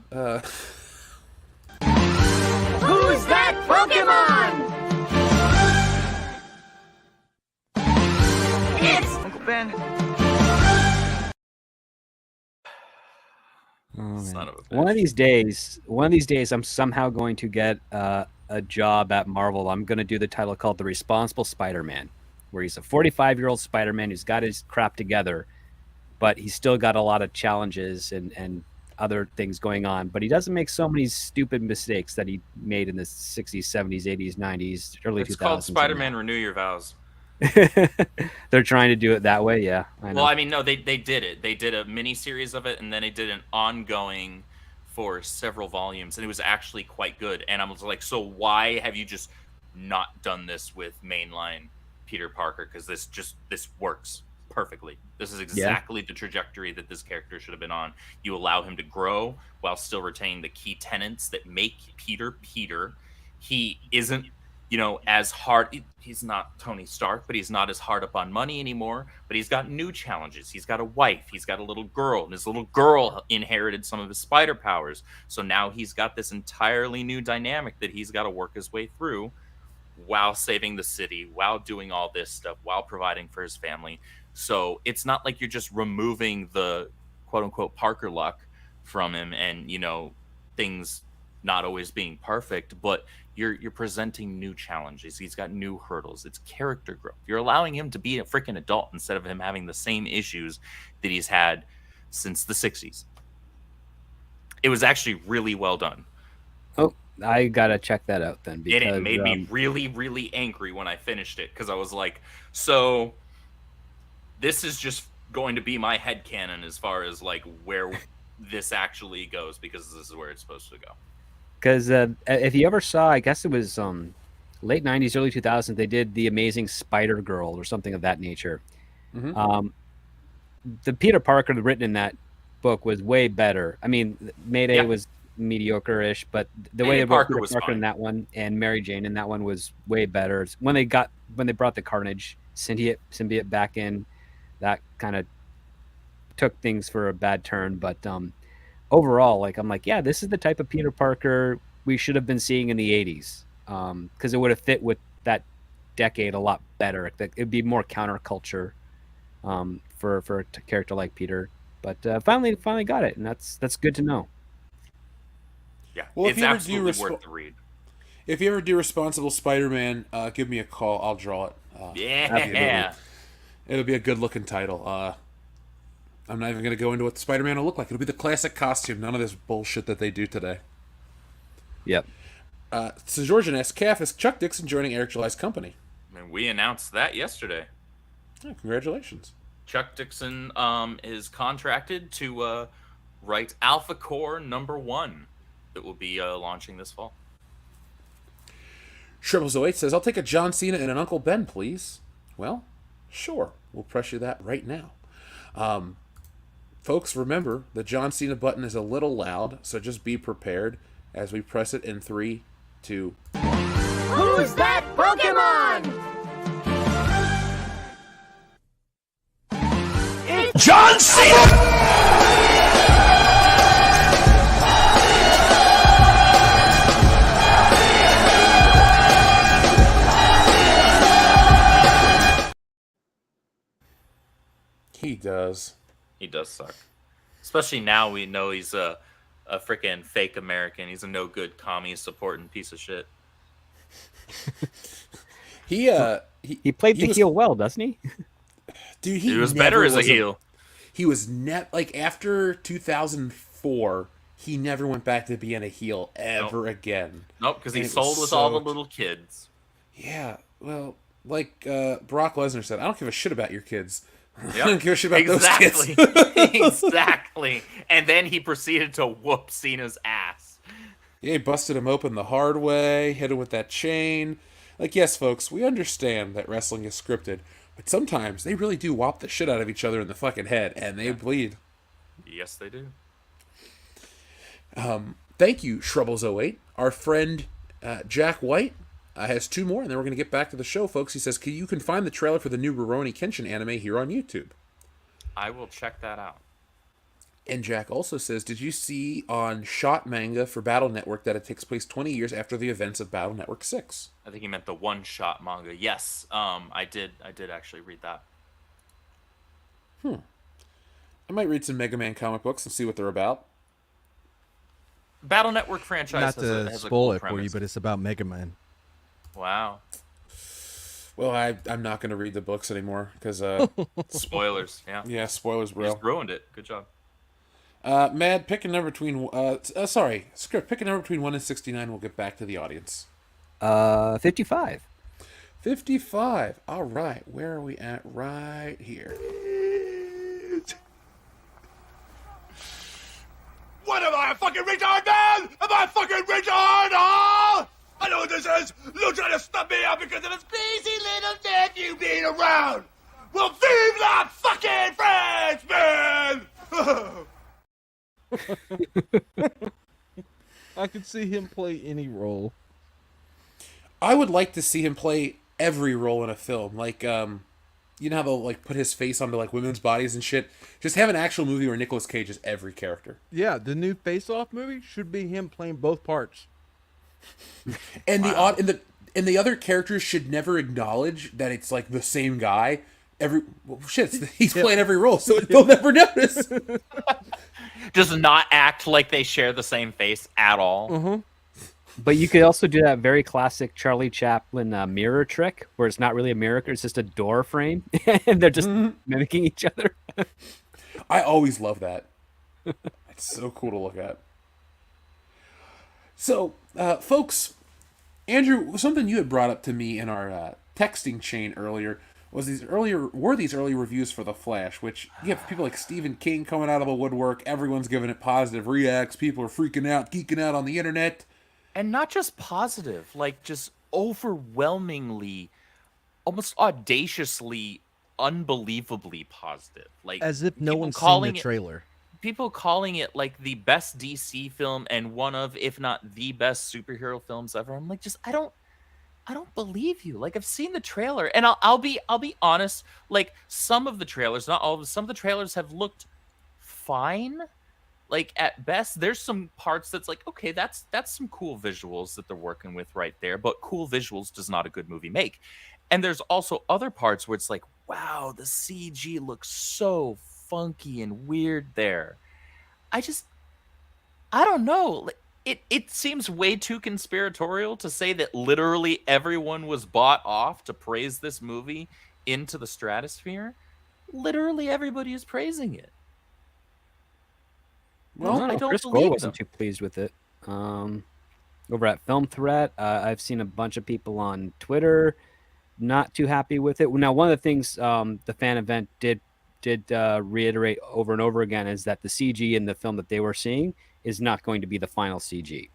G: Who's that Pokemon? It's
H: Uncle Ben.
D: Son of a bitch.
F: One of these days, I'm somehow going to get a job at Marvel. I'm going to do the title called The Responsible Spider-Man. where he's a 45-year-old Spider-Man who's got his crap together, but he's still got a lot of challenges and other things going on. But he doesn't make so many stupid mistakes that he made in the 60s, 70s, 80s, 90s, early 2000s.
D: It's called Spider-Man Renew Your Vows.
F: They're trying to do it that way, yeah. I know.
D: Well, I mean, no, they did it. They did a mini series of it, and then they did an ongoing for several volumes, and it was actually quite good. And I was like, so why have you just not done this with mainline Peter Parker? Because this works perfectly. This is exactly the trajectory that this character should have been on. You allow him to grow while still retaining the key tenets that make Peter Peter. He isn't, as hard. He's not Tony Stark, but he's not as hard up on money anymore. But he's got new challenges. He's got a wife. He's got a little girl, and his little girl inherited some of his spider powers. So now he's got this entirely new dynamic that he's got to work his way through, while saving the city, while doing all this stuff, while providing for his family. So it's not like you're just removing the quote unquote Parker luck from him and, things not always being perfect, but you're presenting new challenges. He's got new hurdles. It's character growth. You're allowing him to be a freaking adult instead of him having the same issues that he's had since the 60s. It was actually really well done.
F: Oh, I gotta check that out then. Because,
D: it made me really, really angry when I finished it, because I was like, so this is just going to be my headcanon as far as like where this actually goes, because this is where it's supposed to go.
F: Because if you ever saw, I guess it was late 90s, early 2000s, they did The Amazing Spider-Girl or something of that nature. Mm-hmm. The Peter Parker written in that book was way better. I mean, Mayday was mediocre-ish, but the way they wrote Peter Parker in that one and Mary Jane in that one was way better. When they brought the Carnage symbiote back in, that kind of took things for a bad turn. But overall, I'm like, yeah, this is the type of Peter Parker we should have been seeing in the 80s, because it would have fit with that decade a lot better. It'd be more counterculture for a character like Peter. But finally got it, and that's good to know.
D: Yeah,
C: well,
D: it's absolutely worth the read.
C: If you ever do Responsible Spider-Man, give me a call. I'll draw it. It'll be a good-looking title. I'm not even going to go into what the Spider-Man will look like. It'll be the classic costume. None of this bullshit that they do today.
F: Yep.
C: So Georgian asks, Calf, is Chuck Dixon joining Eric July's company?
D: And we announced that yesterday.
C: Oh, congratulations.
D: Chuck Dixon is contracted to write Alpha Core #1 that will be launching this fall.
C: Triple08 says, I'll take a John Cena and an Uncle Ben, please. Well, sure. We'll press you that right now. Folks, remember, the John Cena button is a little loud, so just be prepared as we press it in 3, 2...
G: Who's that Pokemon? It's
A: John Cena!
C: He does.
D: He does suck. Especially now we know he's a freaking fake American. He's a no good commie supporting piece of shit.
F: He played the heel well, doesn't he?
C: Dude,
D: he was better as a heel.
C: He was after 2004, he never went back to being a heel ever again.
D: Nope, because he sold with all the little kids.
C: Yeah, well, like Brock Lesnar said, I don't give a shit about your kids.
D: Yep.
C: I don't give a shit about those kids.
D: Exactly. And then he proceeded to whoop Cena's ass.
C: Yeah, he busted him open the hard way, hit him with that chain. Like, yes, folks, we understand that wrestling is scripted, but sometimes they really do whop the shit out of each other in the fucking head, and they bleed.
D: Yes, they do.
C: Thank you, Shrubbles08. Our friend Jack White has 2 more, and then we're going to get back to the show, folks. He says, you can find the trailer for the new Rurouni Kenshin anime here on YouTube.
D: I will check that out.
C: And Jack also says, did you see on Shot Manga for Battle Network that it takes place 20 years after the events of Battle Network 6?
D: I think he meant the one-shot manga. Yes, I did actually read that.
C: I might read some Mega Man comic books and see what they're about.
D: Battle Network franchise
H: Not
D: has
H: to
D: a
H: spoil
D: cool
H: it for you,
D: premise.
H: but it's about Mega Man.
D: Wow.
C: Well, I'm not going to read the books anymore because
D: Spoilers. Yeah.
C: yeah, spoilers,
D: You
C: bro.
D: just ruined it. Good job.
C: Mad, pick a number between script, pick a number between 1 and 69. We'll get back to the audience.
F: 55.
C: 55. All right, where are we at? Right here.
A: What am I, a fucking retard, man? Am I a fucking retard, huh? I know what this is. Lou trying to stop me out because of his crazy little nephew being around. Well, vive la fucking France, man!
E: I could see him play any role.
C: I would like to see him play every role in a film. Like, you know how they'll like put his face onto like women's bodies and shit. Just have an actual movie where Nicolas Cage is every character.
E: Yeah, the new Face Off movie should be him playing both parts.
C: And and the other characters should never acknowledge that it's like the same guy. He's playing every role, so they'll never notice.
D: Just not act like they share the same face at all.
E: Mm-hmm.
F: But you could also do that very classic Charlie Chaplin mirror trick, where it's not really a mirror; it's just a door frame, and they're just mimicking each other.
C: I always love that. It's so cool to look at. So, folks, Andrew, something you had brought up to me in our texting chain earlier were these early reviews for The Flash, which you have people like Stephen King coming out of the woodwork. Everyone's giving it positive reacts. People are freaking out, geeking out on the internet.
D: And not just positive, like just overwhelmingly, almost audaciously, unbelievably positive. Like
E: As if no
D: people
E: one's seen
D: calling
E: the
D: it-
E: trailer.
D: People calling it like the best DC film and one of, if not the best superhero films ever. I'm like, I don't believe you. Like I've seen the trailer, and I'll be honest. Like some of the trailers, not all of them, some of the trailers have looked fine. Like at best, there's some parts that's like, okay, that's some cool visuals that they're working with right there. But cool visuals does not a good movie make. And there's also other parts where it's like, wow, the CG looks so funky and weird there. I don't know. It seems way too conspiratorial to say that literally everyone was bought off to praise this movie into the stratosphere. Literally everybody is praising it.
F: Well,
D: I don't
F: Chris
D: believe
F: Cole wasn't
D: them.
F: too pleased with it. Over at Film Threat, I've seen a bunch of people on Twitter not too happy with it. Now, one of the things the fan event did reiterate over and over again is that the CG in the film that they were seeing is not going to be the final CG.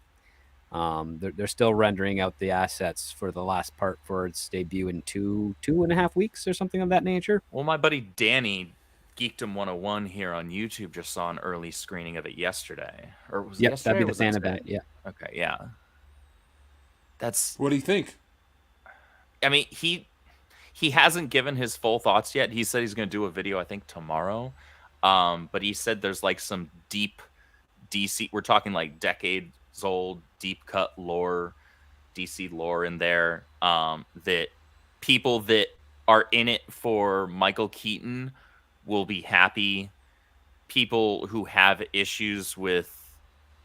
F: They're still rendering out the assets for the last part for its debut in two and a half weeks or something of that nature.
D: Well, my buddy Danny, Geekdom 101 here on YouTube, just saw an early screening of it yesterday. Or was it
F: Yep,
D: yesterday?
F: that'd be
D: or
F: the
D: was that
F: fan
D: today?
F: event. Yeah.
D: Okay, yeah. That's,
C: What do you think?
D: I mean, he hasn't given his full thoughts yet. He said he's going to do a video, I think, tomorrow. But he said there's like some deep DC, we're talking like decades old, deep cut lore, DC lore in there, that people that are in it for Michael Keaton will be happy. People who have issues with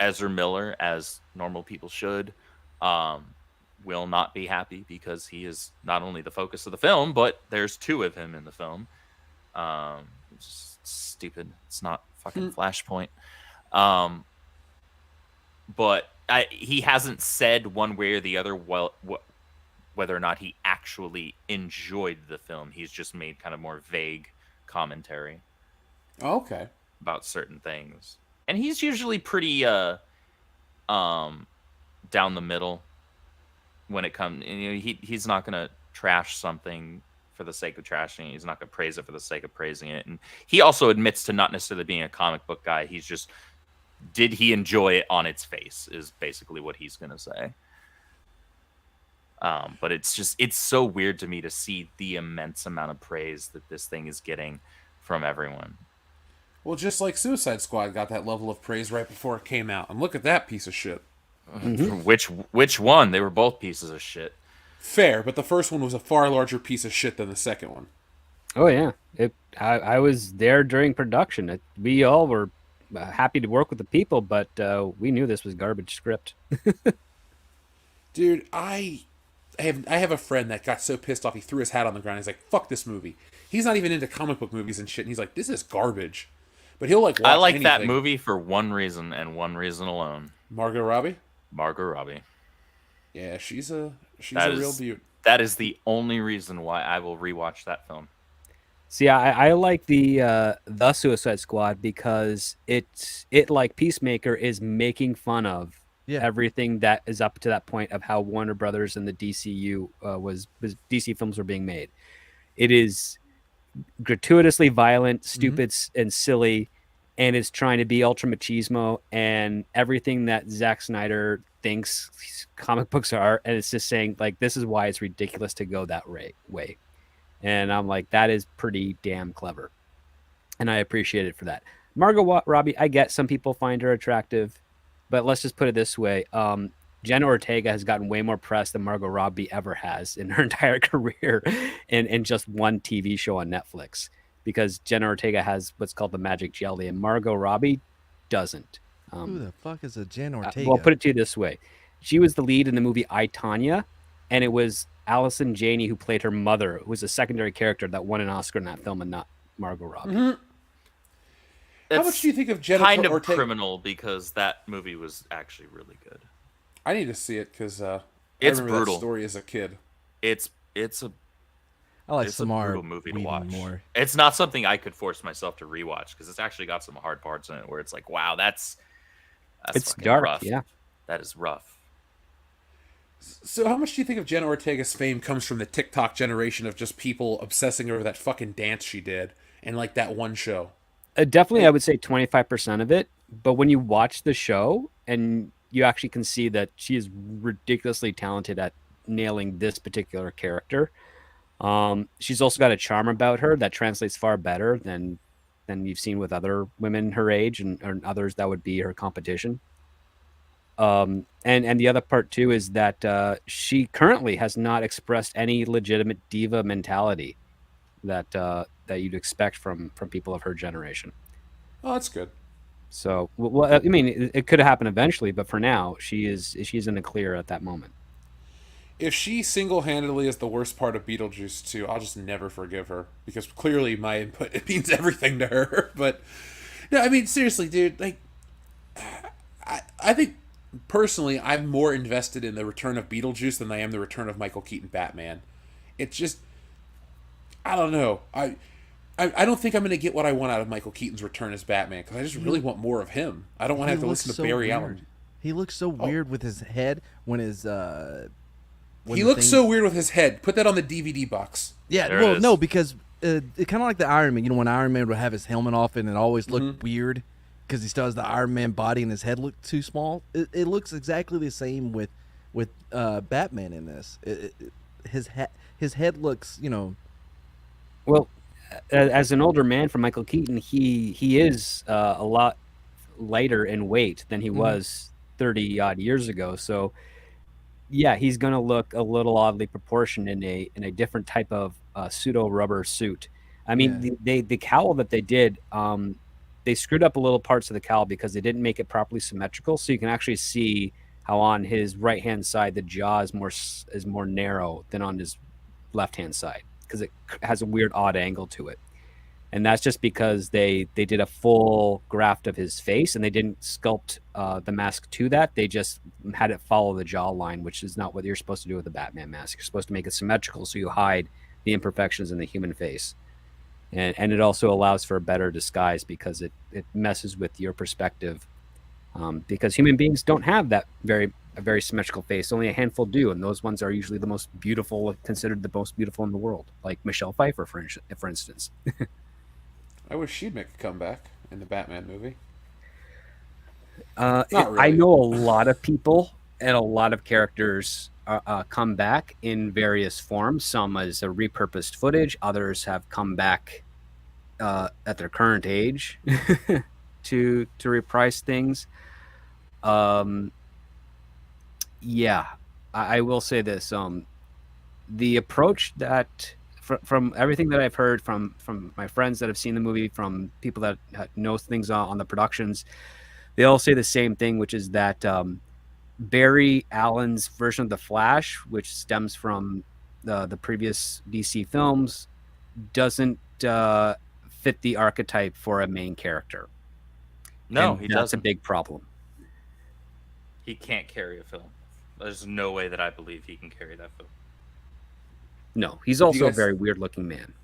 D: Ezra Miller, as normal people should, will not be happy because he is not only the focus of the film, but there's two of him in the film. It's just stupid. It's not fucking Flashpoint. But he hasn't said one way or the other whether or not he actually enjoyed the film. He's just made kind of more vague commentary
C: Okay.
D: about certain things. And he's usually pretty down the middle when it comes. You know, he's not gonna trash something for the sake of trashing it. He's not gonna praise it for the sake of praising it. And he also admits to not necessarily being a comic book guy. He's just, did he enjoy it on its face is basically what he's gonna say. But it's so weird to me to see the immense amount of praise that this thing is getting from everyone.
C: Well, just like Suicide Squad got that level of praise right before it came out. And look at that piece of shit.
D: Which one? They were both pieces of shit.
C: Fair, but the first one was a far larger piece of shit than the second one.
F: Oh yeah, I was there during production. We all were happy to work with the people, but we knew this was garbage script.
C: Dude, I I have a friend that got so pissed off he threw his hat on the ground. He's like, "Fuck this movie." He's not even into comic book movies and shit. And he's like, "This is garbage." But he'll like watch
D: I like
C: anything.
D: that movie for one reason and one reason alone.
C: Margot Robbie.
D: Margot Robbie.
C: Yeah, she's a
D: That
C: real
D: is-
C: beaut.
D: That is the only reason why I will rewatch that film.
F: See, I like the Suicide Squad because it like Peacemaker is making fun of everything that is up to that point of how Warner Brothers and the DCU was DC films were being made. It is gratuitously violent, stupid, and silly, and it's trying to be ultra machismo and everything that Zack Snyder thinks comic books are, and it's just saying like this is why it's ridiculous to go that way. And I'm like, that is pretty damn clever, and I appreciate it for that. Margot Robbie, I get some people find her attractive, but let's just put it this way: Jenna Ortega has gotten way more press than Margot Robbie ever has in her entire career, in just one TV show on Netflix. Because Jenna Ortega has what's called the magic jelly, and Margot Robbie doesn't.
E: Who the fuck is a Jen Ortega?
F: Well, put it to you this way: she was the lead in the movie I, Tonya, and it was Allison Janney who played her mother, who was a secondary character that won an Oscar in that film, and not Margot Robbie.
C: How much do you think of Jenna
D: kind of
C: Ortega?
D: criminal because that movie was actually really good.
C: I need to see it because I
D: It's
C: remember
D: brutal.
C: that story as a kid.
D: It's
E: I like
D: it's a
E: Samara
D: brutal movie to
E: Weaving
D: watch.
E: more.
D: It's not something I could force myself to rewatch because it's actually got some hard parts in it where it's like, wow, that's
F: It's
D: fucking
F: dark,
D: rough.
F: yeah.
D: That is rough.
C: So how much do you think of Jenna Ortega's fame comes from the TikTok generation of just people obsessing over that fucking dance she did and like that one show?
F: Definitely, I would say 25% of it. But when you watch the show, and you actually can see that she is ridiculously talented at nailing this particular character. She's also got a charm about her that translates far better than you've seen with other women her age and others that would be her competition. And the other part too is that she currently has not expressed any legitimate diva mentality that you'd expect from people of her generation.
C: Oh, that's good.
F: So, well, I mean, it could happen eventually, but for now, she's in the clear at that moment.
C: If she single-handedly is the worst part of Beetlejuice 2, I'll just never forgive her because clearly my input it means everything to her. But no, I mean seriously, dude. Like, I think personally, I'm more invested in the return of Beetlejuice than I am the return of Michael Keaton Batman. It's just, I don't know. I don't think I'm going to get what I want out of Michael Keaton's return as Batman because I just really want more of him. I don't want to have to listen to Barry Allen.
E: He looks so weird with his head when his.
C: He looks so weird with his head. Put that on the DVD box.
E: Yeah,
D: There
E: well,
D: it is.
E: no, because it kind of like the Iron Man. You know, when Iron Man would have his helmet off and it always looked weird because he still has the Iron Man body and his head looked too small. It looks exactly the same with Batman in this. His head looks, you know.
F: Well, as an older man for Michael Keaton, he is a lot lighter in weight than he was 30 odd years ago. So, yeah, he's going to look a little oddly proportioned in a different type of pseudo rubber suit. I mean, the cowl that they did, they screwed up a little parts of the cowl because they didn't make it properly symmetrical. So you can actually see how on his right hand side the jaw is more narrow than on his left hand side because it has a weird odd angle to it. And that's just because they did a full graft of his face and they didn't sculpt the mask to that. They just had it follow the jawline, which is not what you're supposed to do with a Batman mask. You're supposed to make it symmetrical so you hide the imperfections in the human face. And it also allows for a better disguise because it messes with your perspective. Because human beings don't have a very symmetrical face. Only a handful do, and those ones are usually the most beautiful, considered the most beautiful in the world, like Michelle Pfeiffer, for instance.
C: I wish she'd make a comeback in the Batman movie.
F: Not
C: really.
F: I know a lot of people and a lot of characters come back in various forms. Some as a repurposed footage. Others have come back at their current age to reprise things. Yeah, I will say this. The approach that from everything that I've heard from my friends that have seen the movie, from people that know things on the productions, they all say the same thing, which is that Barry Allen's version of the Flash, which stems from the previous DC films, doesn't fit the archetype for a main character.
D: No,
F: And
D: he
F: that's
D: doesn't.
F: a big problem.
D: He can't carry a film. There's no way that I believe he can carry that film.
F: No, he's also
C: guys-
F: a very weird-looking man.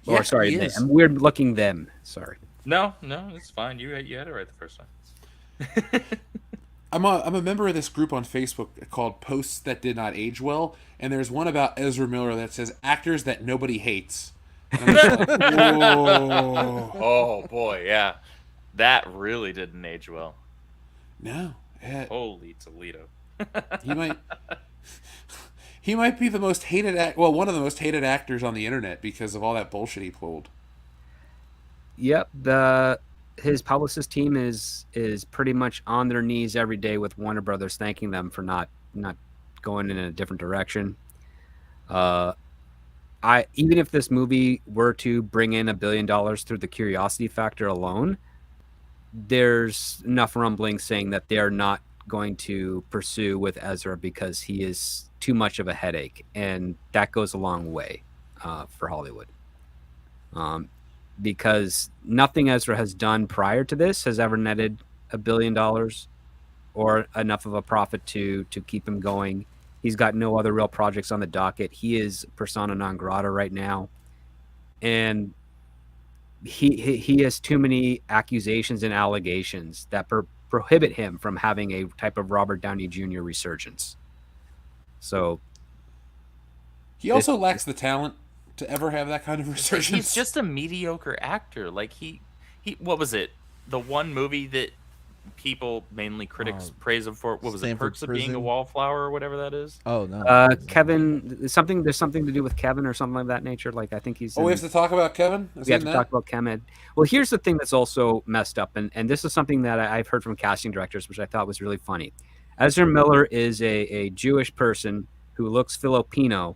C: Yeah,
F: Or sorry,
C: he is.
F: I'm weird-looking them. Sorry.
D: No, it's fine. You had it right the first time.
C: I'm a member of this group on Facebook called Posts That Did Not Age Well, and there's one about Ezra Miller that says actors that nobody hates. And I'm just like, whoa.
D: Oh boy, yeah, that really didn't age well.
C: No,
D: Holy Toledo.
C: he might be the most hated one of the most hated actors on the internet because of all that bullshit he pulled.
F: Yep, his publicist team is pretty much on their knees every day with Warner Brothers, thanking them for not going in a different direction. Even if this movie were to bring in $1 billion through the curiosity factor alone, there's enough rumbling saying that they're not going to pursue with Ezra because he is too much of a headache, and that goes a long way for Hollywood. Because nothing Ezra has done prior to this has ever netted $1 billion or enough of a profit to keep him going. He's got no other real projects on the docket. He is persona non grata right now, and he has too many accusations and allegations that prohibit him from having a type of Robert Downey Jr. resurgence. So
C: He also lacks the talent to ever have that kind of resurgence.
D: He's just a mediocre actor. Like he what was it? The one movie that people, mainly critics, praise him for. What was it?
E: Stanford
D: Perks of Being a
E: Prison?
D: Wallflower or whatever that is.
E: Oh no.
F: Kevin, there's something to do with Kevin or something of that nature. Like I think he's.
C: we have to talk about Kevin? Is
F: We
C: he
F: have
C: in
F: to
C: that?
F: talk about Kemet. Well, here's the thing that's also messed up, and this is something that I've heard from casting directors, which I thought was really funny. Ezra Miller is a Jewish person who looks Filipino,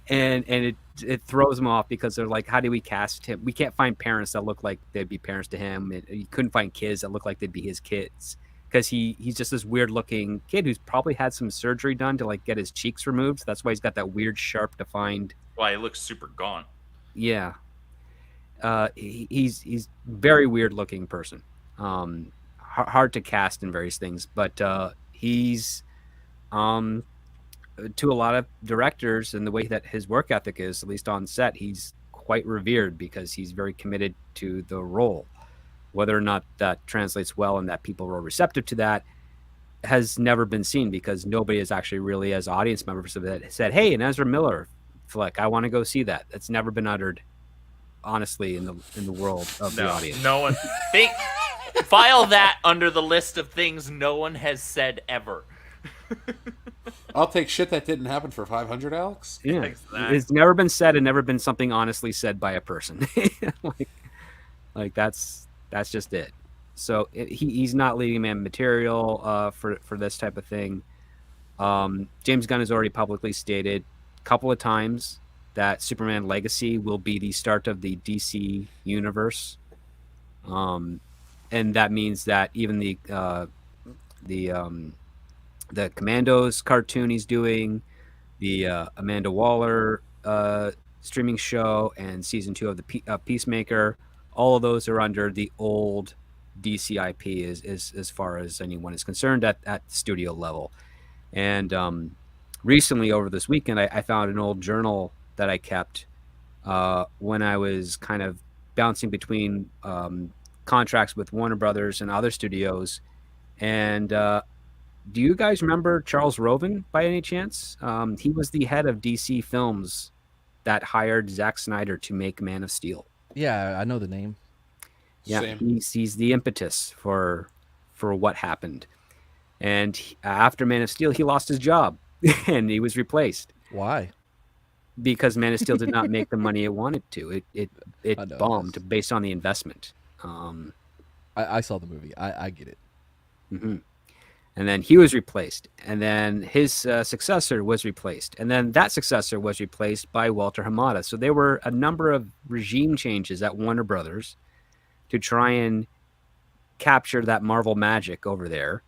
F: and it throws them off because they're like, how do we cast him? We can't find parents that look like they'd be parents to him. And you couldn't find kids that look like they'd be his kids because he's just this weird looking kid who's probably had some surgery done to like get his cheeks removed. So that's why he's got that weird, sharp, defined.
D: Why, he looks super gone.
F: Yeah. He's very weird looking person. Hard to cast in various things, but he's to a lot of directors, and the way that his work ethic is, at least on set, he's quite revered because he's very committed to the role. Whether or not that translates well and that people are receptive to that has never been seen because nobody has actually really, as audience members, said, hey, an Ezra Miller flick, I want to go see that. That's never been uttered, honestly, in the world of the audience.
D: No one. File that under the list of things no one has said ever.
C: I'll take shit that didn't happen for 500, Alex.
F: Yeah,
D: Exactly.
F: it's never been said and never been something honestly said by a person. like that's just it. So he's not leading man material for this type of thing. James Gunn has already publicly stated a couple of times that Superman Legacy will be the start of the DC universe, and that means that even the Commandos cartoon he's doing, the Amanda Waller streaming show, and season 2 of the Peacemaker, all of those are under the old DC IP as far as anyone is concerned at the studio level. And recently, over this weekend, I found an old journal that I kept when I was kind of bouncing between contracts with Warner Brothers and other studios. And do you guys remember Charles Roven by any chance? He was the head of DC Films that hired Zack Snyder to make Man of Steel.
E: Yeah, I know the name.
F: Yeah,
C: Same.
F: he's the impetus for what happened. And after Man of Steel, he lost his job and he was replaced
E: Why?
F: because Man of Steel did not make the money it wanted to. It
E: I know.
F: bombed based on the investment.
E: I saw the movie. I get it.
F: Mm-hmm. And then he was replaced. And then his successor was replaced. And then that successor was replaced by Walter Hamada. So there were a number of regime changes at Warner Brothers to try and capture that Marvel magic over there.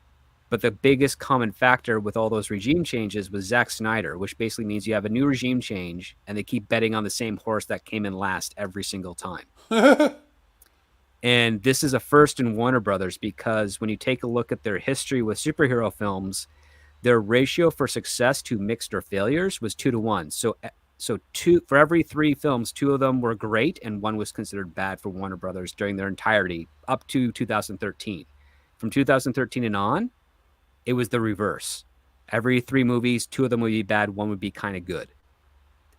F: But the biggest common factor with all those regime changes was Zack Snyder, which basically means you have a new regime change and they keep betting on the same horse that came in last every single time. And this is a first in Warner Brothers, because when you take a look at their history with superhero films, their ratio for success to mixed or failures was 2-1. So two for every 3 films, 2 of them were great and 1 was considered bad for Warner Brothers during their entirety up to 2013. From 2013 and on, it was the reverse. Every 3 movies, 2 of them would be bad, 1 would be kind of good.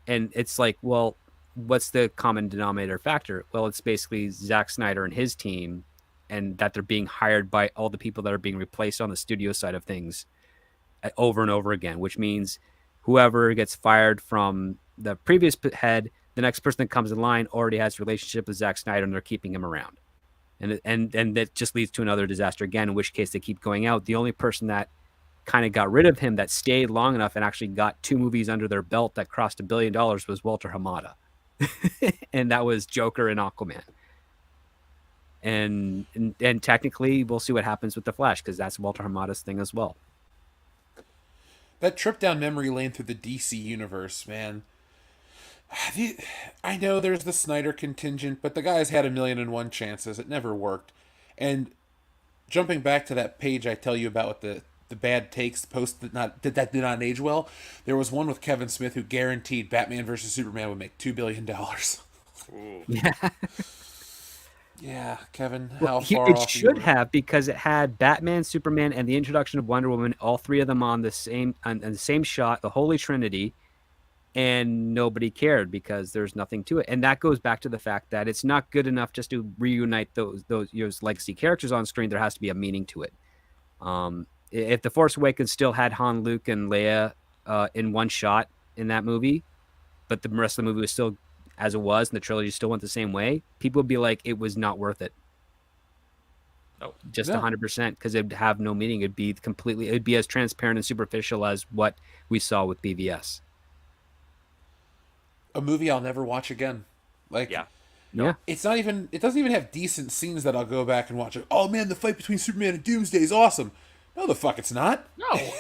F: And it's like, well, what's the common denominator factor? Well, it's basically Zack Snyder and his team, and that they're being hired by all the people that are being replaced on the studio side of things over and over again, which means whoever gets fired from the previous head, the next person that comes in line already has a relationship with Zack Snyder and they're keeping him around. And that just leads to another disaster again, in which case they keep going out. The only person that kind of got rid of him, that stayed long enough and actually got 2 movies under their belt that crossed $1 billion, was Walter Hamada. And that was Joker and Aquaman. And technically we'll see what happens with The Flash, because that's Walter Hamada's thing as well.
C: That trip down memory lane through the DC universe, man. I know there's the Snyder contingent, but the guy's had 1,000,001 chances. It never worked. And jumping back to that page I tell you about with the bad takes, the post that did not age well, there was one with Kevin Smith who guaranteed Batman versus Superman would make $2 billion.
F: Yeah.
C: Yeah, Kevin,
F: Well,
C: how far
F: it
C: off
F: should have, because it had Batman, Superman, and the introduction of Wonder Woman, all 3 of them on the same shot, the Holy Trinity, and nobody cared because there's nothing to it. And that goes back to the fact that it's not good enough just to reunite those legacy characters on screen. There has to be a meaning to it. If The Force Awakens still had Han, Luke, and Leia in one shot in that movie, but the rest of the movie was still as it was, and the trilogy still went the same way, people would be like, it was not worth it.
D: Oh,
F: just 100%, because it'd have no meaning. It'd be as transparent and superficial as what we saw with BVS.
C: A movie I'll never watch again. Like,
D: yeah.
C: It doesn't even have decent scenes that I'll go back and watch. Like, oh man, the fight between Superman and Doomsday is awesome. No, the fuck it's not.
D: No.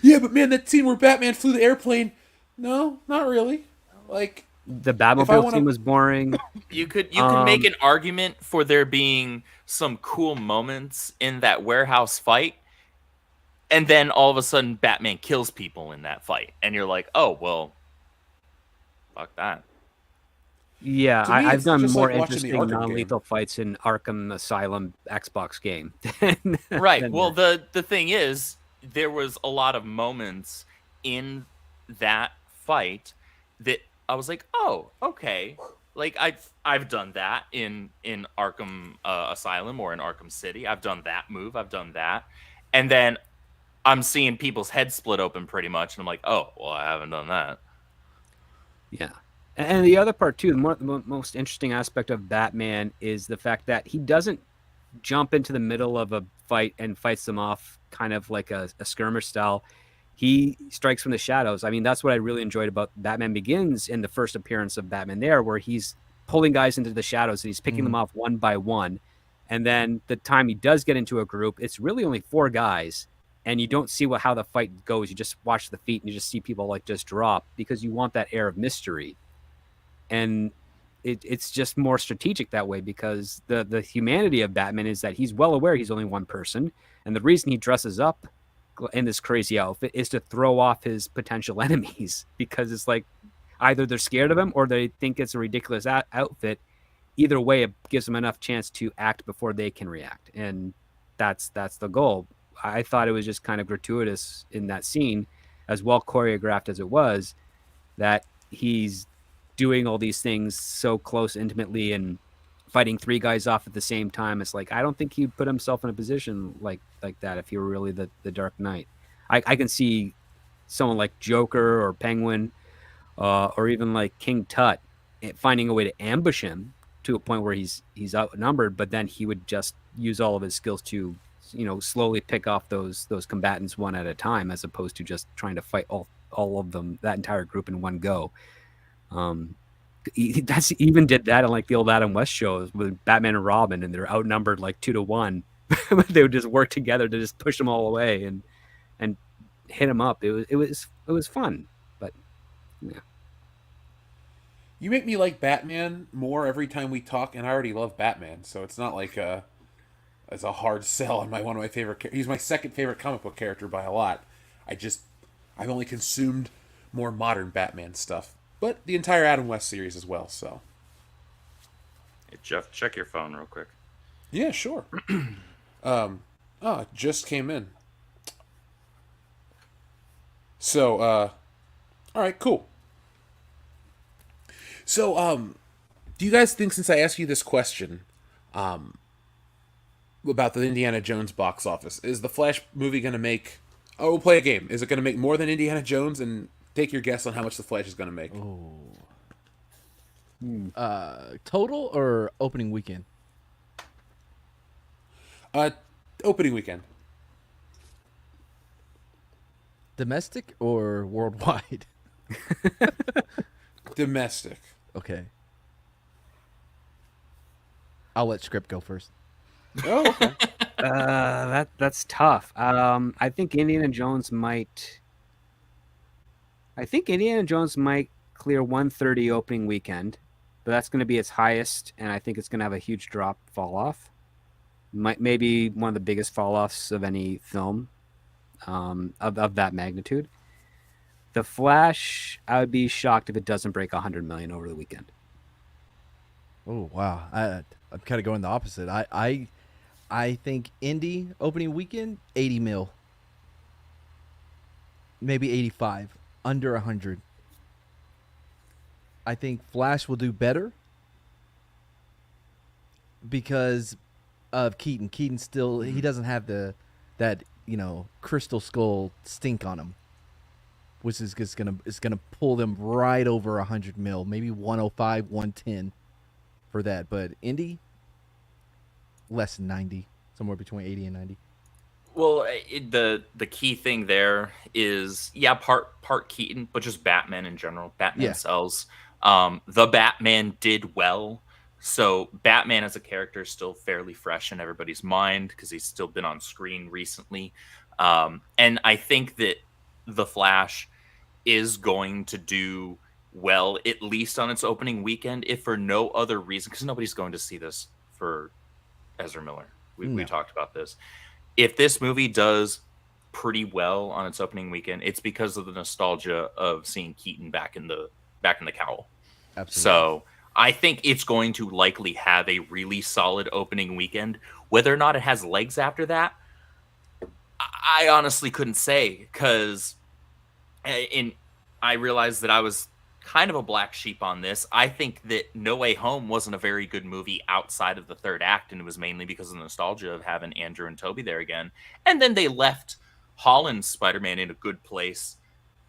C: Yeah, but man, that scene where Batman flew the airplane. No, not really. Like,
F: the Batmobile scene was boring.
D: You could make an argument for there being some cool moments in that warehouse fight, and then all of a sudden Batman kills people in that fight, and you're like, oh well, fuck that.
F: Yeah,
C: me,
F: I've done
C: just
F: more
C: like watching the
F: interesting
C: Arkham
F: non-lethal fights in Arkham Asylum Xbox game.
D: Right. Well, the thing is, there was a lot of moments in that fight that I was like, oh, okay. Like I've done that in Arkham Asylum or in Arkham City. I've done that move. I've done that, and then I'm seeing people's heads split open pretty much, and I'm like, oh, well, I haven't done that.
F: Yeah. And the other part, too, the most interesting aspect of Batman is the fact that he doesn't jump into the middle of a fight and fights them off kind of like a skirmish style. He strikes from the shadows. I mean, that's what I really enjoyed about Batman Begins in the first appearance of Batman there, where he's pulling guys into the shadows and he's picking them off one by one. And then the time he does get into a group, it's really only 4 guys. And you don't see how the fight goes. You just watch the feet and you just see people like just drop, because you want that air of mystery. And it's just more strategic that way, because the humanity of Batman is that he's well aware he's only one person. And the reason he dresses up in this crazy outfit is to throw off his potential enemies, because it's like either they're scared of him or they think it's a ridiculous outfit. Either way, it gives them enough chance to act before they can react. And that's the goal. I thought it was just kind of gratuitous in that scene, as well choreographed as it was, that he's doing all these things so close, intimately, and fighting 3 guys off at the same time. It's like, I don't think he'd put himself in a position like that if he were really the Dark Knight. I can see someone like Joker or Penguin or even like King Tut finding a way to ambush him to a point where he's outnumbered, but then he would just use all of his skills to, slowly pick off those combatants one at a time, as opposed to just trying to fight all of them, that entire group, in one go. He even did that in like the old Adam West shows with Batman and Robin, and they're outnumbered like 2-1, but they would just work together to just push them all away and hit them up. It was fun, but yeah.
C: You make me like Batman more every time we talk, and I already love Batman, so it's not like it's a hard sell on one of my favorite. He's my second favorite comic book character by a lot. I've only consumed more modern Batman stuff, but the entire Adam West series as well. So,
D: Hey, Jeff, check your phone real quick.
C: yeah, sure. It just came in. So, all right, cool. So, do you guys think, since I asked you this question, about the Indiana Jones box office, is the Flash movie going to make... Oh, we'll play a game. Is it going to make more than Indiana Jones? And take your guess on how much the Flash is going to make.
E: Total or opening weekend?
C: Opening weekend.
E: Domestic or worldwide?
C: Domestic.
E: Okay. I'll let Script go first.
C: Oh, okay.
F: That's tough. I think Indiana Jones might clear 130 opening weekend, but that's going to be its highest, and I think it's going to have a huge fall off. Maybe one of the biggest fall offs of any film of that magnitude. The Flash, I would be shocked if it doesn't break 100 million over the weekend.
E: Oh wow, I'm kind of going the opposite. I think Indy opening weekend 80 mil, maybe 85, under 100. I think Flash will do better because of Keaton. Keaton still he doesn't have that Crystal Skull stink on him, which is just gonna pull them right over 100 mil, maybe 105, 110 for that. But Indy, less than 90, somewhere between 80 and 90.
D: Well, the key thing there is, part Keaton, but just Batman in general. Batman sells. The Batman did well. So Batman as a character is still fairly fresh in everybody's mind because he's still been on screen recently. And I think that The Flash is going to do well, at least on its opening weekend, if for no other reason, because nobody's going to see this for Ezra Miller. We talked about this. If this movie does pretty well on its opening weekend, it's because of the nostalgia of seeing Keaton back in the cowl.
E: Absolutely.
D: So I think it's going to likely have a really solid opening weekend. Whether or not it has legs after that, I honestly couldn't say, because I realized that I was kind of a black sheep on this. I think that No Way Home wasn't a very good movie outside of the third act, and it was mainly because of the nostalgia of having Andrew and Toby there again. And then they left Holland's Spider-Man in a good place,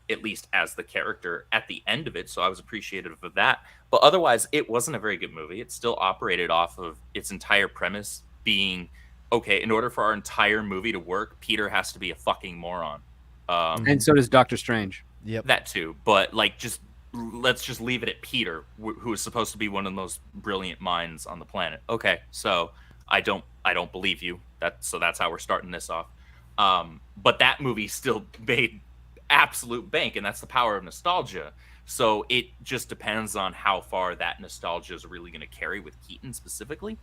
D: at least as the character at the end of it, so I was appreciative of that. But otherwise, it wasn't a very good movie. It still operated off of its entire premise being, okay, in order for our entire movie to work, Peter has to be a fucking moron.
F: And so does Doctor Strange.
E: Yep.
D: That too. But let's just leave it at Peter, who is supposed to be one of the most brilliant minds on the planet. Okay, so I don't believe you. That's how we're starting this off. But that movie still made absolute bank, and that's the power of nostalgia. So it just depends on how far that nostalgia is really going to carry with Keaton specifically.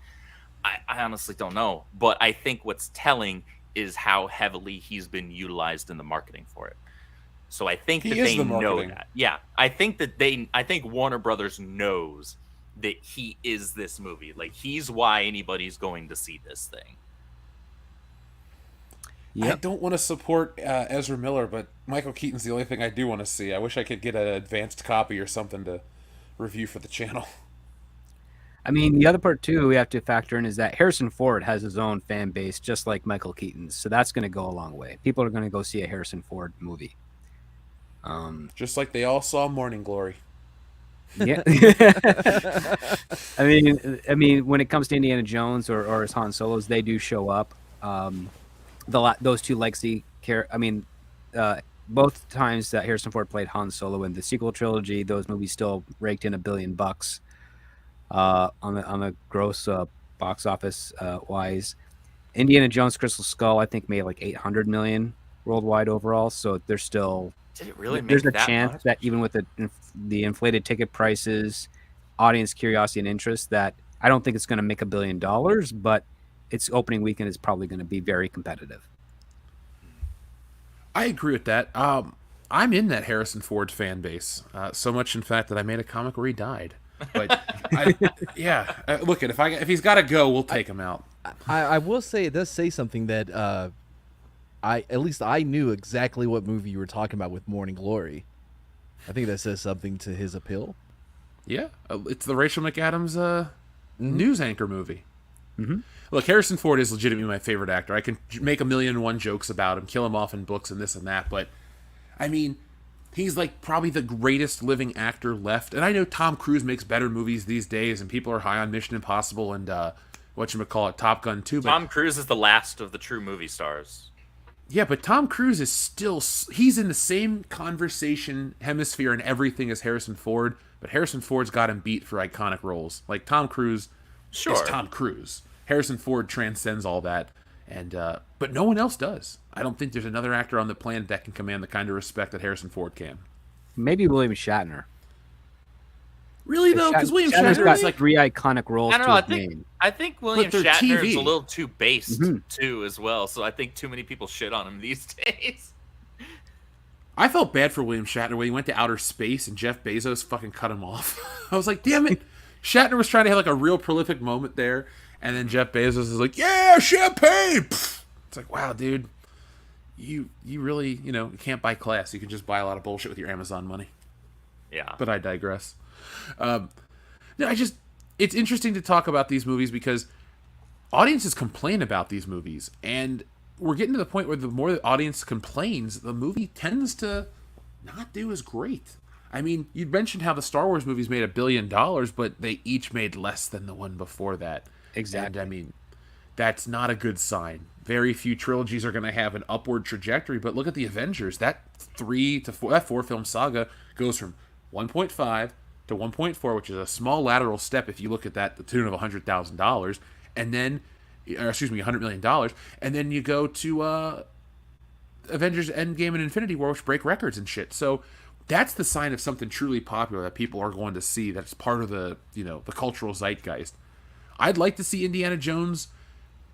D: I honestly don't know, but I think what's telling is how heavily he's been utilized in the marketing for it. So I think that they know that. Yeah, I think Warner Brothers knows that he is this movie. Like, he's why anybody's going to see this thing.
C: Yep. I don't want to support Ezra Miller, but Michael Keaton's the only thing I do want to see. I wish I could get an advanced copy or something to review for the channel.
F: I mean, the other part, too, we have to factor in is that Harrison Ford has his own fan base, just like Michael Keaton's. So that's going to go a long way. People are going to go see a Harrison Ford movie.
C: Just like they all saw Morning Glory.
F: Yeah. I mean, when it comes to Indiana Jones or his Han Solos, they do show up. Those two legacy both times that Harrison Ford played Han Solo in the sequel trilogy, those movies still raked in $1 billion on the gross box office wise, Indiana Jones Crystal Skull, I think, made like 800 million worldwide overall. So there's still
D: Did it really make
F: there's a
D: that
F: chance
D: much?
F: that even with the inflated ticket prices, audience curiosity and interest, that I don't think it's going to make $1 billion, but its opening weekend is probably going to be very competitive.
C: I agree with that. I'm in that Harrison Ford fan base, so much in fact that I made a comic where he died. But look, if he's got to go, we'll take him out.
E: I will say it does say something that at least I knew exactly what movie you were talking about with Morning Glory. I think that says something to his appeal.
C: Yeah, it's the Rachel McAdams news anchor movie.
E: Mm-hmm.
C: Look, Harrison Ford is legitimately my favorite actor. I can make 1,000,001 jokes about him, kill him off in books and this and that, but I mean, he's like probably the greatest living actor left. And I know Tom Cruise makes better movies these days, and people are high on Mission Impossible and Top Gun 2. But
D: Tom Cruise is the last of the true movie stars.
C: yeah, but Tom Cruise is still, he's in the same conversation hemisphere and everything as Harrison Ford, but Harrison Ford's got him beat for iconic roles. Like Tom Cruise is Tom Cruise. Harrison Ford transcends all that, and but no one else does. I don't think there's another actor on the planet that can command the kind of respect that Harrison Ford can.
F: Maybe William Shatner.
C: Really though, because William
F: Shatner's
C: Shatner
F: got
C: is like
F: 3 iconic roles.
D: I don't know.
F: to his name.
D: I think William
C: they're
D: Shatner
C: TV.
D: is a little too based too, as well. So I think too many people shit on him these days.
C: I felt bad for William Shatner when he went to outer space and Jeff Bezos fucking cut him off. I was like, damn it. Shatner was trying to have like a real prolific moment there, and then Jeff Bezos is like, yeah, champagne. Pfft. It's like, wow, dude, you really, you can't buy class. You can just buy a lot of bullshit with your Amazon money.
D: Yeah.
C: But I digress. It's interesting to talk about these movies because audiences complain about these movies, and we're getting to the point where the more the audience complains, the movie tends to not do as great. I mean, you mentioned how the Star Wars movies made $1 billion, but they each made less than the one before that.
F: Exactly.
C: And I mean, that's not a good sign. Very few trilogies are going to have an upward trajectory, but look at the Avengers. That 4-film saga goes from 1.5 to 1.4, which is a small lateral step if you look at that, the tune of $100,000, and then, $100 million, and then you go to Avengers Endgame and Infinity War, which break records and shit. So that's the sign of something truly popular that people are going to see. That's part of the the cultural zeitgeist. I'd like to see Indiana Jones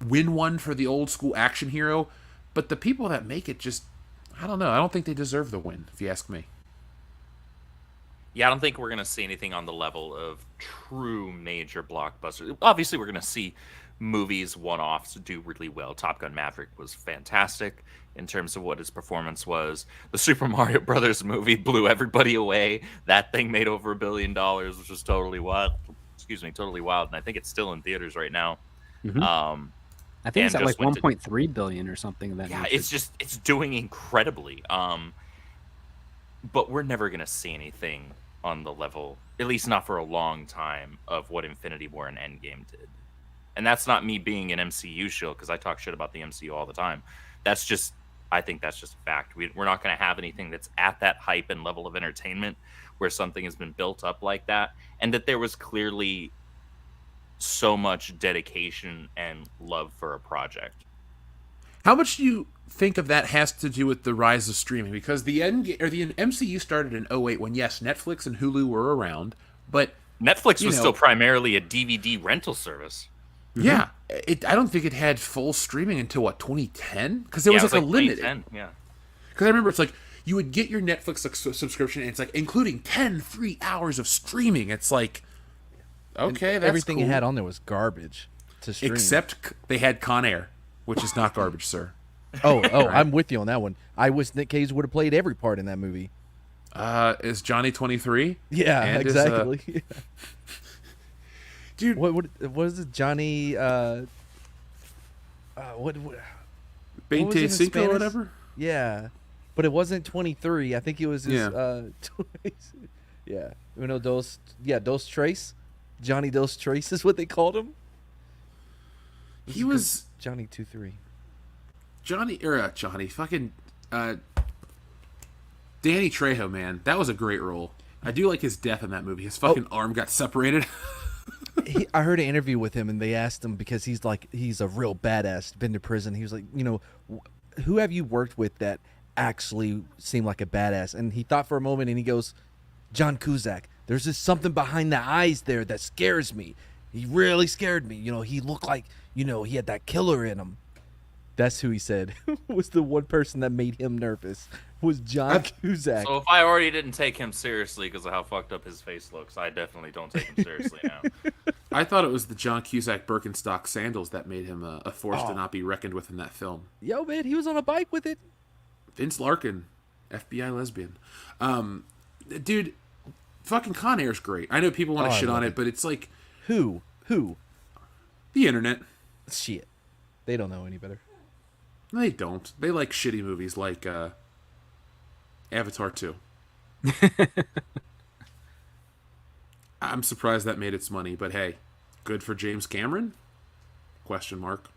C: win one for the old school action hero, but the people that make it just, I don't know. I don't think they deserve the win, if you ask me.
D: Yeah, I don't think we're going to see anything on the level of true major blockbusters. Obviously, we're going to see movies, one-offs, do really well. Top Gun Maverick was fantastic in terms of what his performance was. The Super Mario Brothers movie blew everybody away. That thing made over $1 billion, which was totally wild. Totally wild. And I think it's still in theaters right now.
F: Mm-hmm. I think it's at like 1.3 billion or something of that nature.
D: It's doing incredibly. But we're never going to see anything on the level, at least not for a long time, of what Infinity War and Endgame did. And that's not me being an MCU shill, because I talk shit about the MCU all the time. I think that's just a fact. We're not going to have anything that's at that hype and level of entertainment where something has been built up like that, and that there was clearly so much dedication and love for a project.
C: How much do you think of that has to do with the rise of streaming? Because the MCU started in 2008 when, yes, Netflix and Hulu were around, but
D: Netflix was still primarily a DVD rental service.
C: Yeah, I don't think it had full streaming until 2010, because there was like a limit.
D: Yeah,
C: because I remember it's like you would get your Netflix subscription, and it's like including 10 free hours of streaming. It's like, okay, that's
E: everything
C: cool.
E: it had on there was garbage to stream.
C: Except they had Con Air, which is not garbage, sir.
E: Oh, I'm with you on that one. I wish Nick Cage would have played every part in that movie.
C: Is Johnny 23?
E: Yeah,
C: and
E: exactly.
C: Dude,
E: what is it, Johnny? What
C: 25 or whatever.
E: Yeah, but it wasn't 23. I think it was his. Yeah, dos tres. Johnny Dos Tres is what they called him.
C: He was
E: Johnny 2-3.
C: Johnny fucking Danny Trejo, man. That was a great role. I do like his death in that movie. His fucking arm got separated.
E: I heard an interview with him, and they asked him because he's a real badass, been to prison. He was like, who have you worked with that actually seemed like a badass? And he thought for a moment, and he goes, John Cusack. There's just something behind the eyes there that scares me. He really scared me. He looked like, he had that killer in him. That's who he said was the one person that made him nervous, was John Cusack.
D: So if I already didn't take him seriously because of how fucked up his face looks, I definitely don't take him seriously now.
C: I thought it was the John Cusack Birkenstock sandals that made him a force to not be reckoned with in that film.
E: Yo, man, he was on a bike with it.
C: Vince Larkin, FBI lesbian. Dude, fucking Con Air's great. I know people want to shit on it, but it's like...
E: Who?
C: The internet.
E: Shit. They don't know any better.
C: They don't. They like shitty movies like Avatar 2. I'm surprised that made its money, but hey, good for James Cameron? Question mark.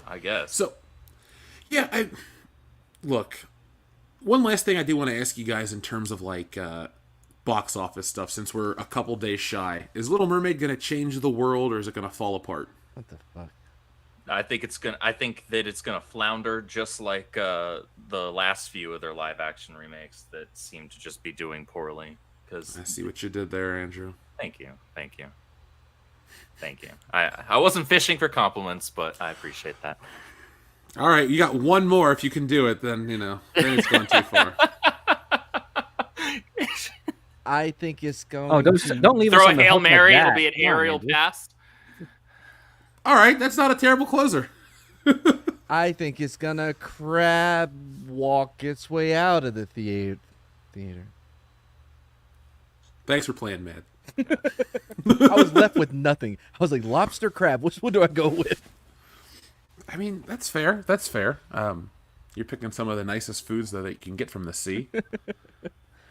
D: I guess.
C: So, yeah, look, one last thing I do want to ask you guys in terms of like box office stuff, since we're a couple days shy. Is Little Mermaid going to change the world, or is it going to fall apart?
E: What the fuck?
D: I think that it's gonna flounder, just like the last few of their live action remakes that seem to just be doing poorly. Because
C: I see what you did there, Andrew.
D: Thank you. I wasn't fishing for compliments, but I appreciate that.
C: All right, you got one more. If you can do it, then then it's going too far.
E: I think it's going.
F: Oh, don't leave us
D: Throw
F: on
D: a
F: the
D: Hail
F: hook like
D: Mary.
F: that.
D: It'll be an
F: Come on,
D: aerial
F: Andrew.
D: pass.
C: All right, that's not a terrible closer.
E: I think it's gonna crab walk its way out of the theater.
C: Thanks for playing, Matt.
E: I was left with nothing. I was like, lobster, crab. Which one do I go with?
C: I mean, that's fair. That's fair. You're picking some of the nicest foods that you can get from the sea.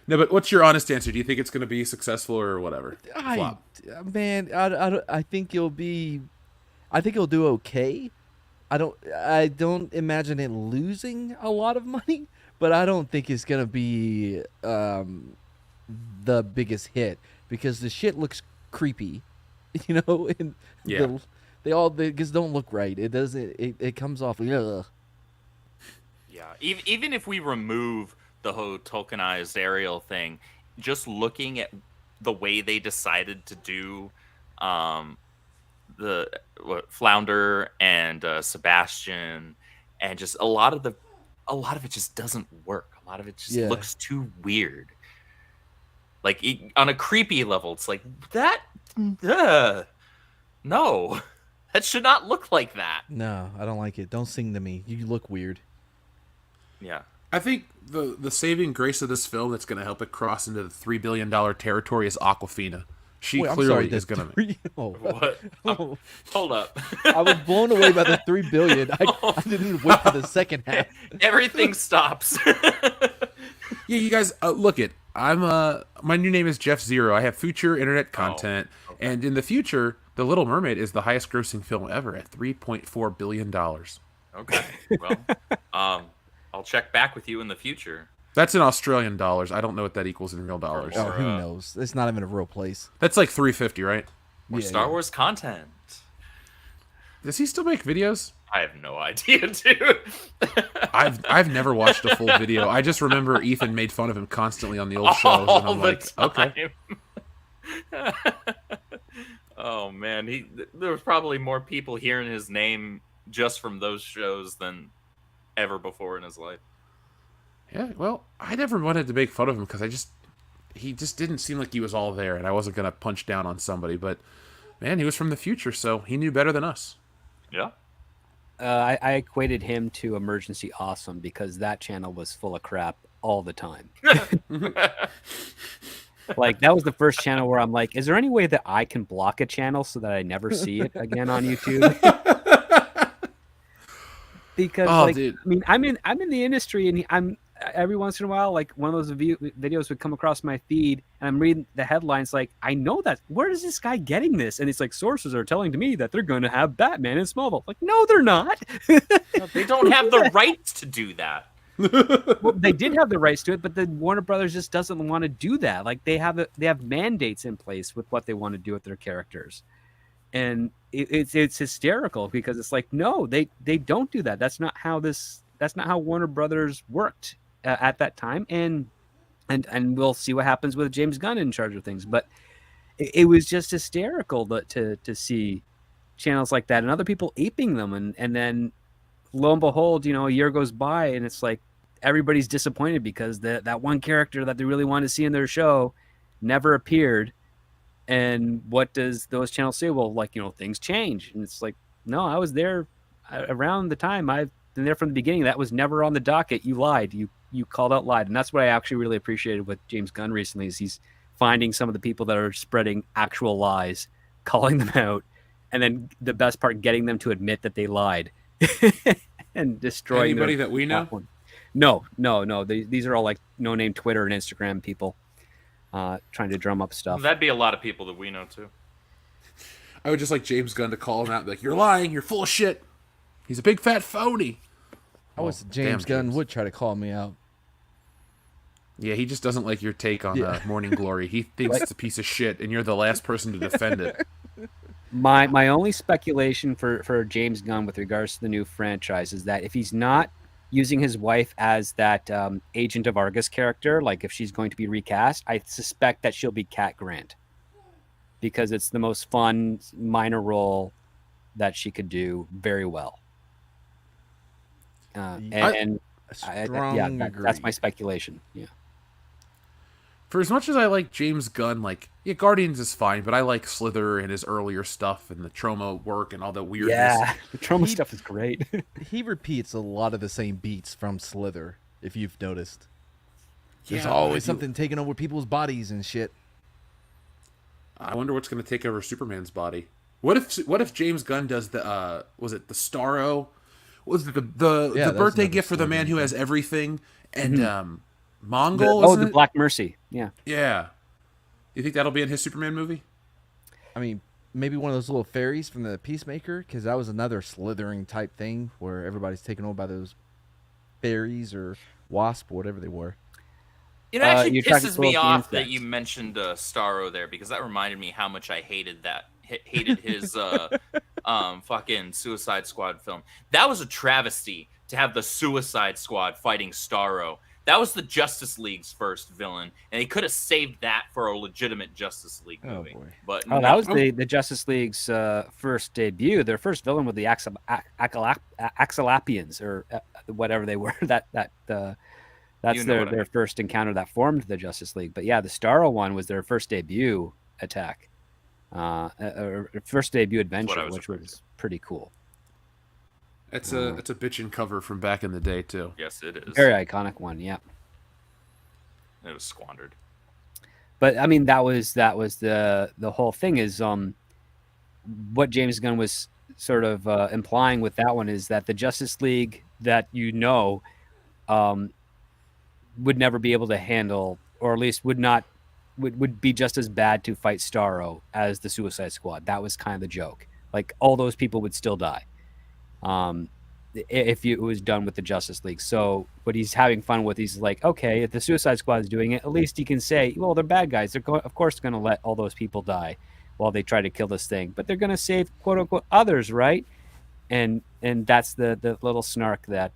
C: No, but what's your honest answer? Do you think it's going to be successful or whatever? Flop.
E: I think it'll be. I think it'll do okay. I don't imagine it losing a lot of money, but I don't think it's gonna be the biggest hit because the shit looks creepy, and
C: Yeah.
E: they just don't look right. It doesn't. It comes off. Ugh.
D: Yeah, even if we remove the whole tokenized aerial thing, just looking at the way they decided to do Flounder and Sebastian, and just a lot of it just doesn't work. A lot of it just looks too weird. Like on a creepy level, it's like that. No, that should not look like that.
E: No, I don't like it. Don't sing to me. You look weird.
D: Yeah.
C: I think the saving grace of this film that's going to help it cross into the $3 billion territory is Awkwafina. She clearly is going to...
D: What? Hold up.
E: I was blown away by the $3 billion. I didn't wait for the second half.
D: Everything stops.
C: Yeah, you guys, look it. My new name is Jeff Zero. I have future internet content, and in the future, The Little Mermaid is the highest grossing film ever at $3.4 billion.
D: Okay. Well, I'll check back with you in the future.
C: That's in Australian dollars. I don't know what that equals in real dollars.
E: Oh, who knows? It's not even a real place.
C: That's like $350, right?
D: Or Star Wars content.
C: Does he still make videos?
D: I have no idea, dude.
C: I've never watched a full video. I just remember Ethan made fun of him constantly on the old shows, and I'm like, okay.
D: Oh man, there was probably more people hearing his name just from those shows than ever before in his life.
C: Yeah, well, I never wanted to make fun of him because he just didn't seem like he was all there, and I wasn't gonna punch down on somebody. But man, he was from the future, so he knew better than us.
D: Yeah.
F: I equated him to Emergency Awesome because that channel was full of crap all the time. Like, that was the first channel where I'm like, is there any way that I can block a channel so that I never see it again on YouTube? Because,
C: dude.
F: I mean, I'm in the industry, and I'm every once in a while, like, one of those videos would come across my feed, and I'm reading the headlines, like, I know that. Where is this guy getting this? And it's like, sources are telling to me that they're going to have Batman in Smallville. Like, no, they're not.
D: They don't have the rights to do that.
F: Well, they did have the rights to it, but the Warner Brothers just doesn't want to do that. Like they have mandates in place with what they want to do with their characters, and it's hysterical because it's like, no, they don't do that. That's not how Warner Brothers worked at that time, and we'll see what happens with James Gunn in charge of things. But it was just hysterical to see channels like that and other people aping them, and then lo and behold, a year goes by and it's like everybody's disappointed because that one character that they really wanted to see in their show never appeared. And what does those channels say? Well, things change. And it's like, no, I was there around the time. I've been there from the beginning. That was never on the docket. You lied. You called out lied. And that's what I actually really appreciated with James Gunn recently is he's finding some of the people that are spreading actual lies, calling them out, and then the best part, getting them to admit that they lied. And destroying
C: anybody that we know.
F: No. These are all like no-name Twitter and Instagram people trying to drum up stuff.
D: That'd be a lot of people that we know too.
C: I would just like James Gunn to call him out and be like, "You're lying. You're full of shit. He's a big fat phony."
E: I wish James Gunn would try to call me out.
C: Yeah, he just doesn't like your take on Morning Glory. He thinks it's a piece of shit, and you're the last person to defend it.
F: My only speculation for James Gunn with regards to the new franchise is that if he's not using his wife as that Agent of Argus character, like if she's going to be recast, I suspect that she'll be Cat Grant because it's the most fun minor role that she could do very well. That's my speculation. Yeah.
C: For as much as I like James Gunn, Guardians is fine, but I like Slither and his earlier stuff and the Troma work and all the weirdness.
F: Yeah, the Troma stuff is great.
E: He repeats a lot of the same beats from Slither, if you've noticed. There's
C: Yeah,
E: always something taking over people's bodies and shit.
C: I wonder what's going to take over Superman's body. What if James Gunn does the was it the Starro? Was it the birthday gift for the man who has everything and Mongol?
F: The Black Mercy. Yeah.
C: Yeah. You think that'll be in his Superman movie?
E: I mean, maybe one of those little fairies from the Peacemaker, because that was another slithering type thing where everybody's taken over by those fairies or wasp or whatever they were.
D: It actually pisses me off that you mentioned Starro there because that reminded me how much I hated his fucking Suicide Squad film. That was a travesty to have the Suicide Squad fighting Starro. That was the Justice League's first villain, and they could have saved that for a legitimate Justice League movie.
E: Oh, boy.
D: But
F: that was the Justice League's first debut. Their first villain was the Axolapians, or whatever they were. That's their first encounter that formed the Justice League. But yeah, the Starro one was their first debut attack, first debut adventure, which was pretty cool.
C: It's a bitchin' cover from back in the day too.
D: Yes, it is.
F: Very iconic one, yeah.
D: It was squandered.
F: But I mean, that was the whole thing is what James Gunn was sort of implying with that one is that the Justice League that would never be able to handle, or at least would be just as bad to fight Starro as the Suicide Squad. That was kind of the joke. Like all those people would still die. If it was done with the Justice League. So what he's having fun with, he's like, okay, if the Suicide Squad is doing it, at least he can say, well, they're bad guys. They're of course going to let all those people die while they try to kill this thing, but they're going to save quote unquote others, right? And that's the little snark that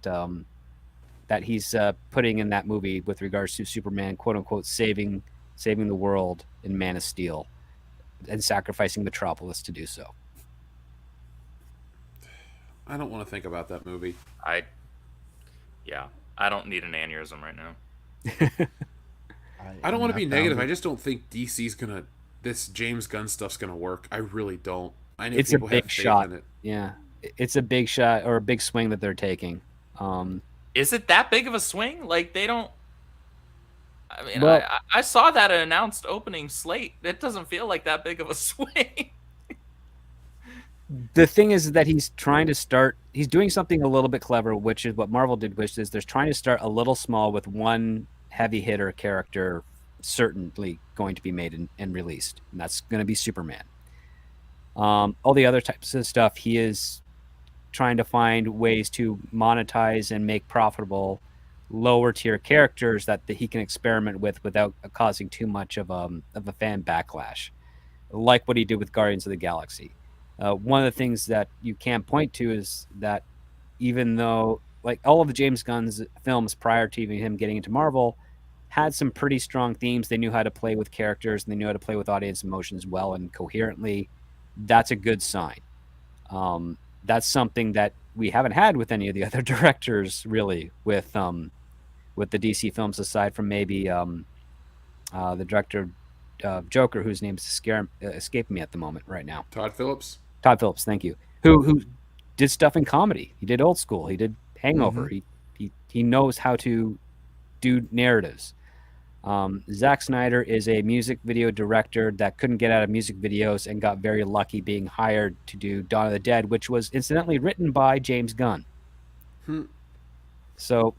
F: he's putting in that movie with regards to Superman, quote unquote, saving the world in Man of Steel and sacrificing Metropolis to do so.
C: I don't want to think about that movie.
D: I don't need an aneurysm right now.
C: I don't want to be negative. I just don't think DC's this James Gunn stuff's gonna work. I really don't. I know
F: it's
C: people
F: a big
C: have faith
F: shot.
C: in it.
F: Yeah, it's a big shot or a big swing that they're taking.
D: Is it that big of a swing? Like they don't. I mean,
F: well,
D: I saw that announced opening slate. It doesn't feel like that big of a swing.
F: The thing is that he's doing something a little bit clever, which is what Marvel did, which is they're trying to start a little small with one heavy hitter character certainly going to be made and released, and that's going to be Superman. All the other types of stuff, he is trying to find ways to monetize and make profitable lower tier characters that he can experiment with without causing too much of a fan backlash, like what he did with Guardians of the Galaxy. One of the things that you can't point to is that even though like all of the James Gunn's films prior to even him getting into Marvel had some pretty strong themes, they knew how to play with characters and they knew how to play with audience emotions well and coherently. That's a good sign. That's something that we haven't had with any of the other directors, really, with the DC films, aside from maybe the director of Joker, whose name is escaping me at the moment right now.
C: Todd Phillips.
F: Todd Phillips, thank you. Who did stuff in comedy. He did Old School. He did Hangover.
E: Mm-hmm.
F: He knows how to do narratives. Zack Snyder is a music video director that couldn't get out of music videos and got very lucky being hired to do Dawn of the Dead, which was incidentally written by James Gunn. So,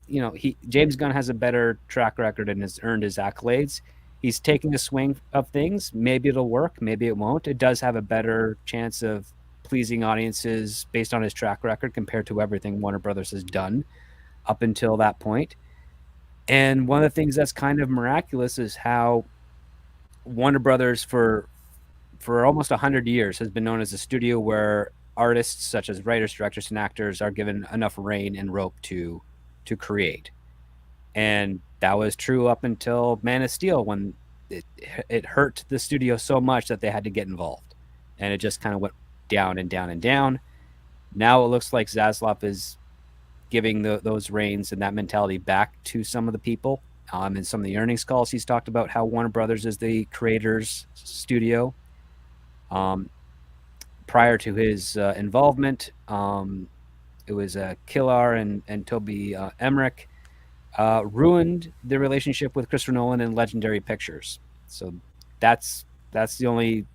F: you know, James Gunn has a better track record and has earned his accolades. He's taking a swing of things. Maybe it'll work. Maybe it won't. It does have a better chance of pleasing audiences based on his track record compared to everything Warner Brothers has done up until that point. And one of the things that's kind of miraculous is how Warner Brothers for almost 100 years has been known as a studio where artists such as writers, directors, and actors are given enough rein and rope to create. And that was true up until Man of Steel, when it hurt the studio so much that they had to get involved. And it just kind of went down and down and down. Now it looks like Zaslav is giving those reins and that mentality back to some of the people. In some of the earnings calls, he's talked about how Warner Brothers is the creators' studio. Prior to his involvement, it was Killar and Toby Emmerich ruined the relationship with Christopher Nolan and Legendary Pictures. So that's the only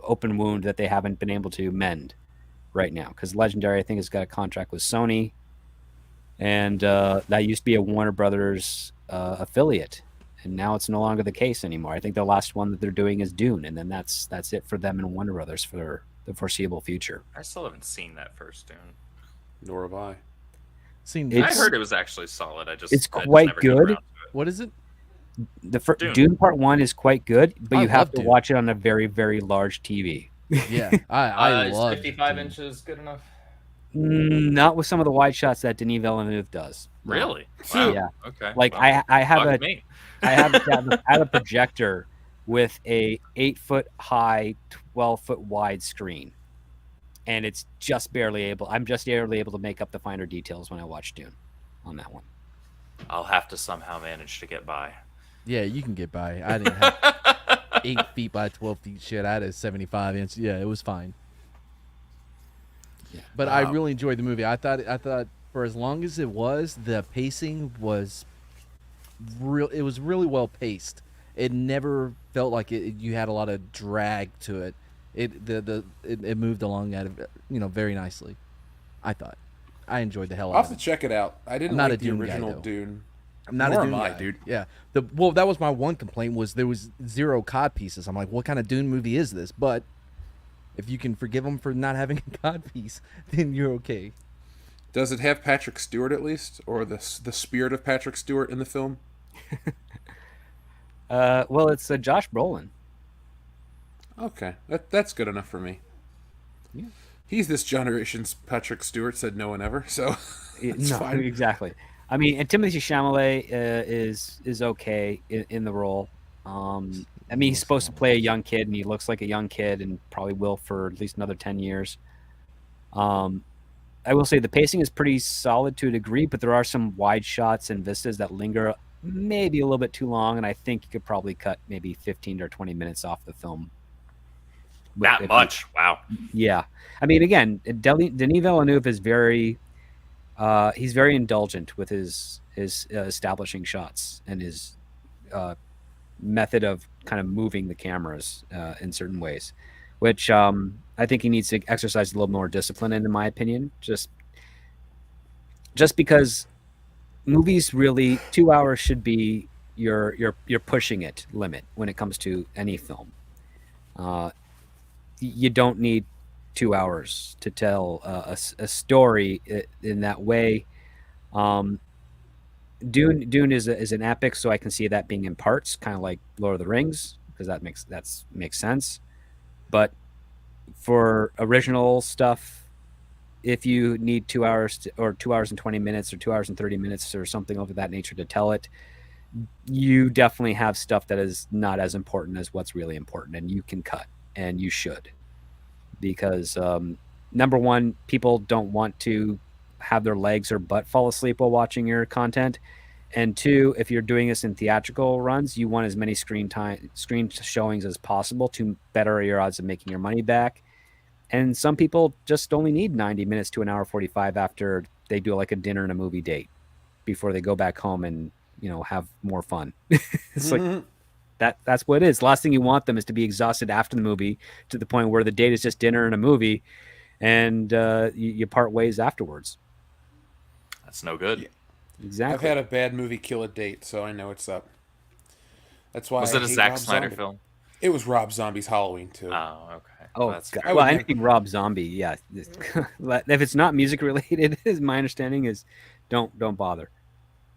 F: open wound that they haven't been able to mend right now, because Legendary, I think, has got a contract with Sony, and that used to be a Warner Brothers affiliate, and now it's no longer the case anymore. I think the last one that they're doing is Dune, and then that's it for them and Warner Brothers for the foreseeable future.
D: I still haven't seen that first Dune.
C: Nor have I.
D: I heard it was actually solid.
F: It's quite good.
E: What is it?
F: Dune Part 1 is quite good, but you have to
E: Dune.
F: watch it on a very, very large TV.
E: Yeah, I love
D: 55
E: Dune.
D: inches good enough?
F: Not with some of the wide shots that Denis Villeneuve does.
D: Really? Wow.
F: Yeah.
D: Okay.
F: Like
D: well,
F: I have
D: fuck me.
F: I have a projector with a 8-foot high, 12-foot wide screen, and it's just barely able. I'm just barely able to make up the finer details when I watch Dune on that one.
D: I'll have to somehow manage to get by.
E: Yeah, you can get by. I didn't have 8 feet by 12 feet shit. I had a 75 inch. Yeah, it was fine.
F: Yeah.
E: But I really enjoyed the movie. I thought for as long as it was, the pacing was real. It was really well paced. It never felt like you had a lot of drag to it. It moved along very nicely. I thought. I enjoyed the hell
C: I'll
E: out
C: have
E: of
C: to
E: it.
C: check it out. I didn't
E: I'm not
C: like
E: a
C: the
E: Dune guy,
C: original
E: though.
C: Dune.
E: I'm not
C: Nor
E: a
C: am
E: Dune
C: I,
E: guy.
C: dude.
E: Yeah. That was my one complaint, was there was 0 cod pieces. I'm like, what kind of Dune movie is this? But if you can forgive them for not having a cod piece, then you're okay.
C: Does it have Patrick Stewart at least, or the spirit of Patrick Stewart in the film?
F: Well, it's Josh Brolin.
C: Okay, that's good enough for me.
F: Yeah.
C: He's this generation's Patrick Stewart, said no one ever, so it's
F: No,
C: fine.
F: exactly. I mean, and Timothée Chalamet is okay in the role. I mean, he's supposed to play a young kid, and he looks like a young kid, and probably will for at least another 10 years. I will say the pacing is pretty solid to a degree, but there are some wide shots and vistas that linger maybe a little bit too long, and I think you could probably cut maybe 15 or 20 minutes off the film.
D: That much? Wow.
F: Yeah. I mean, again, Denis Villeneuve is he's very indulgent with his establishing shots and his method of kind of moving the cameras in certain ways, which I think he needs to exercise a little more discipline in my opinion. Just because movies really 2 hours should be your pushing it limit when it comes to any film. You don't need 2 hours to tell a story in that way. Dune is an epic, so I can see that being in parts, kind of like Lord of the Rings, because that makes sense. But for original stuff, if you need 2 hours or 2 hours and 20 minutes or 2 hours and 30 minutes or something of that nature to tell it, you definitely have stuff that is not as important as what's really important, and you can cut, and you should, because number one, people don't want to have their legs or butt fall asleep while watching your content, and two, if you're doing this in theatrical runs, you want as many screen showings as possible to better your odds of making your money back. And some people just only need 90 minutes to an hour 45 after they do like a dinner and a movie date before they go back home and, have more fun. It's like that's what it is. The last thing you want them is to be exhausted after the movie to the point where the date is just dinner and a movie, and you part ways afterwards.
D: That's no good.
C: Yeah.
F: Exactly.
C: I've had a bad movie kill a date, so I know it's up. That's why.
D: Was it a Zack Snyder film?
C: It was Rob Zombie's Halloween too.
D: Oh, okay.
F: Oh,
D: that's
F: God.
D: fair.
F: Well, anything Rob Zombie, yeah. If it's not music related, is my understanding is, don't bother.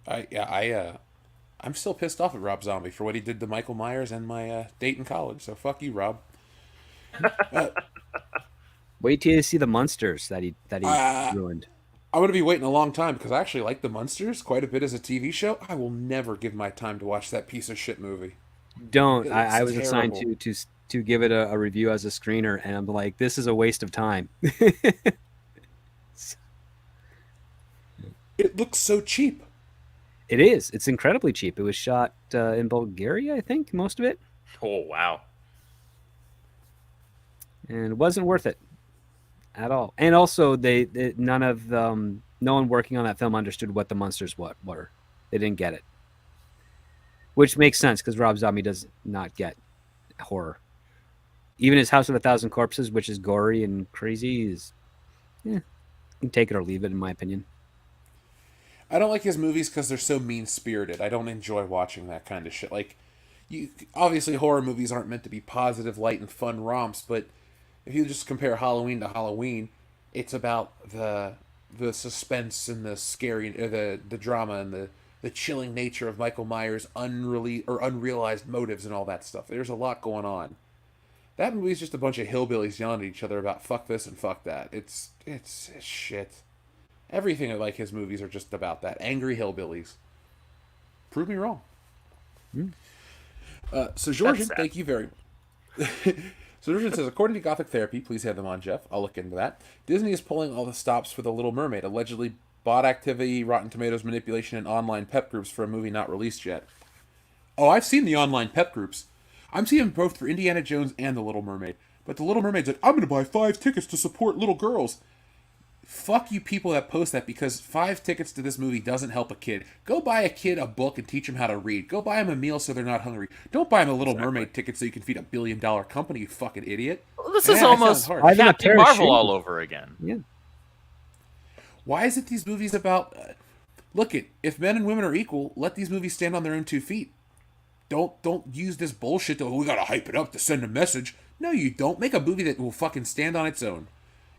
C: I'm still pissed off at Rob Zombie for what he did to Michael Myers and my date in college. So fuck you, Rob.
F: Wait till you see the Munsters that he ruined.
C: I'm gonna be waiting a long time because I actually like the Munsters quite a bit as a TV show. I will never give my time to watch that piece of shit movie.
F: Don't. I
C: It's
F: was assigned
C: terrible.
F: to give it a review as a screener, and I'm like, this is a waste of time.
C: It looks so cheap.
F: It is. It's incredibly cheap. It was shot in Bulgaria, I think, most of it,
D: Oh, wow.
F: and it wasn't worth it at all. And also, no one working on that film understood what the monsters were. They didn't get it, which makes sense because Rob Zombie does not get horror. Even his House of a Thousand Corpses, which is gory and crazy, you can take it or leave it, in my opinion.
C: I don't like his movies because they're so mean-spirited. I don't enjoy watching that kind of shit. Like, obviously horror movies aren't meant to be positive, light, and fun romps, but if you just compare Halloween to Halloween, it's about the suspense and the scary, the drama and the chilling nature of Michael Myers' unrealized motives and all that stuff. There's a lot going on. That movie's just a bunch of hillbillies yelling at each other about fuck this and fuck that. It's shit. Everything like his movies are just about that. Angry hillbillies. Prove me wrong. So Georgian, thank you very much. So Georgian says, according to Gothic Therapy, please have them on, Jeff. I'll look into that. Disney is pulling all the stops for The Little Mermaid. Allegedly bot activity, Rotten Tomatoes manipulation, and online pep groups for a movie not released yet. Oh, I've seen the online pep groups. I'm seeing them both for Indiana Jones and The Little Mermaid. But The Little Mermaid's like, I'm going to buy 5 tickets to support little girls. Fuck you people that post that, because 5 tickets to this movie doesn't help a kid. Go buy a kid a book and teach them how to read. Go buy them a meal so they're not hungry. Don't buy them a Little Mermaid ticket so you can feed a billion-dollar company, you fucking idiot.
D: Well, this
C: Yeah,
D: is
C: that
D: almost
C: sounds hard.
F: Buy them a
D: Captain
F: pair of
D: Marvel
F: shoes.
D: all over again.
F: Yeah.
C: Why is it these movies about... look, if men and women are equal, let these movies stand on their own 2 feet. Don't use this bullshit we gotta hype it up to send a message. No, you don't. Make a movie that will fucking stand on its own.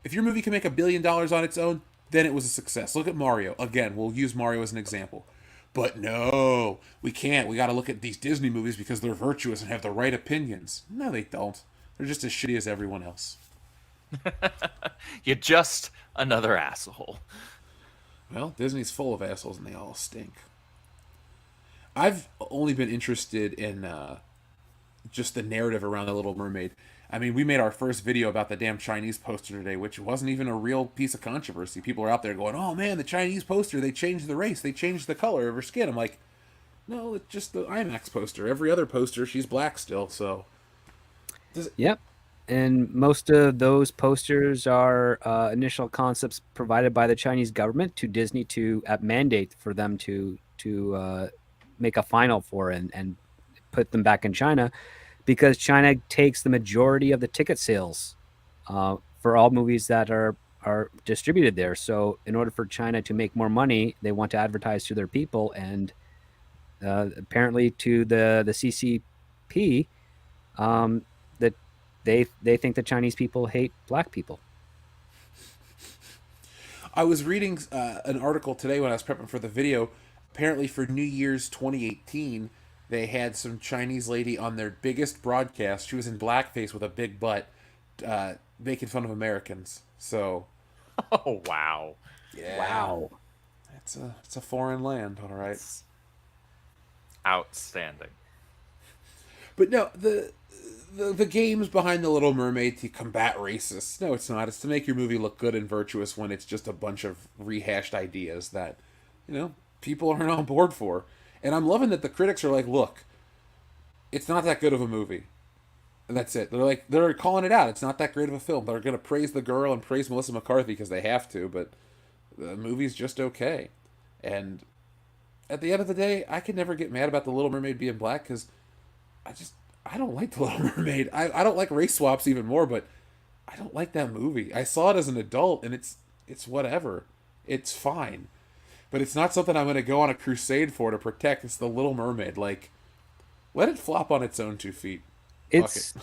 C: If your movie can make $1 billion on its own, then it was a success. Look at Mario. Again, we'll use Mario as an example. But no, we can't. We gotta look at these Disney movies because they're virtuous and have the right opinions. No, they don't. They're just as shitty as everyone else.
D: You're just another asshole.
C: Well, Disney's full of assholes and they all stink. I've only been interested in just the narrative around The Little Mermaid. I mean, we made our first video about the damn Chinese poster today, which wasn't even a real piece of controversy. People are out there going, oh man, the Chinese poster, they changed the race, they changed the color of her skin. I'm like, no, it's just the IMAX poster. Every other poster, she's black still, so...
F: Yep. And most of those posters are initial concepts provided by the Chinese government to Disney to mandate for them to make a final for and put them back in China, because China takes the majority of the ticket sales for all movies that are distributed there. So in order for China to make more money, they want to advertise to their people, and apparently to the CCP, that they think the Chinese people hate black people.
C: I was reading an article today when I was prepping for the video apparently for New Year's 2018, they had some Chinese lady on their biggest broadcast. She was in blackface with a big butt, making fun of Americans. So,
D: Oh wow.
C: yeah,
F: Wow.
C: it's a foreign land, all right.
D: Outstanding.
C: But no, the game's behind the Little Mermaid to combat racists. No, it's not. It's to make your movie look good and virtuous when it's just a bunch of rehashed ideas that, people aren't on board for. And I'm loving that the critics are like, look, it's not that good of a movie. And that's it. They're calling it out. It's not that great of a film. They're going to praise the girl and praise Melissa McCarthy because they have to, but the movie's just okay. And at the end of the day, I could never get mad about the Little Mermaid being black because I don't like the Little Mermaid. I don't like race swaps even more, but I don't like that movie. I saw it as an adult, and it's whatever. It's fine. But it's not something I'm going to go on a crusade for to protect. It's the Little Mermaid. Like, let it flop on its own 2 feet.
F: It's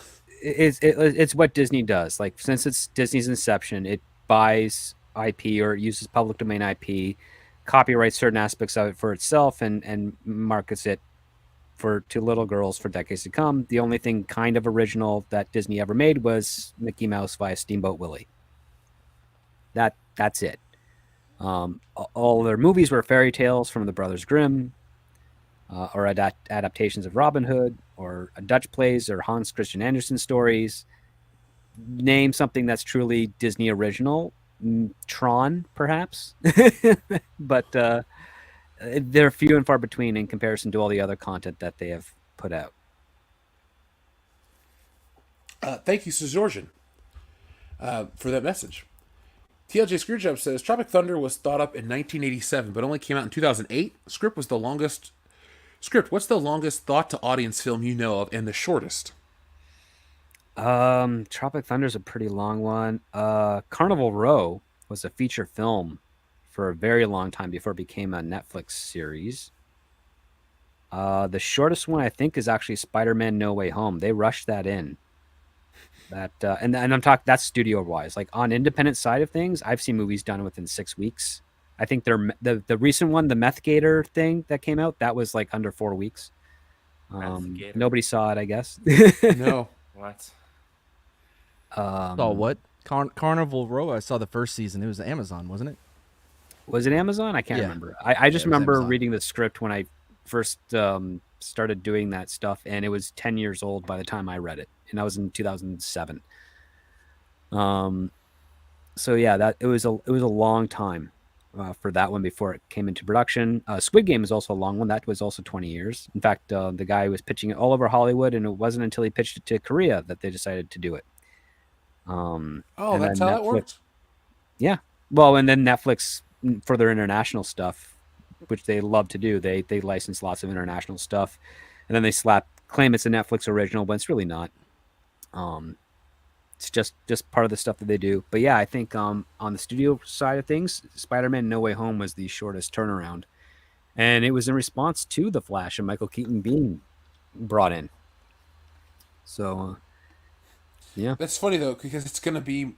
F: what Disney does. Like, since it's Disney's inception, it buys IP or uses public domain IP, copyrights certain aspects of it for itself, and markets it to little girls for decades to come. The only thing kind of original that Disney ever made was Mickey Mouse via Steamboat Willie. That's it. All their movies were fairy tales from the Brothers Grimm, or adaptations of Robin Hood, or Dutch plays, or Hans Christian Andersen stories. Name something that's truly Disney original. Tron, perhaps. But they're few and far between in comparison to all the other content that they have put out.
C: Thank you, Suzorjan, for that message. TLJ Screwjob says Tropic Thunder was thought up in 1987, but only came out in 2008. Script, what's the longest thought to audience film you know of, and the shortest?
F: Tropic Thunder's a pretty long one. Carnival Row was a feature film for a very long time before it became a Netflix series. The shortest one I think is actually Spider-Man No Way Home. They rushed that in. And I'm talking that's studio wise. Like on independent side of things, I've seen movies done within 6 weeks. I think the recent one, the Meth Gator thing that came out, that was like under 4 weeks. Nobody saw it, I guess.
C: No.
D: What?
E: Saw what? Carnival Row. I saw the first season. It was Amazon, wasn't it?
F: Was it Amazon? I can't remember. I just remember reading the script when I first started doing that stuff, and it was 10 years old by the time I read it, and that was in 2007. So yeah, that it was a long time for that one before it came into production. Squid Game is also a long one. That was also 20 years. In fact, the guy was pitching it all over Hollywood, and it wasn't until he pitched it to Korea that they decided to do it.
C: That's how that worked.
F: Yeah. Well, and then Netflix, for their international stuff, which they love to do, they license lots of international stuff, and then they claim it's a Netflix original, but it's really not. It's just part of the stuff that they do. But yeah, I think on the studio side of things, Spider-Man No Way Home was the shortest turnaround, and it was in response to The Flash and Michael Keaton being brought in. So yeah,
C: that's funny though, because it's going to be,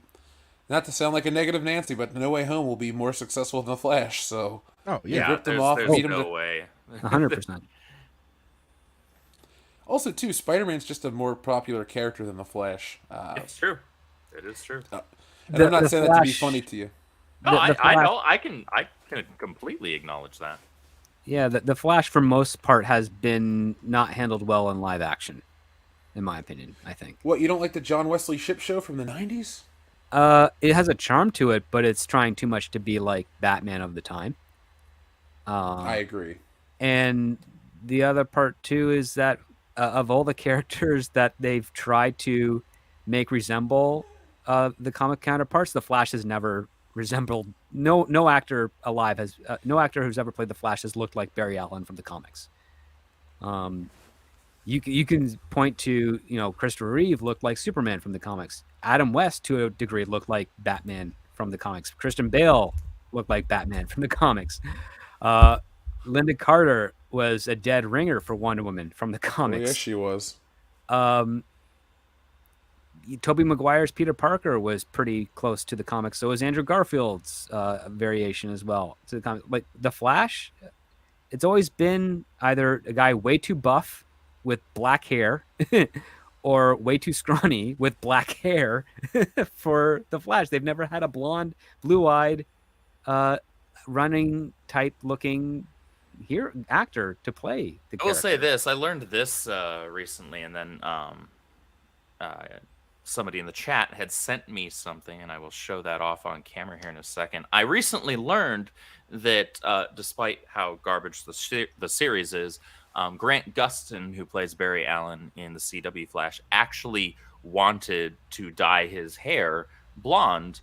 C: not to sound like a negative Nancy, but No Way Home will be more successful than The Flash. So
D: Yeah, there's no way.
F: 100%.
C: Also, too, Spider-Man's just a more popular character than The Flash.
D: It's true. It is true.
C: And I'm not saying that to be funny to you.
D: No, I know. I can completely acknowledge that.
F: Yeah, the Flash, for most part, has been not handled well in live action, in my opinion, I think.
C: What, you don't like the John Wesley Shipp show from the 90s?
F: It has a charm to it, but it's trying too much to be like Batman of the time.
C: I agree.
F: And the other part, too, is that of all the characters that they've tried to make resemble the comic counterparts, the Flash has never resembled. No actor alive has no actor who's ever played the Flash has looked like Barry Allen from the comics. You can point to, Christopher Reeve looked like Superman from the comics. Adam West, to a degree, looked like Batman from the comics. Christian Bale looked like Batman from the comics. Linda Carter was a dead ringer for Wonder Woman from the comics.
C: Oh, yes, she was.
F: Tobey Maguire's Peter Parker was pretty close to the comics. So was Andrew Garfield's variation as well to the comics. Like the Flash, it's always been either a guy way too buff with black hair or way too scrawny with black hair for the Flash. They've never had a blonde, blue-eyed, running type looking actor to play the
D: I will say
F: character.
D: this: I learned this recently, and then somebody in the chat had sent me something, and I will show that off on camera here in a second. I recently learned that despite how garbage the series is, Grant Gustin, who plays Barry Allen in the CW Flash, actually wanted to dye his hair blonde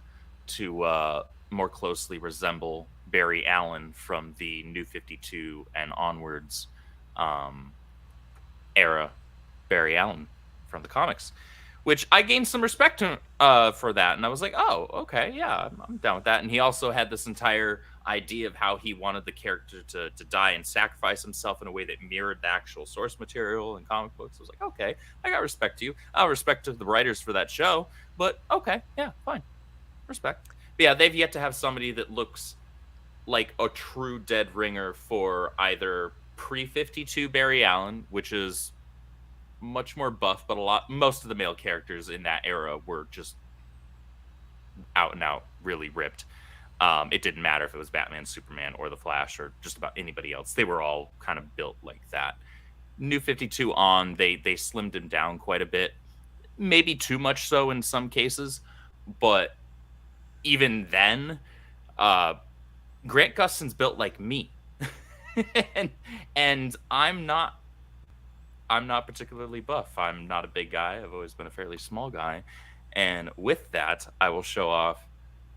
D: to more closely resemble Barry Allen from the New 52 and onwards era Barry Allen from the comics, which I gained some respect for that. And I was like, oh, okay, yeah, I'm down with that. And he also had this entire idea of how he wanted the character to die and sacrifice himself in a way that mirrored the actual source material and comic books. I was like, okay, I got respect to you. I'll respect to the writers for that show, but okay, yeah, fine. Respect. But yeah, they've yet to have somebody that looks like a true dead ringer for either pre-52 Barry Allen, which is much more buff, but most of the male characters in that era were just out and out really ripped. It didn't matter if it was Batman, Superman, or the Flash, or just about anybody else. They were all kind of built like that. New 52 on, they slimmed him down quite a bit, maybe too much so in some cases, but even then, Grant Gustin's built like me, and I'm not particularly buff. I'm not a big guy. I've always been a fairly small guy, and with that, I will show off.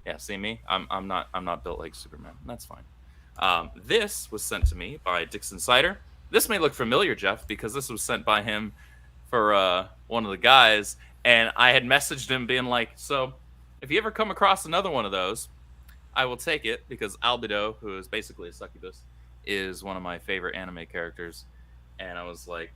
D: Yeah, see me? I'm not built like Superman. That's fine. This was sent to me by Dixon Sider. This may look familiar, Jeff, because this was sent by him for one of the guys, and I had messaged him being like, so if you ever come across another one of those, I will take it, because Albedo, who is basically a succubus, is one of my favorite anime characters. And I was like,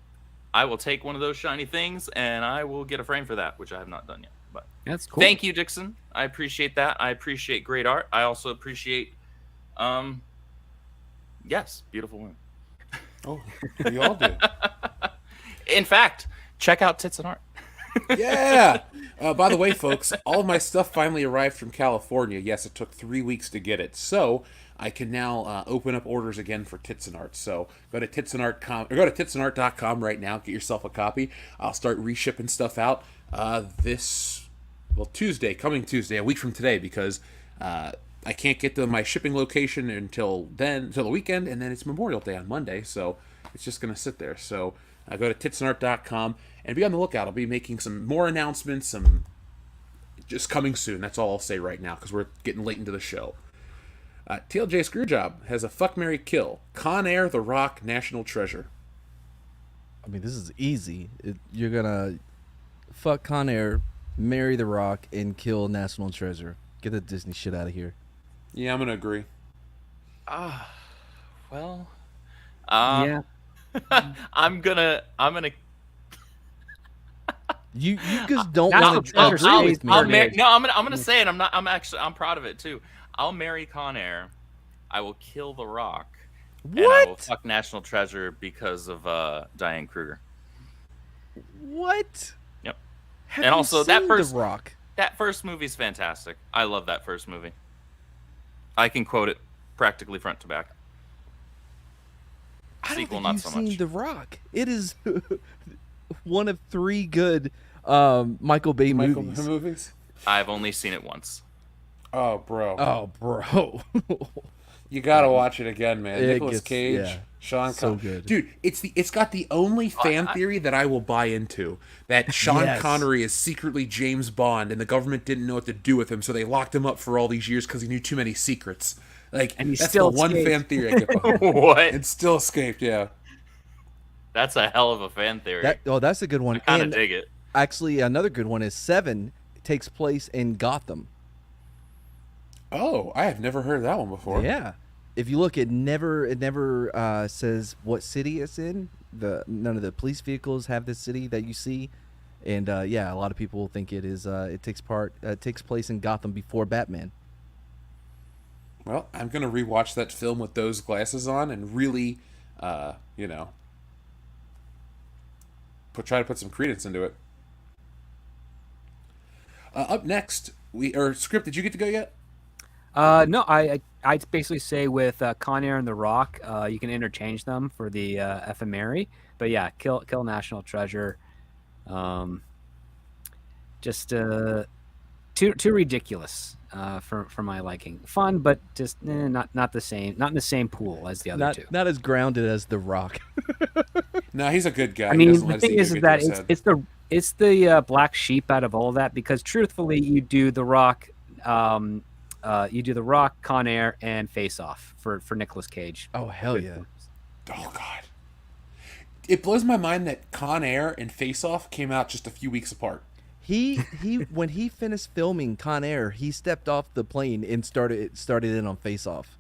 D: I will take one of those shiny things, and I will get a frame for that, which I have not done yet. But
F: That's cool.
D: Thank you, Dixon. I appreciate that. I appreciate great art. I also appreciate, yes, beautiful women.
C: Oh, we all do.
D: In fact, check out Tits and Art.
C: Yeah. By the way, folks, all of my stuff finally arrived from California. Yes, it took 3 weeks to get it, so I can now open up orders again for Tits and Art. So go to titsandart.com or go to titsandart.com right now. Get yourself a copy. I'll start reshipping stuff out coming Tuesday, a week from today, because I can't get to my shipping location until the weekend, and then it's Memorial Day on Monday, so it's just gonna sit there. So go to titsandart.com and be on the lookout. I'll be making some more announcements, some just coming soon. That's all I'll say right now, because we're getting late into the show. TLJ Screwjob has a fuck, marry, kill. Con Air, The Rock, National Treasure.
E: I mean, this is easy. You're gonna fuck Con Air, marry The Rock, and kill National Treasure. Get the Disney shit out of here.
C: Yeah, I'm gonna agree.
D: Well,
F: Yeah.
D: I'm gonna.
E: You just don't
F: National
E: want to
F: Treasure
E: agree
F: stays
E: with me.
D: I'm gonna say it. I'm proud of it too. I'll marry Con Air. I will kill The Rock. And I will
E: What?
D: fuck National Treasure because of Diane Kruger.
E: What?
D: Yep.
E: Have
D: And
E: you
D: also,
E: seen
D: that
E: The Rock.
D: That first movie's fantastic. I love that first movie. I can quote it practically front to back.
E: I don't
D: Sequel,
E: think
D: not
E: you've
D: so
E: seen
D: much.
E: The Rock. It is one of 3 good Michael Bay movies.
C: movies?
D: I've only seen it once.
C: Oh, bro.
E: Oh, bro.
C: You gotta watch it again, man.
E: It
C: Nicolas
E: gets-
C: Cage,
E: yeah.
C: Sean
E: So
C: Connery.
E: good.
C: Dude, it's got the only fan theory that I will buy into. That Sean
E: Yes.
C: Connery is secretly James Bond, and the government didn't know what to do with him, so they locked him up for all these years because he knew too many secrets. Like,
F: And he
C: that's
F: still
C: the one
F: escaped.
C: fan theory I get behind.
D: What?
C: It still escaped, yeah.
D: That's a hell of a fan theory.
E: That's a good one.
D: I kind of
E: And
D: dig it.
E: actually, another good one is 7 takes place in Gotham.
C: Oh, I have never heard that one before.
E: Yeah. If you look, it never says what city it's in. None of the police vehicles have this city that you see, and yeah, a lot of people think it is. It takes place in Gotham before Batman.
C: Well, I'm gonna rewatch that film with those glasses on and really, try to put some credence into it. Up next, Script. Did you get to go yet?
F: No, I'd basically say with Con Air and The Rock, you can interchange them for the ephemera. But yeah, Kill National Treasure. Just too ridiculous for my liking. Fun, but just not the same. Not in the same pool as the other two.
E: Not as grounded as The Rock.
C: No, he's a good guy.
F: I mean, the thing is that it's the black sheep out of all that, because truthfully, you do The Rock, Con Air, and Face Off for Nicolas Cage.
E: Oh hell yeah!
C: Oh god, it blows my mind that Con Air and Face Off came out just a few weeks apart.
E: He when he finished filming Con Air, he stepped off the plane and started in on Face Off.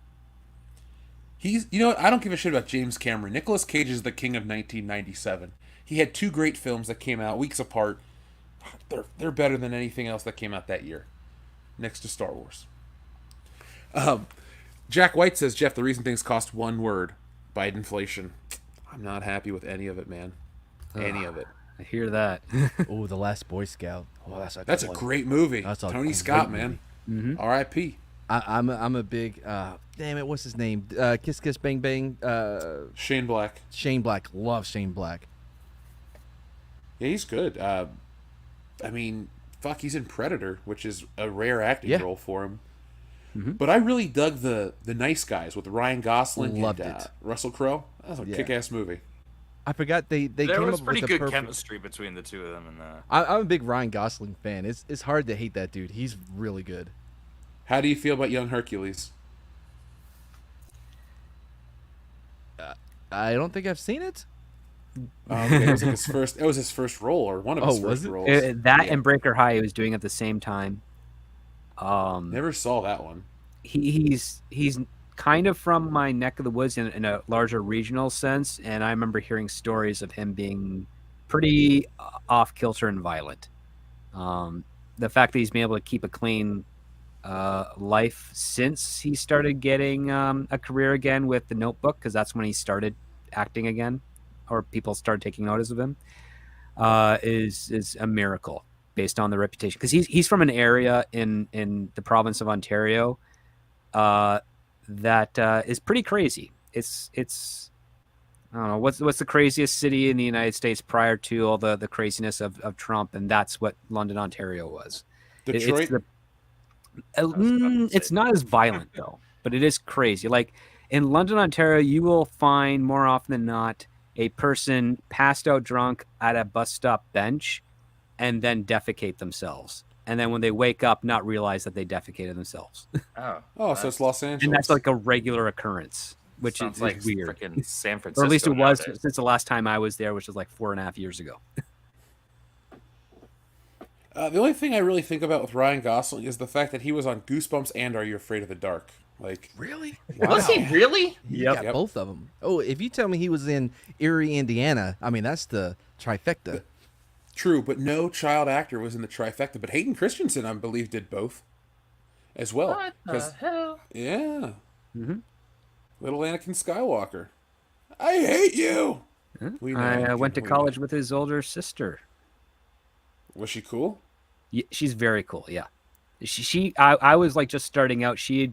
C: You know what? I don't give a shit about James Cameron. Nicolas Cage is the king of 1997. He had two great films that came out weeks apart. They're better than anything else that came out that year, next to Star Wars. Jack White says, Jeff, the reason things cost one word, Biden inflation. I'm not happy with any of it, man. Any of it.
F: I hear that.
E: Oh, The Last Boy Scout. Oh,
C: that's a great movie. Tony Scott, man.
F: Mm-hmm.
C: R.I.P.
E: I'm a big damn it, what's his name? Kiss Kiss Bang Bang.
C: Shane Black.
E: Shane Black. Love Shane Black.
C: Yeah, he's good. I mean, he's in Predator, which is a rare acting role for him. Mm-hmm. But I really dug the Nice Guys with Ryan Gosling and Russell Crowe. That was a kick-ass movie.
E: I forgot they
H: there
E: came
H: was
E: up
H: pretty
E: with
H: good
E: perfect
H: chemistry between the two of them.
E: I'm a big Ryan Gosling fan. It's hard to hate that dude. He's really good.
C: How do you feel about Young Hercules?
E: I don't think I've seen it.
C: Okay, it was his first role, or one of his first roles.
F: And Breaker High he was doing at the same time.
C: Never saw that one.
F: He's kind of from my neck of the woods in a larger regional sense, and I remember hearing stories of him being pretty off kilter and violent. The fact that he's been able to keep a clean life since he started getting a career again with The Notebook, because that's when he started acting again, or people started taking notice of him, is a miracle based on the reputation. Because he's from an area in the province of Ontario that is pretty crazy. It's I don't know what's the craziest city in the United States prior to all the craziness of Trump, and that's what London, Ontario was.
C: Detroit.
F: It's not as violent though, but it is crazy. Like in London, Ontario, you will find more often than not a person passed out drunk at a bus stop bench and then defecate themselves. And then when they wake up, not realize that they defecated themselves.
C: So it's Los Angeles.
F: And that's like a regular occurrence, which
H: sounds
F: is
H: like
F: weird.
H: Freaking San Francisco.
F: Or at least it was
H: nowadays.
F: since the last time I was there, which was like 4.5 years ago.
C: The only thing I really think about with Ryan Gosling is the fact that he was on Goosebumps and Are You Afraid of the Dark? Like,
E: really?
C: Wow.
H: Was he really?
E: He got both of them. Oh, if you tell me he was in Erie, Indiana, I mean that's the trifecta.
C: True, but no child actor was in the trifecta. But Hayden Christensen, I believe, did both as well.
H: What the hell?
C: Yeah.
F: Mm-hmm.
C: Little Anakin Skywalker. I hate you. We know,
F: I went to college with his older sister.
C: Was she cool?
F: Yeah, she's very cool. Yeah, I was like just starting out. She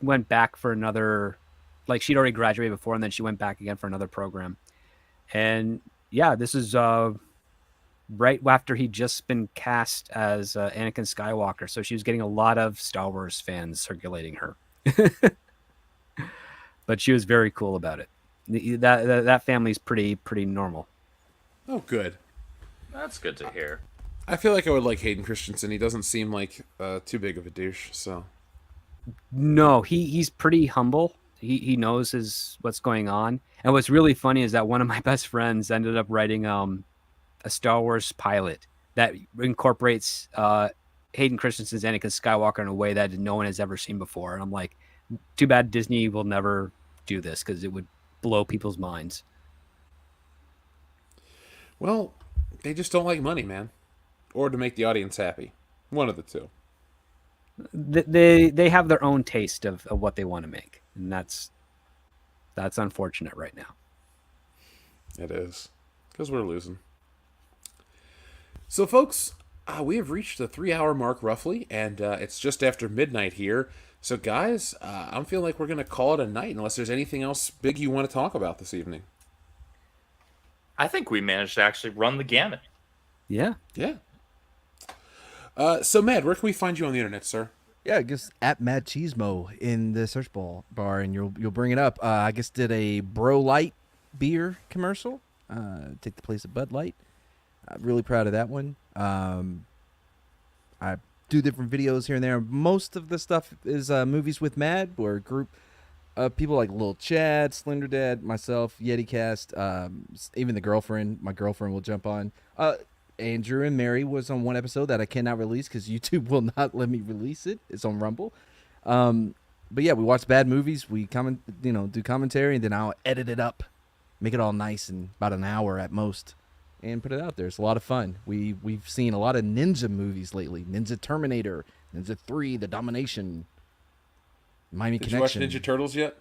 F: went back for another, like she'd already graduated before, and then she went back again for another program. And yeah, this is right after he'd just been cast as Anakin Skywalker, so she was getting a lot of Star Wars fans circulating her. But she was very cool about it. That family's pretty normal.
C: Oh, good.
H: That's good to hear.
C: I feel like I would like Hayden Christensen. He doesn't seem like too big of a douche. So
F: no, he's pretty humble. He knows what's going on. And what's really funny is that one of my best friends ended up writing a Star Wars pilot that incorporates Hayden Christensen's Anakin Skywalker in a way that no one has ever seen before. And I'm like, too bad Disney will never do this because it would blow people's minds.
C: Well, they just don't like money, man. Or to make the audience happy. One of the two.
F: they have their own taste of what they want to make, and that's unfortunate right now.
C: It is, because we're losing. So, folks, we have reached the 3-hour mark roughly, and it's just after midnight here. So, guys, I'm feeling like we're going to call it a night unless there's anything else big you want to talk about this evening.
D: I think we managed to actually run the gamut.
F: Yeah.
C: Yeah. So, Matt, where can we find you on the internet, sir?
E: Yeah, I guess at Mad Cheesemo in the search bar, and you'll bring it up. I guess did a Bro Light beer commercial, take the place of Bud Light. I'm really proud of that one. I do different videos here and there. Most of the stuff is movies with Mad, or a group of people like Lil Chad, Slender Dad, myself, YetiCast, even my girlfriend will jump on. Andrew and Mary was on one episode that I cannot release because YouTube will not let me release it. It's on Rumble. But yeah, we watch bad movies. We do commentary, and then I'll edit it up, make it all nice in about an hour at most, and put it out there. It's a lot of fun. We've seen a lot of ninja movies lately. Ninja Terminator, Ninja 3, The Domination, Miami Connection.
C: Did you watch Ninja Turtles yet?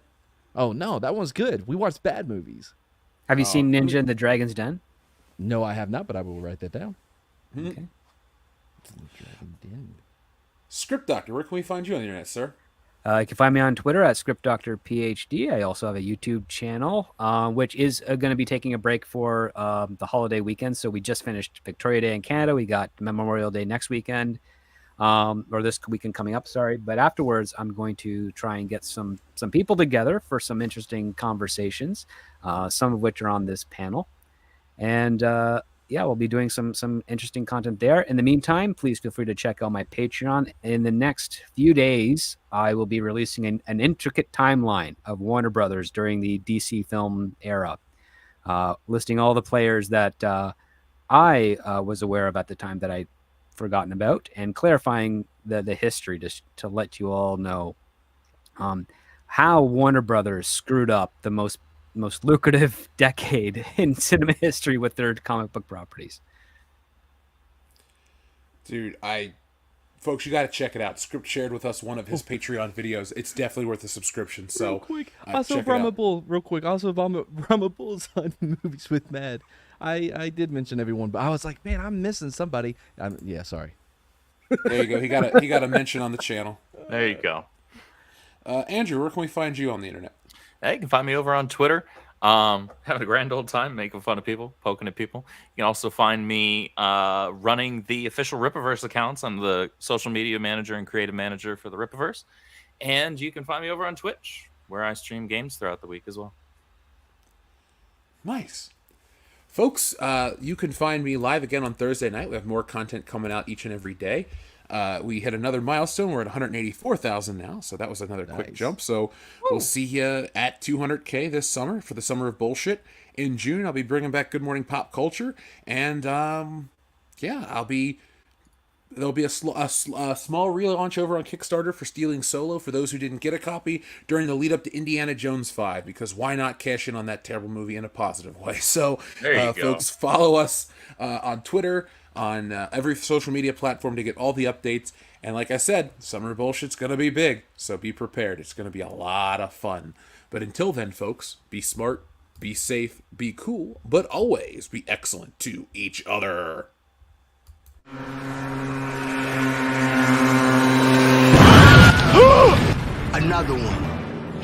E: Oh no, that one's good. We watched bad movies.
F: Have you seen Ninja in the Dragon's Den?
E: No, I have not, but I will write that down.
F: Okay.
C: Script Doctor, where can we find you on the internet, sir?
F: You can find me on Twitter at ScriptDoctorPhD. I also have a YouTube channel, which is going to be taking a break for the holiday weekend. So we just finished Victoria Day in Canada. We got Memorial Day next weekend, or this weekend coming up, sorry. But afterwards, I'm going to try and get some people together for some interesting conversations, some of which are on this panel. And yeah, we'll be doing some interesting content there. In the meantime, please feel free to check out my Patreon. In the next few days, I will be releasing an intricate timeline of Warner Brothers during the DC film era, listing all the players that I was aware of at the time that I'd forgotten about, and clarifying the history to let you all know how Warner Brothers screwed up the most lucrative decade in cinema history with their comic book properties.
C: Dude, folks, you got to check it out. Script shared with us one of his Patreon videos. It's definitely worth a subscription. So,
E: real quick, also
C: check it out.
E: Rama Bull's on Movies with Mad. I did mention everyone, but I was like, man, I'm missing somebody. Yeah, sorry.
C: There you go. He got a mention on the channel.
D: There you go.
C: Andrew, where can we find you on the internet?
D: Hey, you can find me over on Twitter. Having a grand old time, making fun of people, poking at people. You can also find me running the official Rippaverse accounts. I'm the social media manager and creative manager for the Rippaverse. And you can find me over on Twitch, where I stream games throughout the week as well.
C: Nice. Folks, you can find me live again on Thursday night. We have more content coming out each and every day. We hit another milestone. We're at 184,000 now, so that was another quick jump. So we'll see you at 200K this summer for the Summer of Bullshit. In June, I'll be bringing back Good Morning Pop Culture, and there'll be a small relaunch over on Kickstarter for Stealing Solo for those who didn't get a copy during the lead up to Indiana Jones 5, because why not cash in on that terrible movie in a positive way? So, folks, follow us on Twitter, on every social media platform to get all the updates. And like I said, Summer Bullshit's going to be big, so be prepared. It's going to be a lot of fun. But until then, folks, be smart, be safe, be cool, but always be excellent to each other.
A: Another one.